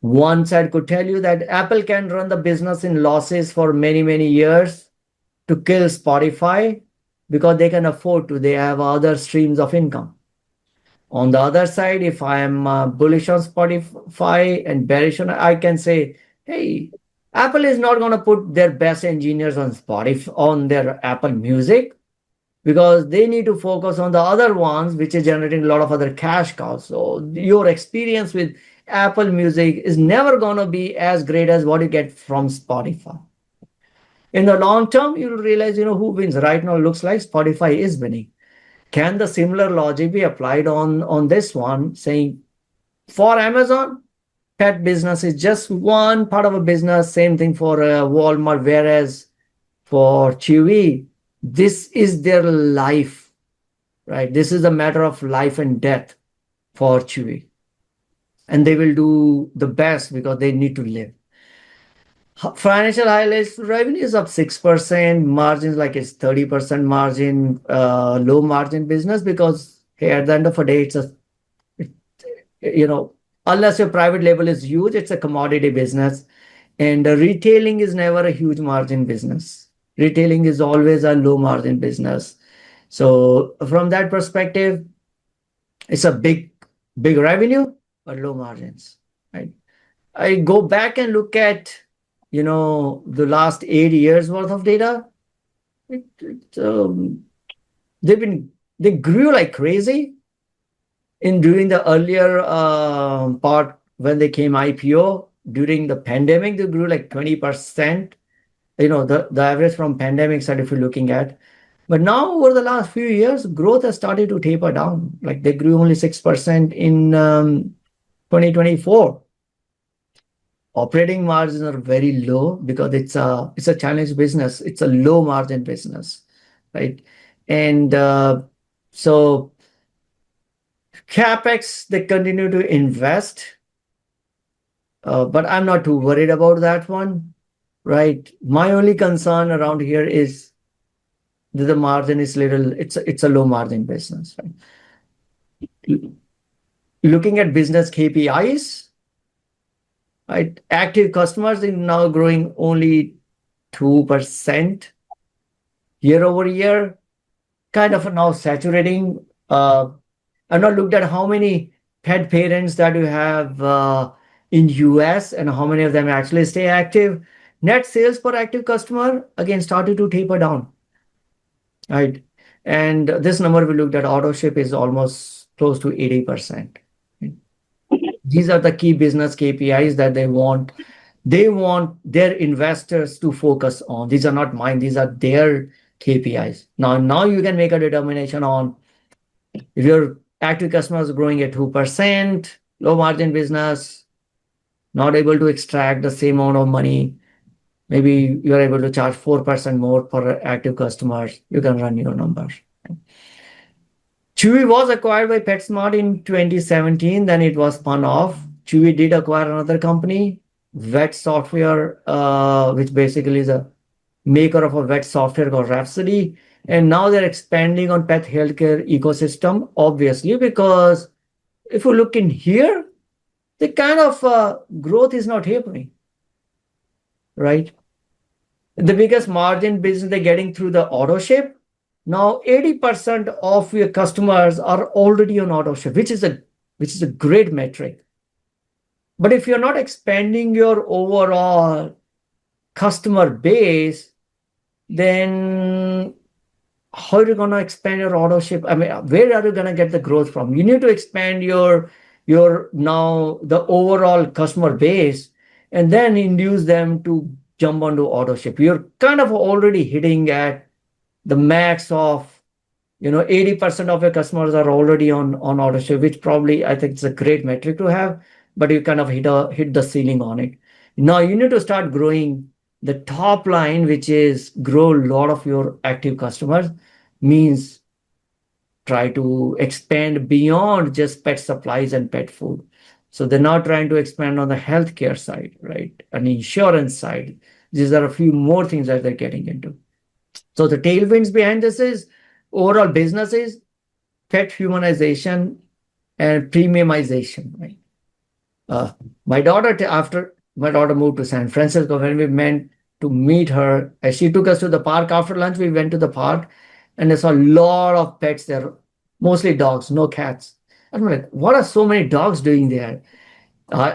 One side could tell you that Apple can run the business in losses for many, many years to kill Spotify because they can afford to. They have other streams of income. On the other side, if I am bullish on Spotify and bearish on, I can say, hey, Apple is not going to put their best engineers on Spotify, on their Apple Music, because they need to focus on the other ones, which is generating a lot of other cash cows. So your experience with Apple Music is never going to be as great as what you get from Spotify. In the long term, you'll realize, who wins. Right now, looks like Spotify is winning. Can the similar logic be applied on this one, saying for Amazon, pet business is just one part of a business, same thing for Walmart, whereas for Chewy, this is their life, right? This is a matter of life and death for Chewy. And they will do the best because they need to live. Financial highlights, revenue is up 6%, margins like it's 30% margin, low margin business because hey, at the end of the day, you know, unless your private label is huge, it's a commodity business. And retailing is never a huge margin business. Retailing is always a low margin business. So from that perspective, it's a big revenue, but low margins, right? I go back and look at, the last 8 years worth of data. It, it, um, they grew like crazy in during the earlier part when they came IPO. During the pandemic, they grew like 20%. The average from pandemic side, if you're looking at. But now over the last few years, growth has started to taper down. Like they grew only 6% in 2024. Operating margins are very low because it's a challenge business. It's a low margin business, right? And so CapEx, they continue to invest, but I'm not too worried about that one, right? My only concern around here is that the margin is little. It's a low margin business, right? Looking at business KPIs, right? Active customers are now growing only 2% year over year, kind of now saturating. I've not looked at how many pet parents that you have in US and how many of them actually stay active. Net sales per active customer again started to taper down, right? And this number we looked at auto ship is almost close to 80%. These are the key business KPIs that they want their investors to focus on. These are not mine, these are their KPIs. Now you can make a determination on if your active customers are growing at 2%, low margin business, not able to extract the same amount of money. Maybe you're able to charge 4% more per active customers. You can run your numbers. Chewy was acquired by PetSmart in 2017, then it was spun off. Chewy did acquire another company, Vet Software, which basically is a maker of a vet software called Rhapsody. And now they're expanding on pet healthcare ecosystem, obviously, because if you look in here, the kind of growth is not happening, right? The biggest margin business they're getting through the auto ship. Now 80% of your customers are already on auto ship, which is a great metric. But if you're not expanding your overall customer base, then how are you going to expand your auto ship? I mean, where are you going to get the growth from? You need to expand your now the overall customer base and then induce them to jump onto auto ship. You're kind of already hitting at the max of 80% of your customers are already on auto ship, which probably I think it's a great metric to have, but you kind of hit the ceiling on it. Now you need to start growing the top line, which is grow a lot of your active customers, means try to expand beyond just pet supplies and pet food. So they're now trying to expand on the healthcare side, right? And insurance side. These are a few more things that they're getting into. So the tailwinds behind this is overall businesses, pet humanization, and premiumization, right? After my daughter moved to San Francisco, when we meant to meet her, as she took us to the park after lunch, we went to the park and I saw a lot of pets there, mostly dogs, no cats. I'm like, what are so many dogs doing there?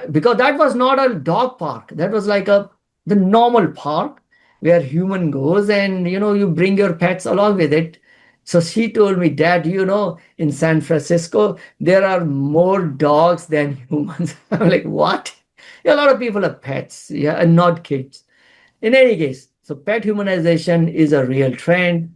Because that was not a dog park. That was like the normal park where human goes and, you bring your pets along with it. So she told me, Dad, in San Francisco, there are more dogs than humans. I'm like, what? Yeah, a lot of people have pets, yeah, and not kids. In any case, so pet humanization is a real trend.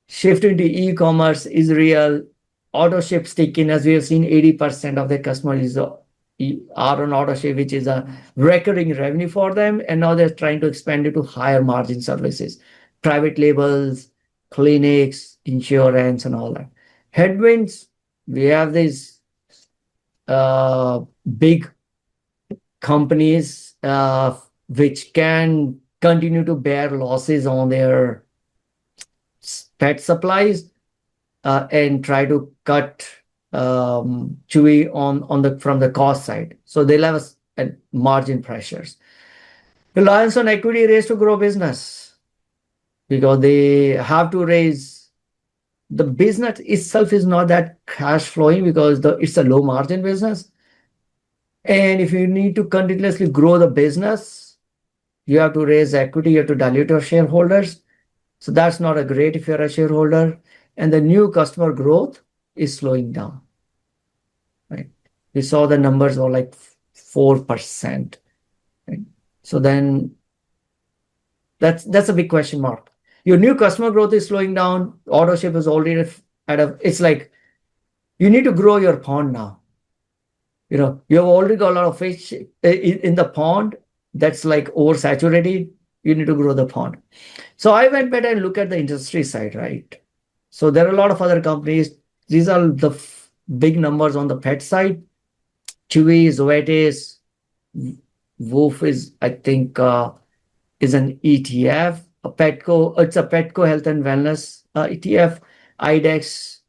Shifting to e-commerce is real. Auto ship sticking, as we have seen, 80% of their customers are on auto ship, which is a recurring revenue for them. And now they're trying to expand it to higher margin services, private labels, clinics, insurance, and all that. Headwinds, we have these big companies which can continue to bear losses on their pet supplies and try to cut Chewy from the cost side. So they'll have a margin pressures. Reliance on equity raise to grow business because they have to raise. The business itself is not that cash flowing because it's a low margin business. And if you need to continuously grow the business, you have to raise equity, you have to dilute your shareholders. So that's not a great if you're a shareholder. And the new customer growth is slowing down. Right? We saw the numbers were like 4%. Right? So then that's a big question mark. Your new customer growth is slowing down. Autoship is already it's like you need to grow your pond now. You have already got a lot of fish in the pond that's like oversaturated. You need to grow the pond. So I went back and looked at the industry side, right? So there are a lot of other companies. These are the big numbers on the pet side. Chewy, Zoetis, Wolf is, I think, is an ETF. It's a Petco Health and Wellness ETF. IDEX,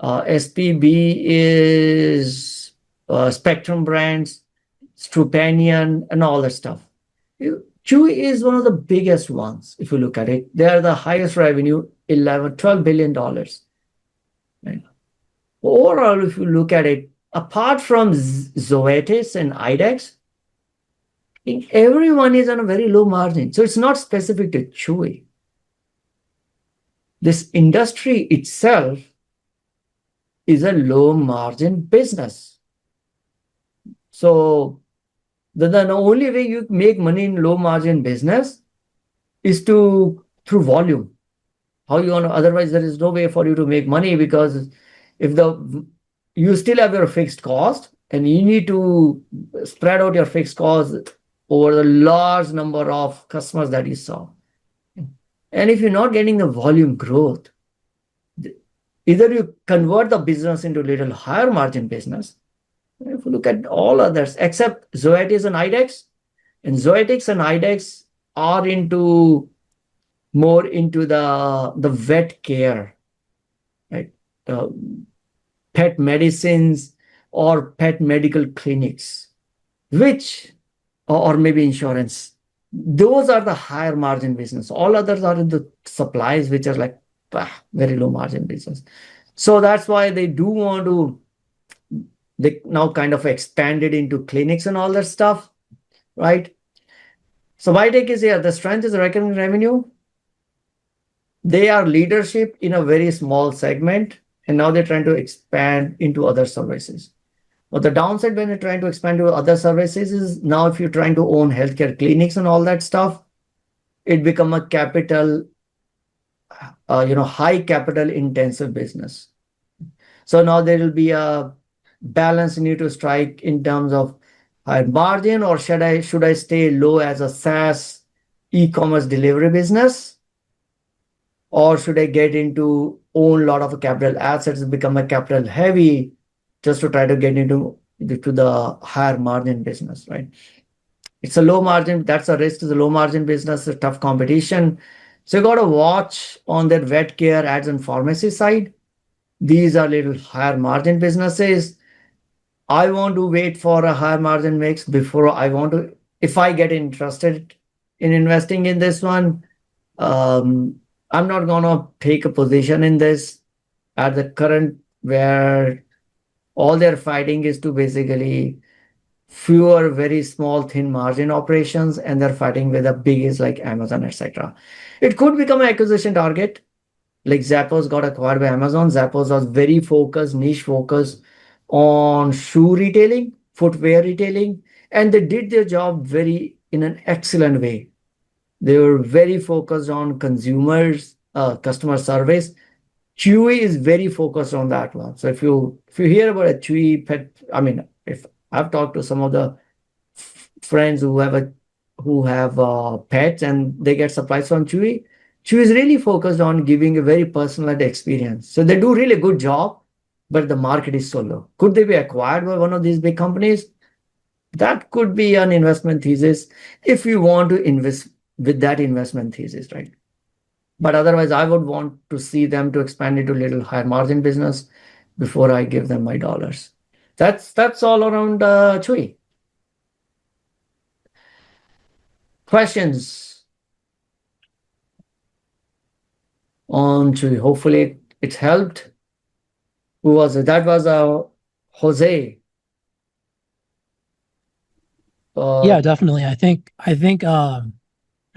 SPB is Spectrum Brands, Strupanian, and all that stuff. Chewy is one of the biggest ones. If you look at it, they are the highest revenue, $12 billion. Right? Overall, if you look at it, apart from Zoetis and IDEX, I think everyone is on a very low margin. So it's not specific to Chewy. This industry itself is a low margin business. So the only way you make money in low margin business is through volume. How you want to, otherwise there is no way for you to make money, because if you still have your fixed cost and you need to spread out your fixed cost over the large number of customers that you saw. And if you're not getting the volume growth, either you convert the business into a little higher margin business. If you look at all others except Zoetis and IDEX, and Zoetis and IDEX are more into the vet care, right? Pet medicines or pet medical clinics, or maybe insurance. Those are the higher margin business. All others are in the supplies, which are like very low margin business. So that's why they now kind of expanded into clinics and all that stuff, right? So my take is here, the strength is recurring revenue. They are leadership in a very small segment, and now they're trying to expand into other services. But the downside when you're trying to expand to other services is now if you're trying to own healthcare clinics and all that stuff, it become a high capital intensive business. So now there will be a balance you need to strike in terms of high margin, or should I stay low as a SaaS e-commerce delivery business, or should I get into own a lot of capital assets and become a capital heavy just to try to get into the higher margin business, right? It's a low margin. That's a risk to the low margin business, a tough competition. So you got to watch on that vet care, ads and pharmacy side. These are little higher margin businesses. I want to wait for a higher margin mix before if I get interested in investing in this one, I'm not going to take a position in this at the current where all they're fighting is to basically fewer very small thin margin operations, and they're fighting with the biggest like Amazon, etc. It could become an acquisition target. Like Zappos got acquired by Amazon. Zappos was very niche focused on shoe retailing, footwear retailing, and they did their job in an excellent way. They were very focused on customer service. Chewy is very focused on that one. So if you hear about a Chewy pet, if I've talked to some of the friends who have pets and they get supplies from Chewy, Chewy is really focused on giving a very personalized experience. So they do really good job, but the market is so low. Could they be acquired by one of these big companies? that could be an investment thesis if you want to invest with that investment thesis, right? But otherwise, I would want to see them to expand into a little higher margin business before I give them my dollars. That's all around Chewy. Questions on Chewy. Hopefully it helped. Who was it? That was Jose. Yeah, definitely. I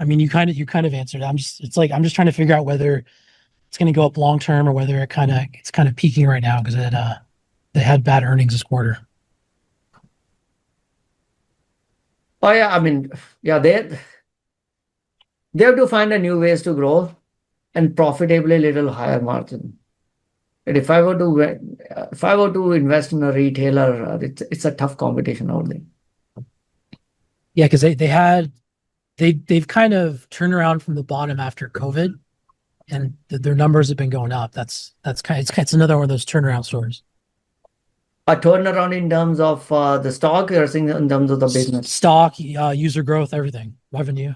mean, you kind of answered. I'm just trying to figure out whether it's going to go up long term or whether it's kind of peaking right now because they had bad earnings this quarter. Oh yeah, I mean, yeah, they have to find a new ways to grow and profitably little higher margin. And if I were to invest in a retailer, it's a tough competition out there. Yeah, because they've kind of turned around from the bottom after COVID, and their numbers have been going up. It's another one of those turnaround stories. A turnaround in terms of the stock, you're saying in terms of the business? Stock, user growth, everything, revenue.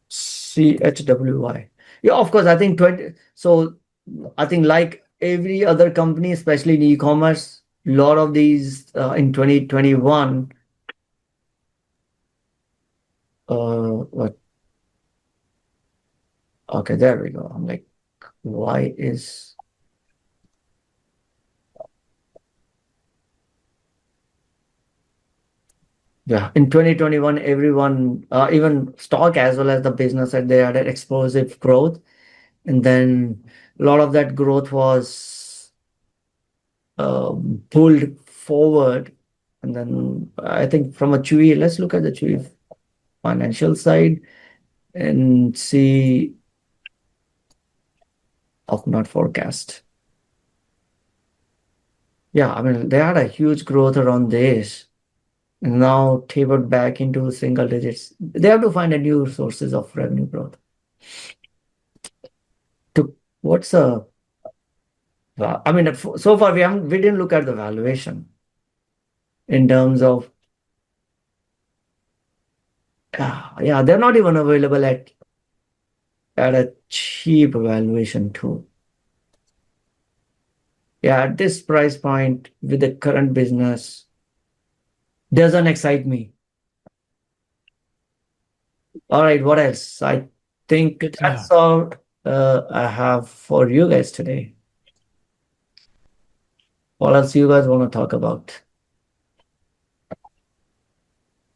CHWY. Yeah, of course. I think I think like every other company, especially in e-commerce, a lot of these in 2021. What? Okay, there we go. I'm like, why is? Yeah, in 2021, everyone, even stock as well as the business, said they had an explosive growth. And then a lot of that growth was pulled forward. And then I think from a Chewy, let's look at the Chewy financial side and see of not forecast. Yeah, I mean, they had a huge growth around this. And now tapered back into single digits. They have to find a new sources of revenue growth. What's I mean, so far we didn't look at the valuation in terms of yeah, they're not even available at a cheap valuation too. Yeah, at this price point with the current business doesn't excite me. All right, what else? I think Good to that's all I have for you guys today. What else you guys want to talk about?